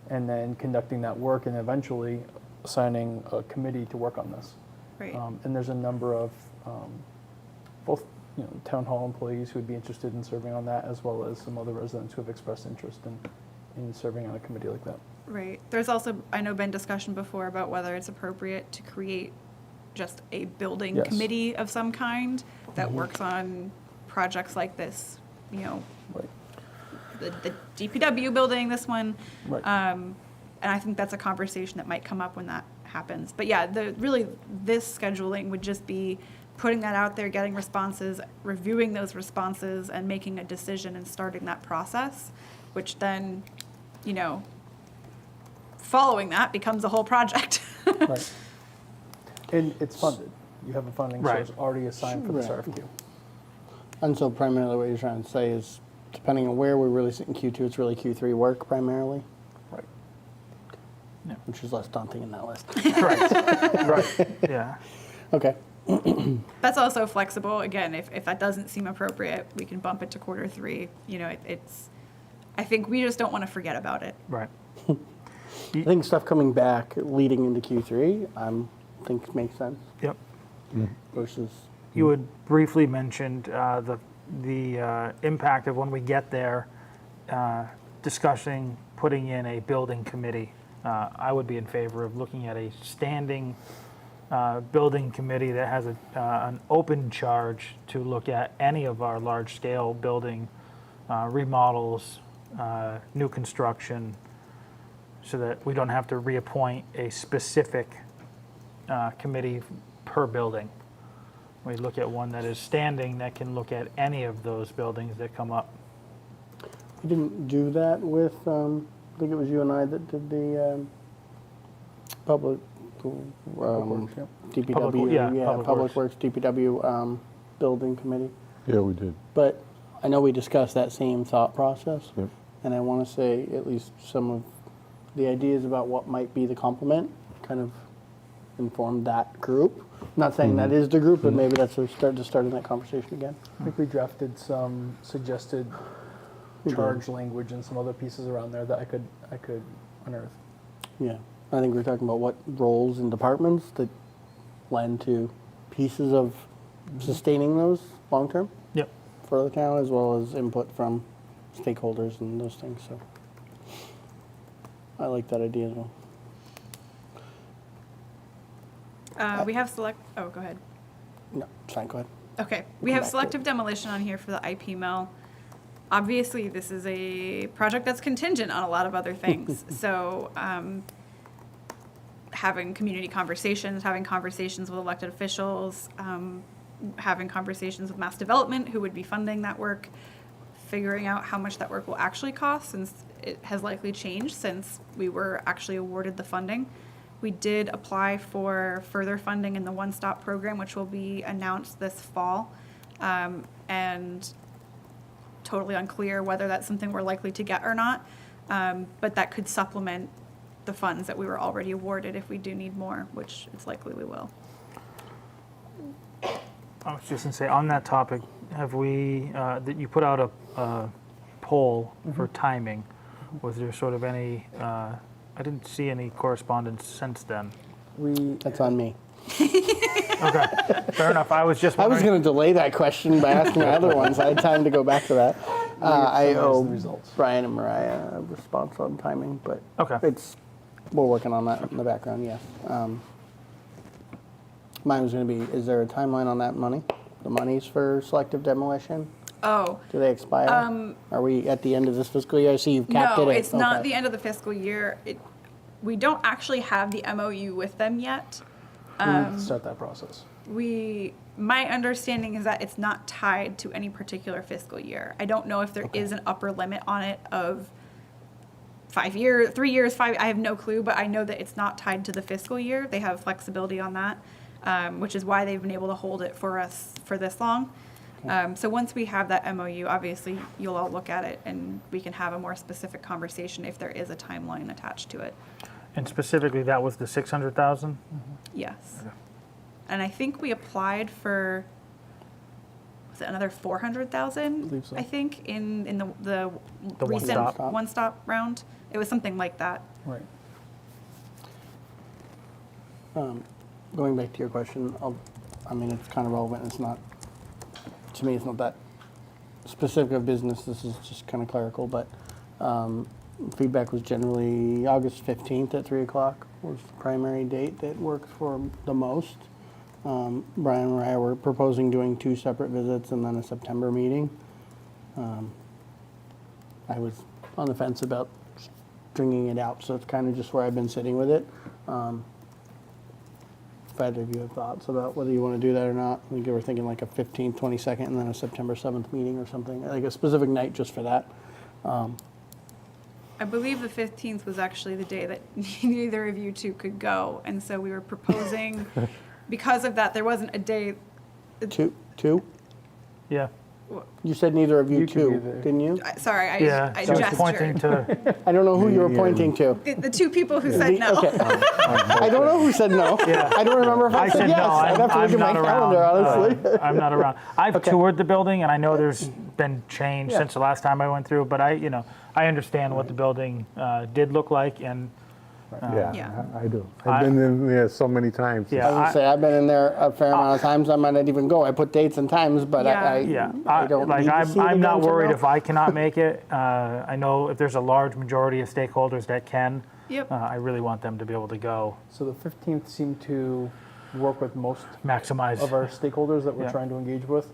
and then conducting that work and eventually assigning a committee to work on this. Right. And there's a number of both town hall employees who would be interested in serving on that, as well as some other residents who have expressed interest in serving on a committee like that. Right. There's also, I know, been discussion before about whether it's appropriate to create just a building Yes. committee of some kind that works on projects like this, Right. the DPW building, this one. Right. And I think that's a conversation that might come up when that happens. But yeah, really this scheduling would just be putting that out there, getting responses, reviewing those responses, and making a decision and starting that process, which then, following that becomes a whole project. Right. And it's funded. You have a funding Right. source already assigned for this Right. RFQ. And so primarily what you're trying to say is, depending on where we really sit in Q2, it's really Q3 work primarily, Right. which is less daunting in that list. Right. Yeah. Okay. That's also flexible. Again, if that doesn't seem appropriate, we can bump it to quarter 3. I think we just don't want to forget about it. Right. I think stuff coming back leading into Q3, think makes sense Yep. versus, You had briefly mentioned the impact of when we get there, discussing putting in a building committee. I would be in favor of looking at a standing building committee that has an open charge to look at any of our large-scale building remodels, new construction, so that we don't have to reappoint a specific committee per building. We look at one that is standing that can look at any of those buildings that come up. we didn't do that with think it was you and I that did the public, Works, yep. DPW, Public- yeah, Public Public Works, DPW building committee. Yeah, we did. But I know we discussed that same thought process. Yep. And I want to say at least some of the ideas about what might be the complement kind of informed that group. Not saying that is the group, but maybe that's a start to starting that conversation again. I think we drafted some suggested charge language and some other pieces around there that I could unearth. Yeah. I think we're talking about what roles and departments that lend to pieces of sustaining those long term Yep. for the town, as well as input from stakeholders and those things. So I like that idea as well. We have oh, go ahead. No, it's fine. Go ahead. Okay, we have selective demolition on here for the IP mill. Obviously, this is a project that's contingent on a lot of other things. So, having community conversations, having conversations with elected officials, having conversations with Mass Development, who would be funding that work, figuring out how much that work will actually cost, since it has likely changed since we were actually awarded the funding. We did apply for further funding in the One Stop program, which will be announced this fall. And totally unclear whether that's something we're likely to get or not. But that could supplement the funds that we were already awarded if we do need more, which it's likely we will. I was just going to say, on that topic, have we, that you put out a poll for timing. Was there sort of any, I didn't see any correspondence since then. That's on me. Okay, fair enough. I was just I was wondering. going to delay that question by asking my other ones. I had time to go back to that. I summarize owe the results. Brian and Mariah a response on timing, but Okay. we're working on that in the background, yes. Mine was going to be, is there a timeline on that money? The monies for selective demolition? Oh, Do they expire? Are we at the end of this fiscal year? I see you've capped it no, at. it's not okay. the end of the fiscal year. We don't actually have the MOU with them yet. Start that process. My understanding is that it's not tied to any particular fiscal year. I don't know if there is an upper limit on it of 5 years, 3 years, 5, I have no clue, but I know that it's not tied to the fiscal year. They have flexibility on that, which is why they've been able to hold it for us for this long. So once we have that MOU, obviously you'll all look at it and we can have a more specific conversation if there is a timeline attached to it. And specifically, that was the 600,000? Yes. And I think we applied for, was it another 400,000? Believe so. I think in the The recent one-stop. one-stop round. It was something like that. Right. Going back to your question, I mean, it's kind of relevant. It's not, to me, it's not that specific of business. This is just kind of clerical, but feedback was generally August 15th at 3 o'clock was the primary date that worked for the most. Brian and Mariah were proposing doing 2 separate visits and then a September meeting. I was on the fence about stringing it out, so it's kind of just where I've been sitting with it. If either of you have thoughts about whether you want to do that or not, I think you were thinking like a 15th, 22nd, and then a September 7th meeting or something, like a specific night just for that. I believe the 15th was actually the day that neither of you two could go. And so we were proposing, because of that, there wasn't a day. Two? Yeah. You said neither of you You could be two, there. didn't you? Sorry, Yeah, I so I was pointing gestured. to, I don't know who you were pointing to. The two people who said no. Okay. I don't know who said no. Yeah. I don't remember if I, I said said yes. no, I'd have to I'm look at my not calendar, around. honestly. I'm not around. I've Okay. toured the building, and I know there's been change Yeah. since the last time I went through, but I understand what the building did look like, and Yeah. I do. I've been in there so many times. Yeah. I was gonna say, I've been in there a fair amount of times. I might not even go. I put dates and times, but Yeah. I don't like need to see it I'm not again to worried know. if I cannot make it. I know if there's a large majority of stakeholders that can, Yep. I really want them to be able to go So the 15th seemed to work with most maximize. of our stakeholders that we're Yeah. trying to engage with.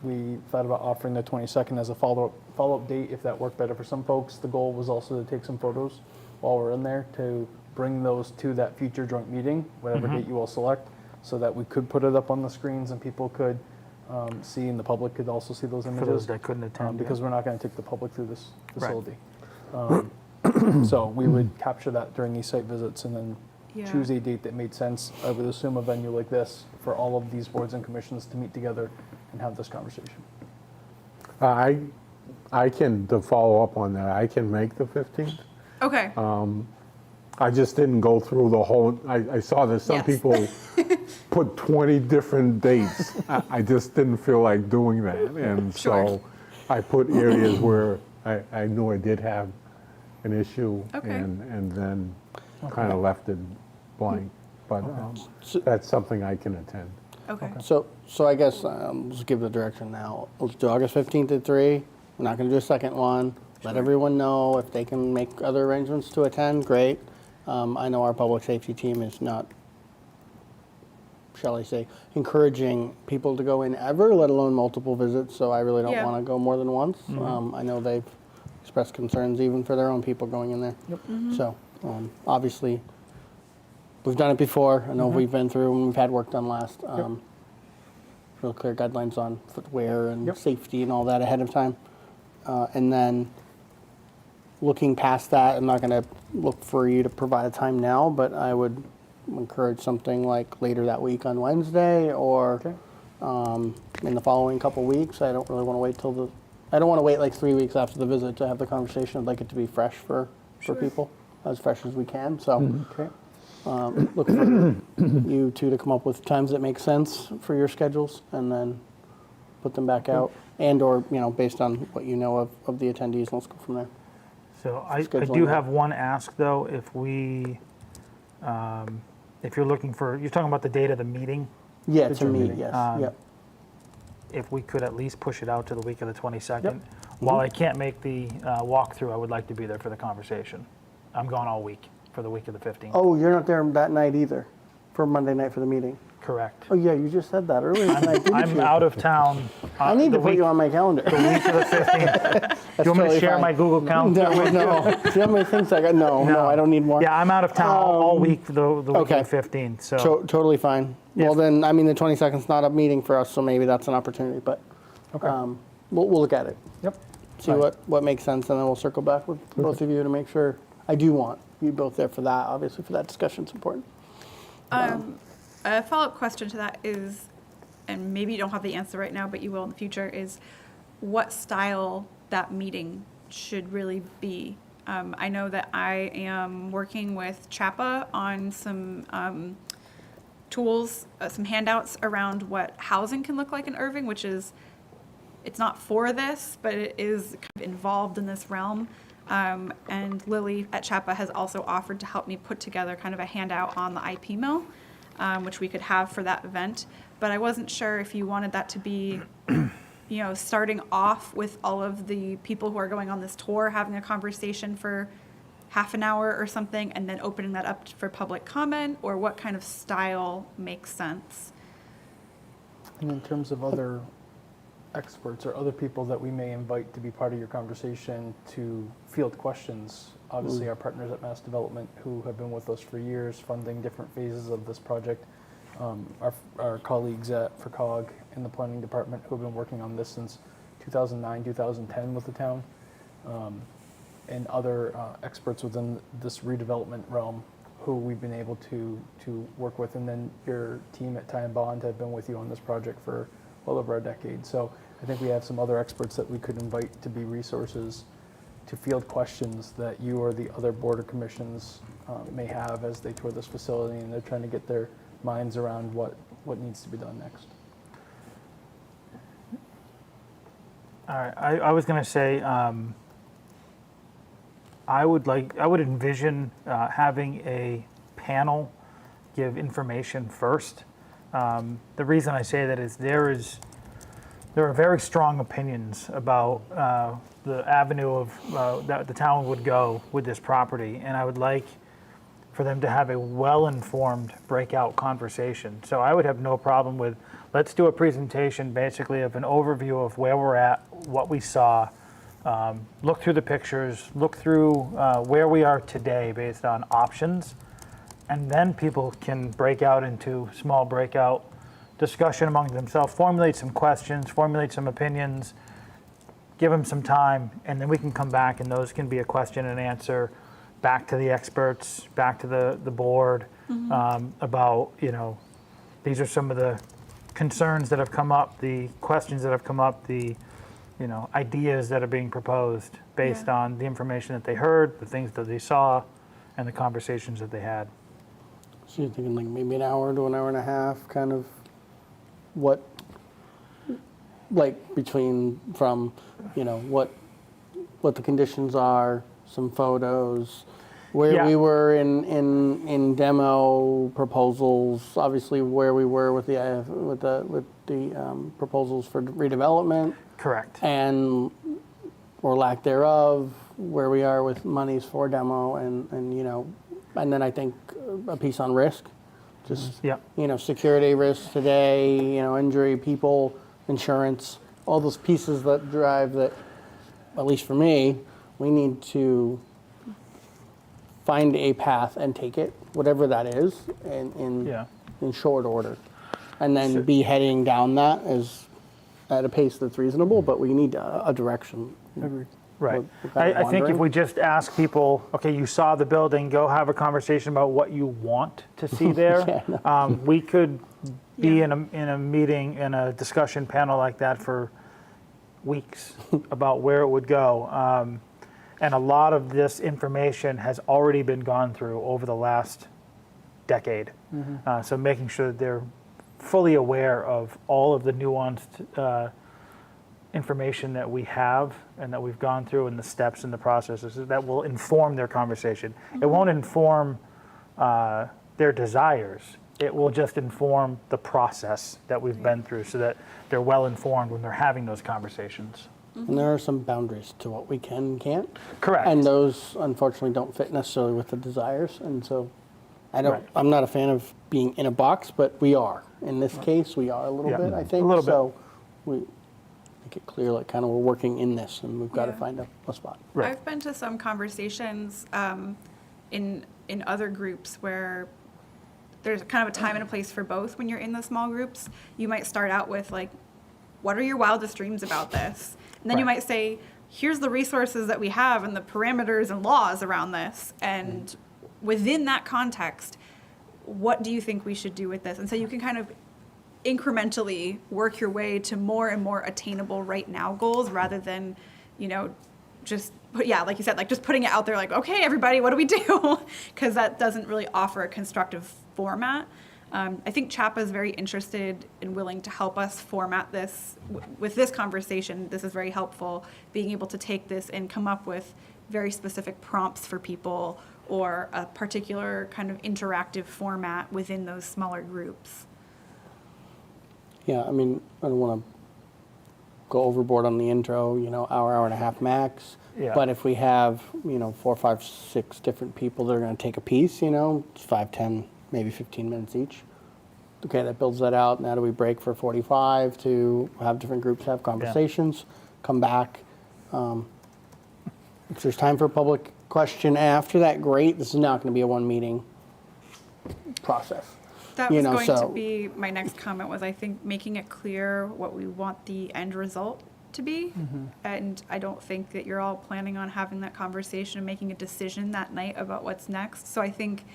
We thought about offering the 22nd as a follow-up date if that worked better for some folks. The goal was also to take some photos while we're in there to bring those to that future joint meeting, whatever date you all select, so that we could put it up on the screens and people could see, and the public could also see those For images. those that couldn't attend. Because we're not going to take the public through this facility. So we would capture that during these site visits and then Yeah. choose a date that made sense. I would assume a venue like this for all of these boards and commissions to meet together and have this conversation. I can, to follow up on that, I can make the 15th. Okay. I just didn't go through the whole, I saw that some Yes. people put 20 different dates. I just didn't feel like doing that. And Sure. so I put areas where I knew I did have an issue Okay. and then kind of left it blank. But that's something I can attend. Okay. So I guess let's give the direction now. Let's do August 15th at 3. We're not going to do a second one. Let everyone know if they can make other arrangements to attend, great. I know our public safety team is not, shall I say, encouraging people to go in ever, let alone multiple visits, so I really don't Yeah. want to go more than once. I know they've expressed concerns even for their own people going in there. So obviously, we've done it before. I know we've been through and we've had work done last. Real clear guidelines on footwear and Yep. safety and all that ahead of time. And then looking past that, I'm not going to look for you to provide a time now, but I would encourage something like later that week on Wednesday or in the following couple weeks. I don't really want to wait till I don't want to wait like 3 weeks after the visit to have the conversation. I'd like it to be fresh for people, as fresh as we can. So Okay. look for you two to come up with times that make sense for your schedules and then put them back out and or, based on what you know of the attendees, let's go from there. So I Scheduling do that. have one ask, though. If you're looking for, you're talking about the date of the meeting, Yeah, to Future me, meeting. yes, Um, if we could at least push it out to the week of the 22nd. Yep. While I can't make the walkthrough, I would like to be there for the conversation. I'm gone all week for the week of the 15th. Oh, you're not there that night either, for Monday night for the meeting? Correct. Oh, yeah, you just said that earlier tonight, didn't I'm you? out of town. I need to put you on my calendar. The week of the 15th. Do you want me to totally share fine. my Google calendar? No, no. Do you know how many things I got? No, I don't need more. Yeah, I'm out of town all week, the week okay. of the 15th. So Totally fine. Yes. Well, then, I mean, the 22nd's not a meeting for us, so maybe that's an opportunity, but Okay. we'll look at it. Yep. See what makes sense, and then we'll circle back with both of you to make sure. I do want you both there for that, obviously, for that discussion, it's important. A follow-up question to that is, and maybe you don't have the answer right now, but you will in the future, is what style that meeting should really be. I know that I am working with CHAPA on some tools, some handouts around what housing can look like in Erving, which is, it's not for this, but it is kind of involved in this realm. And Lily at CHAPA has also offered to help me put together kind of a handout on the IP mill, which we could have for that event. But I wasn't sure if you wanted that to be, starting off with all of the people who are going on this tour, having a conversation for half an hour or something, and then opening that up for public comment, or what kind of style makes sense? And in terms of other experts or other people that we may invite to be part of your conversation to field questions, obviously our partners at Mass Development who have been with us for years funding different phases of this project, our colleagues at FRCOG in the planning department who have been working on this since 2009, 2010 with the town, and other experts within this redevelopment realm who we've been able to work with. And then your team at Ty and Bond have been with you on this project for well over a decade. So I think we have some other experts that we could invite to be resources to field questions that you or the other board or commissions may have as they tour this facility and they're trying to get their minds around what needs to be done next. all right, I was going to say, I would envision having a panel give information first. The reason I say that is there are very strong opinions about the avenue of that the town would go with this property, and I would like for them to have a well-informed breakout conversation. So I would have no problem with, let's do a presentation basically of an overview of where we're at, what we saw, look through the pictures, look through where we are today based on options, and then people can break out into small breakout discussion among themselves, formulate some questions, formulate some opinions, give them some time, and then we can come back, and those can be a question and answer back to the experts, back to the board, about, these are some of the concerns that have come up, the questions that have come up, the, ideas that are being proposed based Yeah. on the information that they heard, the things that they saw, and the conversations that they had. So you're thinking like maybe an hour to an hour and a half, kind of what, like between from, what the conditions are, some photos, where Yeah. we were in demo proposals, obviously where we were with the proposals for redevelopment, Correct. and or lack thereof, where we are with monies for demo, and and then I think a piece on risk, just Yeah. security risks today, injury, people, insurance, all those pieces that drive that. At least for me, we need to find a path and take it, whatever that is, Yeah. in short order, and then be heading down that as at a pace that's reasonable. But we need a direction. Agreed. Right. We're kind of I think if wandering. we just ask people, okay, you saw the building, go have a conversation about what you want to see there. We could be Yeah. in a meeting, in a discussion panel like that for weeks about where it would go. And a lot of this information has already been gone through over the last decade. So making sure that they're fully aware of all of the nuanced information that we have and that we've gone through, and the steps and the processes that will inform their conversation. It won't inform their desires. It will just inform the process that we've been through, so that they're well informed when they're having those conversations. And there are some boundaries to what we can and can't. Correct. And those, unfortunately, don't fit necessarily with the desires. And so Right. I'm not a fan of being in a box, but we are. In this case, we are a little Yeah. bit, I think. A little bit. So we make it clear, like, kind of we're working in this, and we've got to Yeah. find a spot. Right. I've been to some conversations in other groups where there's kind of a time and a place for both. When you're in the small groups, you might start out with like, what are your wildest dreams about this? And then you Right. might say, here's the resources that we have and the parameters and laws around this. And within that context, what do you think we should do with this? And so you can kind of incrementally work your way to more and more attainable right now goals, rather than, just like you said, like just putting it out there like, okay, everybody, what do we do? Because that doesn't really offer a constructive format. I think CHAPA is very interested and willing to help us format this. With this conversation, this is very helpful, being able to take this and come up with very specific prompts for people, or a particular kind of interactive format within those smaller groups. Yeah, I mean, I don't want to go overboard on the intro, hour and a half max. Yeah. But if we have, 4, 5, 6 different people that are going to take a piece, 5, 10, maybe 15 minutes each. Okay, that builds that out. Now do we break for 45 to have different groups have conversations, come back. If there's time for a public question after that, great. This is not going to be a one meeting process. That was going to so- be my next comment, was I think making it clear what we want the end result to be. And I don't think that you're all planning on having that conversation and making a decision that night about what's next. So I think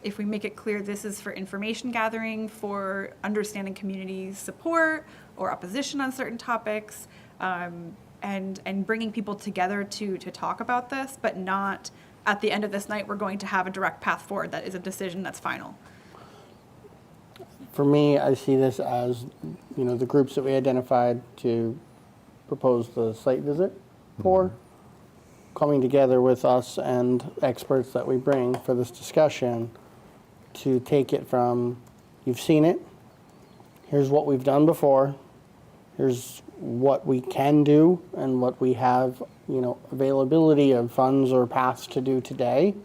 if we make it clear this is for information gathering, for understanding community support or opposition on certain topics, and bringing people together to talk about this, but not at the end of this night, we're going to have a direct path forward that is a decision that's final. For me, I see this as, the groups that we identified to propose the site visit for, coming together with us and experts that we bring for this discussion to take it from, you've seen it, here's what we've done before, here's what we can do and what we have, availability of funds or paths to do today.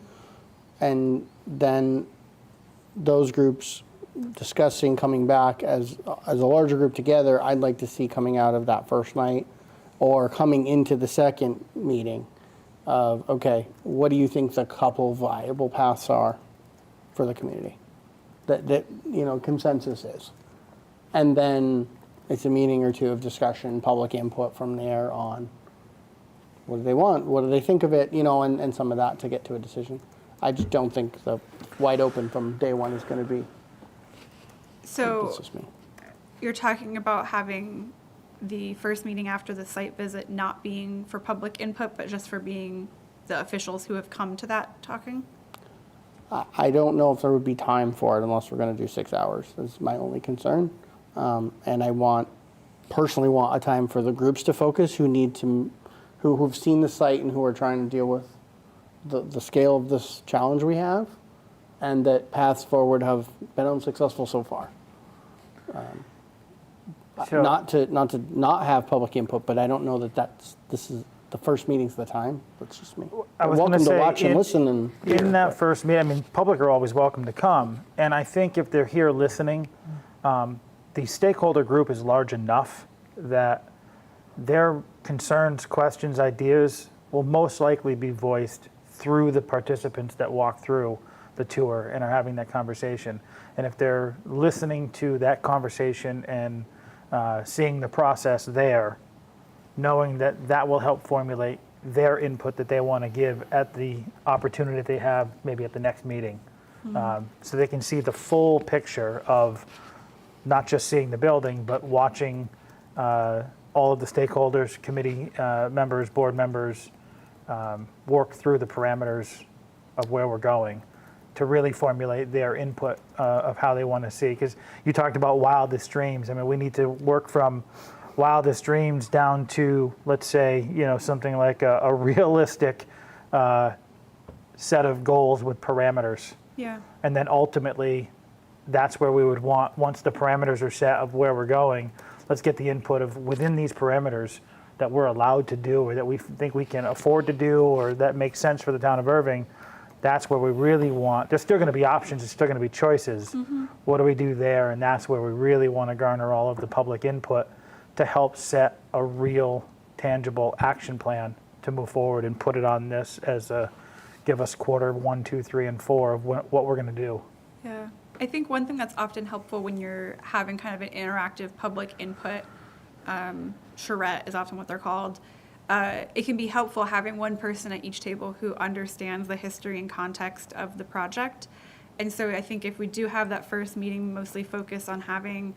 And then those groups discussing coming back as a larger group together. I'd like to see coming out of that first night or coming into the second meeting of, okay, what do you think the couple viable paths are for the community that consensus is? And then it's a meeting or two of discussion, public input from there on what do they want? What do they think of it? You know, and some of that to get to a decision. I just don't think the wide open from day one is going to be. So That's just me. you're talking about having the first meeting after the site visit not being for public input, but just for being the officials who have come to that talking? I don't know if there would be time for it unless we're going to do 6 hours. That's my only concern. And I personally want a time for the groups to focus who've seen the site and who are trying to deal with the scale of this challenge we have, and that paths forward have been unsuccessful so far. So- Not to not have public input, but I don't know that this is the first meeting's the time. That's just me. I was Welcome gonna to say, watch and listen and hear, In that but- first meeting, I mean, public are always welcome to come, and I think if they're here listening, the stakeholder group is large enough that their concerns, questions, ideas will most likely be voiced through the participants that walk through the tour and are having that conversation. And if they're listening to that conversation and seeing the process there, knowing that that will help formulate their input that they want to give at the opportunity that they have maybe at the next meeting. So they can see the full picture of not just seeing the building, but watching all of the stakeholders, committee members, board members work through the parameters of where we're going to really formulate their input of how they want to see. Because you talked about wildest dreams. I mean, we need to work from wildest dreams down to, let's say, something like a realistic set of goals with parameters. Yeah. And then ultimately, that's where we would want, once the parameters are set of where we're going, let's get the input of within these parameters that we're allowed to do or that we think we can afford to do or that makes sense for the town of Erving. That's where we really want, there's still going to be options, there's still going to be choices. What do we do there? And that's where we really want to garner all of the public input to help set a real, tangible action plan to move forward and put it on this as a, give us quarter 1, 2, 3, and 4 of what we're going to do. Yeah. I think one thing that's often helpful when you're having kind of an interactive public input, charrette is often what they're called. It can be helpful having one person at each table who understands the history and context of the project. And so I think if we do have that first meeting mostly focus on having,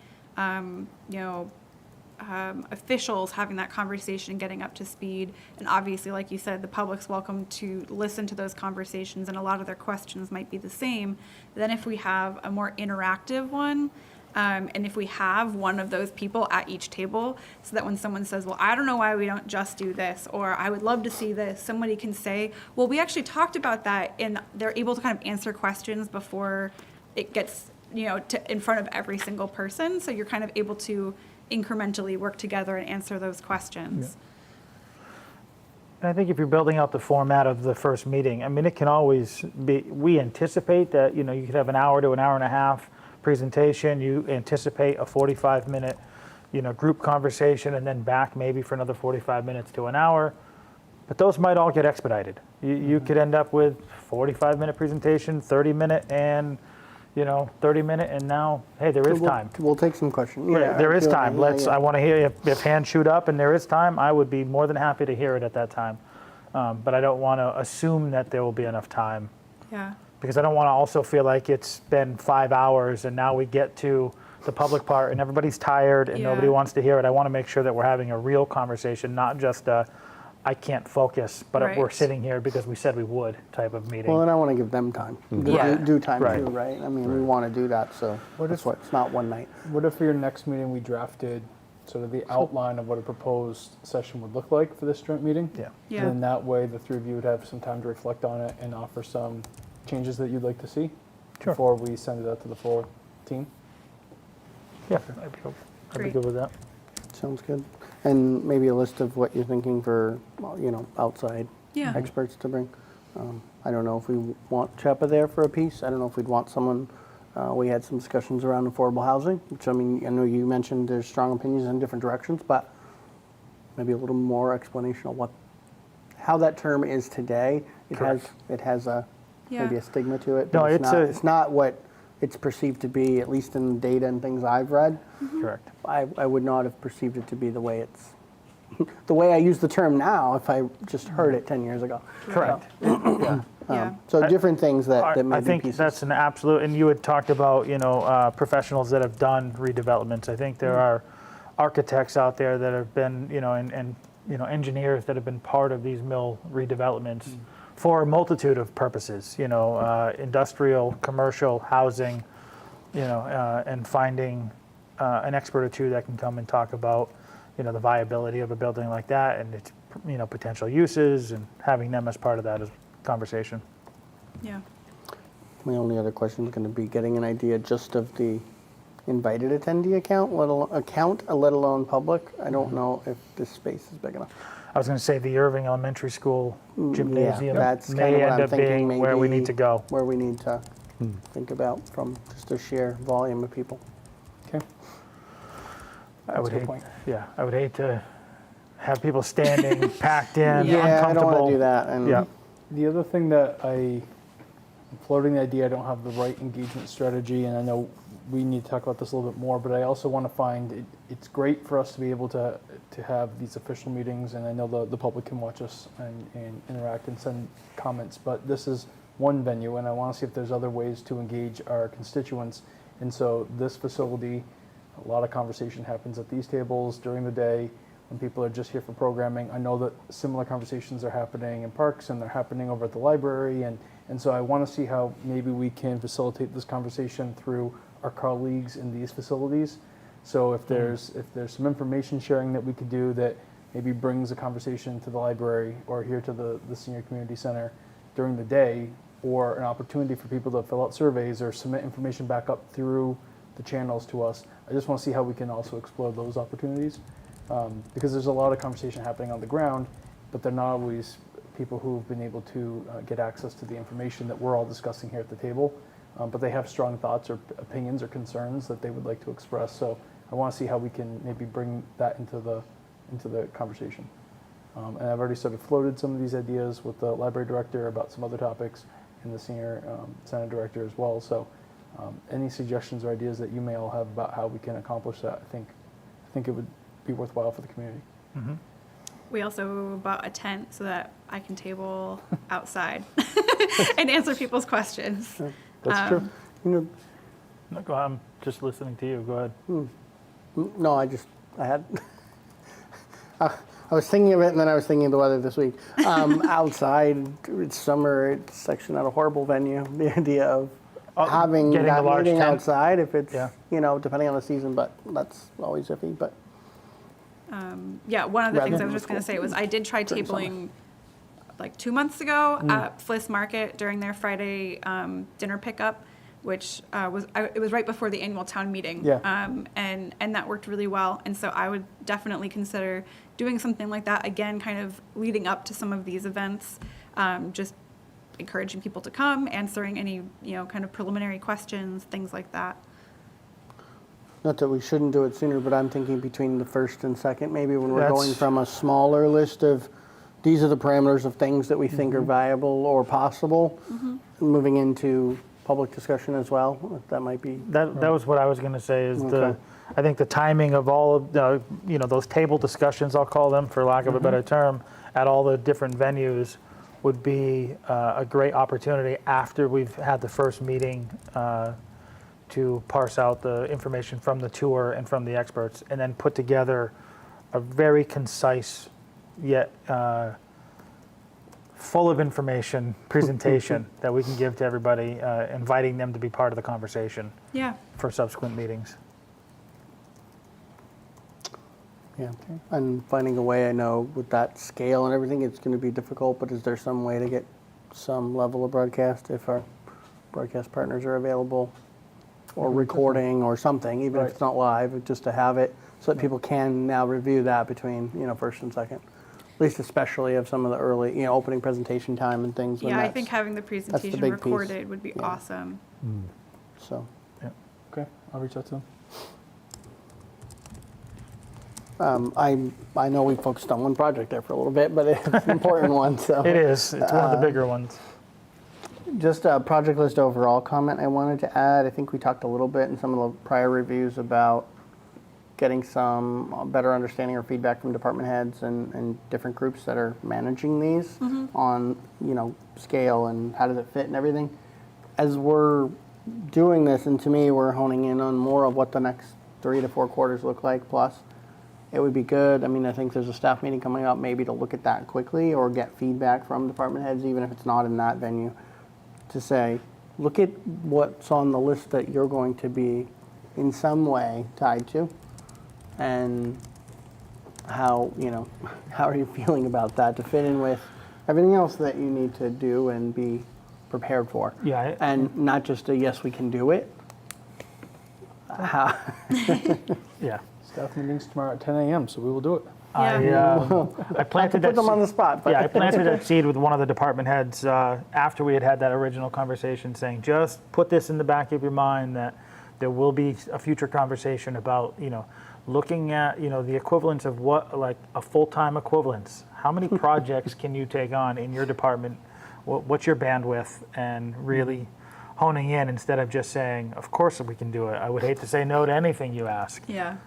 officials having that conversation, getting up to speed, and obviously, like you said, the public's welcome to listen to those conversations, and a lot of their questions might be the same. Then if we have a more interactive one, and if we have one of those people at each table, so that when someone says, well, I don't know why we don't just do this, or I would love to see this, somebody can say, well, we actually talked about that, and they're able to kind of answer questions before it gets, in front of every single person. So you're kind of able to incrementally work together and answer those questions. And I think if you're building out the format of the first meeting, I mean, it can always be, we anticipate that, you could have an hour to an hour and a half presentation. You anticipate a 45-minute, group conversation and then back maybe for another 45 minutes to an hour. But those might all get expedited. You could end up with 45-minute presentation, 30-minute, and 30-minute, and now, hey, there is time. We'll take some questions. Yeah, there is time. Yeah. I want to hear if hands shoot up and there is time, I would be more than happy to hear it at that time. But I don't want to assume that there will be enough time. Yeah. Because I don't want to also feel like it's been 5 hours and now we get to the public part and everybody's tired and nobody Yeah. wants to hear it. I want to make sure that we're having a real conversation, not just a, I can't focus, but we're Right. sitting here because we said we would type of meeting. Well, and I want to give them time. Yeah. Do time Right. too, right? I mean, we want to do that, so that's if- why it's not one night. What if for your next meeting, we drafted sort of the outline of what a proposed session would look like for this joint meeting? Yeah. Yeah. And then that way, the three of you would have some time to reflect on it and offer some changes that you'd like to see Sure. before we send it out to the full team. Yeah, I'd be Great. good with that. Sounds good. And maybe a list of what you're thinking for, outside Yeah. experts to bring. I don't know if we want Chepa there for a piece. I don't know if we'd want someone, we had some discussions around affordable housing, which I know you mentioned there's strong opinions in different directions, but maybe a little more explanation of how that term is today. It has a maybe Yeah. a stigma to it. No, but it's not what it's perceived to be, at least in the data and things I've read. Correct. I would not have perceived it to be the way it's the way I use the term now if I just heard it 10 years ago. Correct. Yeah. So different things that may I be think pieces. that's an absolute, and you had talked about, professionals that have done redevelopments. I think there are architects out there that have been, and engineers that have been part of these mill redevelopments for a multitude of purposes, industrial, commercial, housing, and finding an expert or two that can come and talk about, the viability of a building like that and its, potential uses, and having them as part of that is conversation. Yeah. My only other question is going to be getting an idea just of the invited attendee account, let alone public. I don't know if this space is big enough. I was going to say the Erving Elementary School gymnasium that's kind of may what end I'm up thinking, being where we maybe need to go. Where we need to think about from just a sheer volume of people. Okay. I would a good hate, point. I would hate to have people standing, packed in, Yeah, I don't uncomfortable. want to do that. And Yeah. The other thing that I'm floating the idea, I don't have the right engagement strategy, and I know we need to talk about this a little bit more, but I also want to find it's great for us to be able to have these official meetings, and I know the public can watch us and interact and send comments, but this is one venue, and I want to see if there's other ways to engage our constituents. And so this facility, a lot of conversation happens at these tables during the day when people are just here for programming. I know that similar conversations are happening in parks and they're happening over at the library. And so I want to see how maybe we can facilitate this conversation through our colleagues in these facilities. So if there's some information sharing that we could do that maybe brings a conversation to the library or here to the senior community center during the day, or an opportunity for people to fill out surveys or submit information back up through the channels to us. I just want to see how we can also explore those opportunities. Because there's a lot of conversation happening on the ground, but they're not always people who've been able to get access to the information that we're all discussing here at the table. But they have strong thoughts or opinions or concerns that they would like to express. So I want to see how we can maybe bring that into the conversation. And I've already sort of floated some of these ideas with the library director about some other topics, and the senior center director as well. So any suggestions or ideas that you may all have about how we can accomplish that, I think it would be worthwhile for the community. We also bought a tent so that I can table outside and answer people's questions. That's true. you know, No, I'm just listening to you. Go ahead. no, I had. I was thinking of it, and then I was thinking of the weather this week. Outside, it's summer. It's actually not a horrible venue. The idea of having getting a that large meeting tent. outside, if it's Yeah. depending on the season, but that's always iffy. But Yeah, one of the things I Rather was just going to say was I did try during summer. tabling like 2 months ago at Fliss Market during their Friday dinner pickup, which it was right before the annual town meeting. Yeah. And that worked really well. And so I would definitely consider doing something like that again, kind of leading up to some of these events, just encouraging people to come, answering any kind of preliminary questions, things like that. not that we shouldn't do it sooner, but I'm thinking between the first and second, maybe when we're That's- going from a smaller list of these are the parameters of things that we think are viable or possible, moving into public discussion as well. That might be. That was what I was going to say. Is Okay. I think the timing of all of the those table discussions, I'll call them for lack of a better term, at all the different venues would be a great opportunity after we've had the first meeting to parse out the information from the tour and from the experts, and then put together a very concise yet full of information presentation that we can give to everybody, inviting them to be part of the conversation Yeah. for subsequent meetings. Yeah, and finding a way, I know with that scale and everything, it's going to be difficult, but is there some way to get some level of broadcast if our broadcast partners are available, or recording or something, even if it's not live, just to have it so that people can now review that between, first and second, at least especially of some of the early, opening presentation time and things. when Yeah, I that's- think having the presentation big piece. recorded would be Yeah. awesome. So, Okay, I'll reach out to them. I know we focused on one project there for a little bit, but it's an important one, so. It is. It's one of the bigger ones. Just a project list overall comment I wanted to add. I think we talked a little bit in some of the prior reviews about getting some better understanding or feedback from department heads and different groups that are managing these on, scale and how does it fit and everything. As we're doing this, and to me, we're honing in on more of what the next 3 to 4 quarters look like, plus it would be good. I mean, I think there's a staff meeting coming up maybe to look at that quickly or get feedback from department heads, even if it's not in that venue, to say, look at what's on the list that you're going to be in some way tied to, and how, how are you feeling about that to fit in with everything else that you need to do and be prepared for. Yeah. And not just a yes, we can do it. How, Yeah. Staff meetings tomorrow at 10 a.m., so we will do it. I planted that put them on seed. the spot, but Yeah, I planted that seed with one of the department heads after we had that original conversation, saying just put this in the back of your mind that there will be a future conversation about, looking at, the equivalence of what, like a full-time equivalence. How many projects can you take on in your department? What's your bandwidth? And really honing in instead of just saying, of course we can do it. I would hate to say no to anything you ask. Yeah.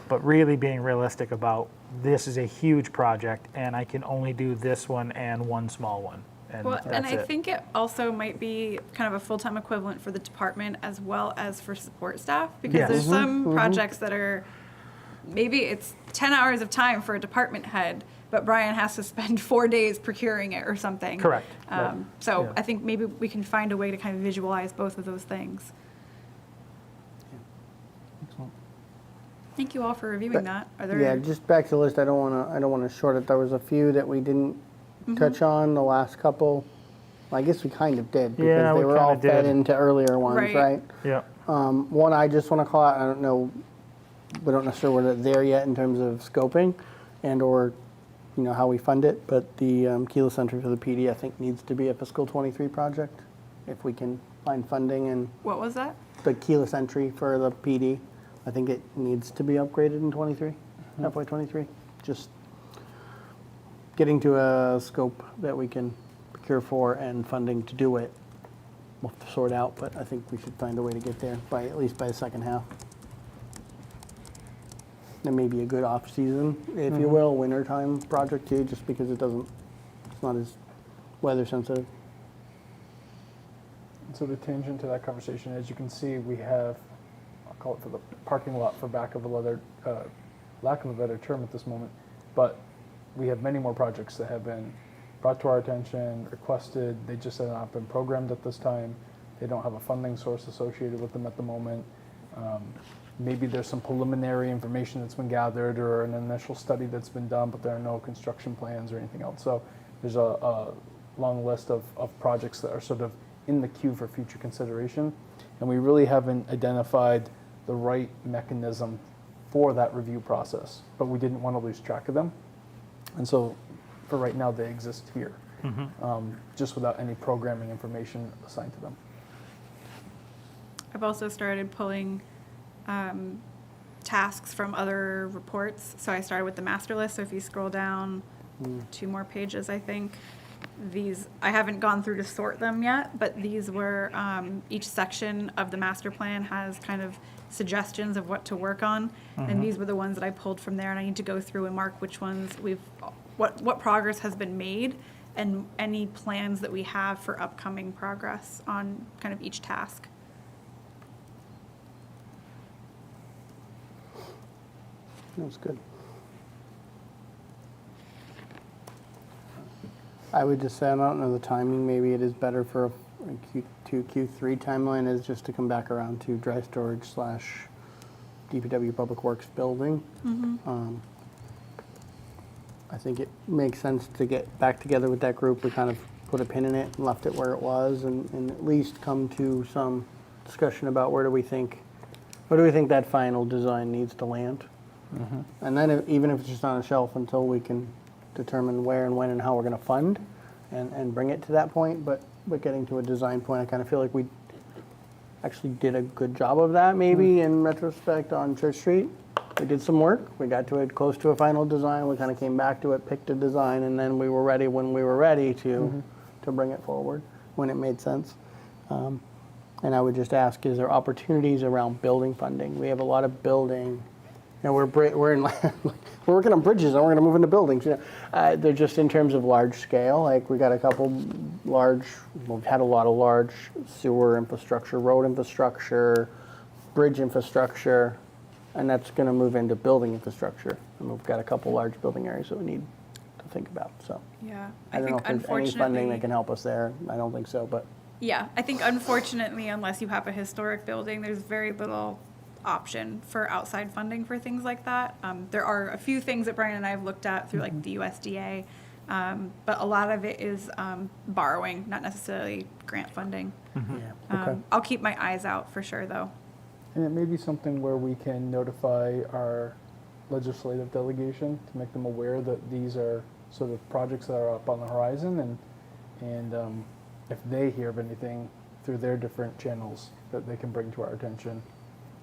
But really being realistic about this is a huge project and I can only do this one and one small one. And Well, and that's I it. think it also might be kind of a full-time equivalent for the department as well as for support staff, because Yes. there's some projects that are, maybe it's 10 hours of time for a department head, but Brian has to spend 4 days procuring it or something. Correct. So Yeah. I think maybe we can find a way to kind of visualize both of those things. Thank you all for reviewing that. Are there? yeah, just back to the list. I don't want to short it. There was a few that we didn't touch on. The last couple, I guess we kind of did because Yeah, they we were all kinda fed did. into earlier ones, Right. right? Yeah. One I just want to call out. I don't know. We don't necessarily we're there yet in terms of scoping, and or how we fund it. But the keyless entry for the PD I think needs to be a fiscal 23 project, if we can find funding. And What was that? the keyless entry for the PD, I think it needs to be upgraded in 23, FY 23. Just getting to a scope that we can procure for and funding to do it. We'll have to sort out, but I think we should find a way to get there by at least by the second half. It may be a good off-season, if you will, wintertime project too, just because it's not as weather sensitive. So to tangent to that conversation, as you can see, we have, I'll call it for the parking lot for lack of a better term at this moment, but we have many more projects that have been brought to our attention, requested. They just have not been programmed at this time. They don't have a funding source associated with them at the moment. Maybe there's some preliminary information that's been gathered or an initial study that's been done, but there are no construction plans or anything else. So there's a long list of projects that are sort of in the queue for future consideration. And we really haven't identified the right mechanism for that review process, but we didn't want to lose track of them. And so for right now, they exist here, just without any programming information assigned to them. I've also started pulling tasks from other reports. So I started with the master list. So if you scroll down 2 more pages, I think, these, I haven't gone through to sort them yet, but these were, each section of the master plan has kind of suggestions of what to work on. And these were the ones that I pulled from there, and I need to go through and mark which ones what progress has been made and any plans that we have for upcoming progress on kind of each task. That's good. I would just say, I don't know the timing, maybe it is better for a Q2, Q3 timeline is just to come back around to dry storage / DPW Public Works building. I think it makes sense to get back together with that group. We kind of put a pin in it and left it where it was and at least come to some discussion about where do we think that final design needs to land. And then even if it's just on a shelf until we can determine where and when and how we're going to fund and bring it to that point. But getting to a design point, I kind of feel like we actually did a good job of that maybe in retrospect on Church Street. We did some work. We got to it close to a final design. We kind of came back to it, picked a design, and then we were ready when we were ready to bring it forward when it made sense. And I would just ask, is there opportunities around building funding? We have a lot of building know, we're in, we're working on bridges and we're going to move into buildings. You know, they're just in terms of large scale. Like we got a couple large. We've had a lot of large sewer infrastructure, road infrastructure, bridge infrastructure, and that's going to move into building infrastructure. And we've got a couple large building areas that we need to think about. So Yeah, I don't know think if there's any funding unfortunately, that can help us there. I don't think so, but yeah, I think unfortunately, unless you have a historic building, there's very little option for outside funding for things like that. There are a few things that Brian and I have looked at through like the USDA, but a lot of it is borrowing, not necessarily grant funding. yeah. Okay. I'll keep my eyes out for sure, though. And it may be something where we can notify our legislative delegation to make them aware that these are sort of projects that are up on the horizon, and if they hear of anything through their different channels that they can bring to our attention,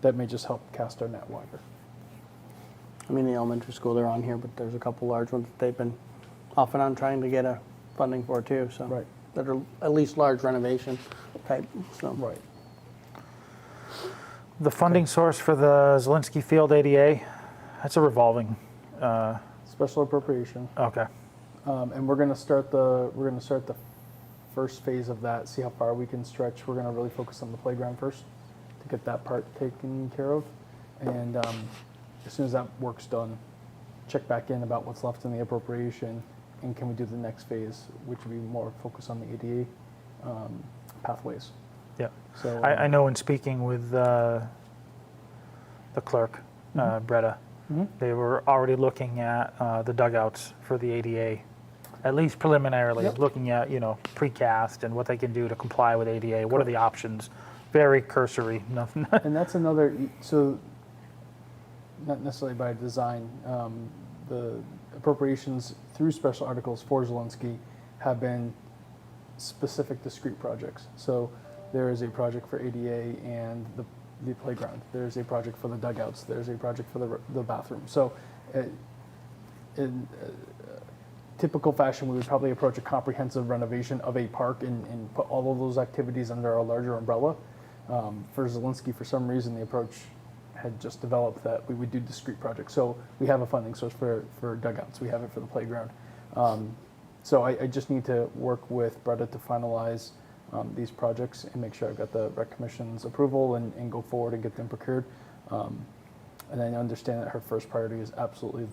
that may just help cast our net wider. I mean, the elementary school, they're on here, but there's a couple large ones that they've been off and on trying to get a funding for too. So Right. that are at least large renovation type. So Right. The funding source for the Zelinski Field ADA, that's a revolving. Special appropriation, Okay. and we're going to start the first phase of that. See how far we can stretch. We're going to really focus on the playground first to get that part taken care of, and as soon as that work's done, check back in about what's left in the appropriation, and can we do the next phase, which would be more focused on the ADA pathways. Yeah. So I know in speaking with the clerk, Bretta, they were already looking at the dugouts for the ADA, at least preliminarily, Yep. looking at, precast and what they can do to comply with ADA. What are the options? Very cursory, nothing. And that's another, so not necessarily by design, the appropriations through special articles for Zelinski have been specific discrete projects. So there is a project for ADA and the playground. There's a project for the dugouts. There's a project for the bathroom. So in typical fashion, we would probably approach a comprehensive renovation of a park and put all of those activities under a larger umbrella. For Zelinski, for some reason, the approach had just developed that we would do discrete projects. So we have a funding source for dugouts. We have it for the playground. So I just need to work with Bretta to finalize these projects and make sure I've got the rec commission's approval and go forward and get them procured. And I understand that her first priority is absolutely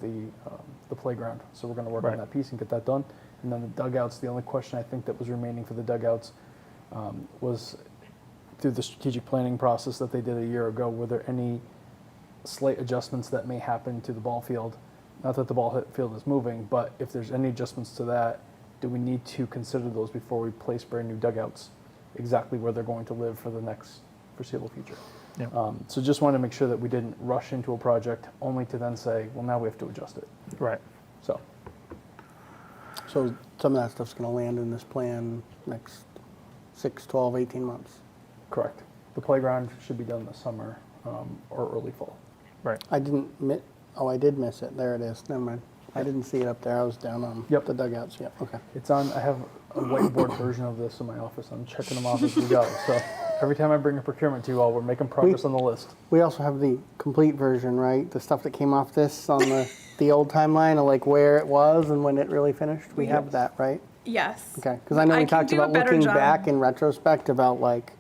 the playground. So we're going to work Right. on that piece and get that done. And then the dugouts, the only question I think that was remaining for the dugouts was through the strategic planning process that they did a year ago, were there any slight adjustments that may happen to the ball field? Not that the ball field is moving, but if there's any adjustments to that, do we need to consider those before we place brand new dugouts exactly where they're going to live for the next foreseeable future? Yeah. So just want to make sure that we didn't rush into a project only to then say, well, now we have to adjust it. Right. So So some of that stuff's going to land in this plan next 6, 12, 18 months. correct. The playground should be done this summer or early fall. Right. I didn't I did miss it. There it is. Never mind. I didn't see it up there. I was down on Yep. the dugouts. Yep. Okay. It's on, I have a whiteboard version of this in my office. I'm checking them off as we go. So every time I bring a procurement to you all, we're making progress on the list. We also have the complete version, right? The stuff that came off this on the old timeline of like where it was and when it really finished. We have that, right? Yes. Okay. Because I know we can talked do a about better looking job. back in retrospect about like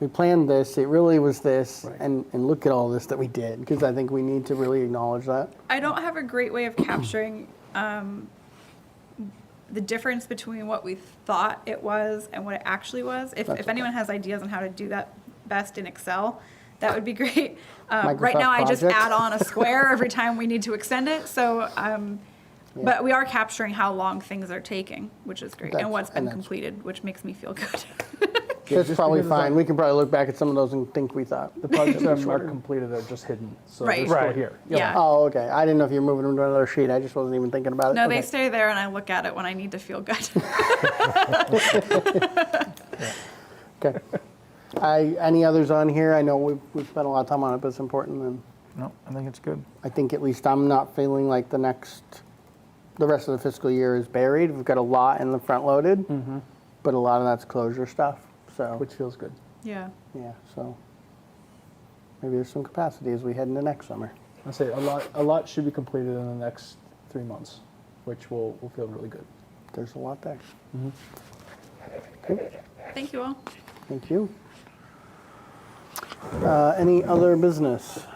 we planned this. It really was this, Right. and look at all this that we did. Because I think we need to really acknowledge that. I don't have a great way of capturing the difference between what we thought it was and what it actually was. If That's anyone has ideas on how to do that best in Excel, that would be great. Right Microsoft now, I just Project. add on a square every time we need to extend it. So, but we are capturing how long things are taking, which is great, and what's been that's- completed, which makes me feel good. That's just probably because fine. We can probably look back at some of those and think we thought. The projects that are completed are just hidden. So Right. they're still Right. here. Yeah. Oh, okay. I didn't know if you were moving them to another sheet. I just wasn't even thinking about it. No, they Okay. stay there, and I look at it when I need to feel good. Okay. Any others on here? I know we've spent a lot of time on it, but it's important. And No, I think it's good. I think at least I'm not feeling like the rest of the fiscal year is buried. We've got a lot in the front loaded, but a lot of that's closure stuff. So, Which feels good. Yeah. yeah, so maybe there's some capacity as we head into next summer. I say a lot should be completed in the next 3 months, which will feel really good. There's a lot there. Thank you all. Thank you. Any other business?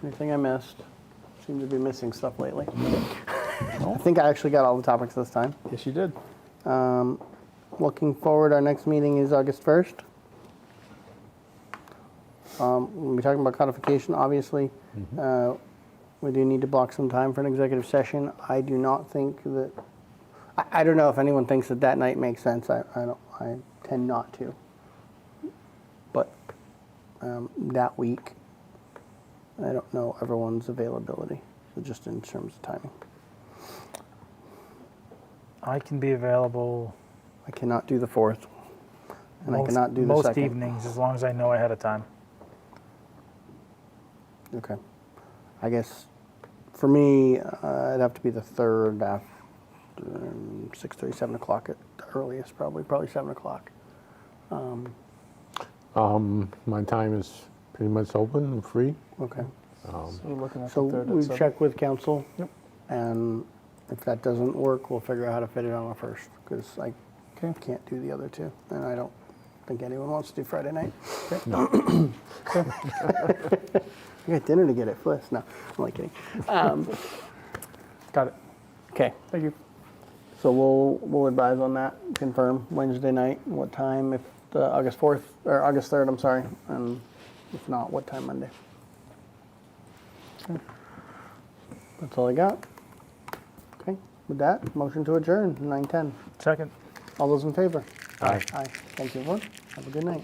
Anything I missed? Seem to be missing stuff lately. I think I actually got all the topics this time. Yes, you did. Looking forward, our next meeting is August 1st. We'll be talking about codification, obviously. We do need to block some time for an executive session. I do not think that, I don't know if anyone thinks that that night makes sense. I tend not to. But that week, I don't know everyone's availability, so just in terms of timing. I can be available I cannot do the 4th, and I cannot do the most 2nd. evenings, as long as I know ahead of time. Okay. I guess for me, it'd have to be the 3rd after 6:30, 7 o'clock at the earliest, probably 7 o'clock. My time is pretty much open and free. Okay. So we're looking at So the 3rd at we've 7. checked with council. Yep. And if that doesn't work, we'll figure out how to fit it on the 1st, because I Okay. can't do the other two. And I don't think anyone wants to do Friday night. No. I got dinner to get at Fliss. No, I'm only kidding. Got it. Okay. Thank you. So we'll advise on that, confirm Wednesday night, what time, if the August 4th, or August 3rd, I'm sorry, and if not, what time Monday. That's all I got. Okay, with that, motion to adjourn, 9:10. Second. All those in favor? Aye. Aye. Thank you, everyone. Have a good night.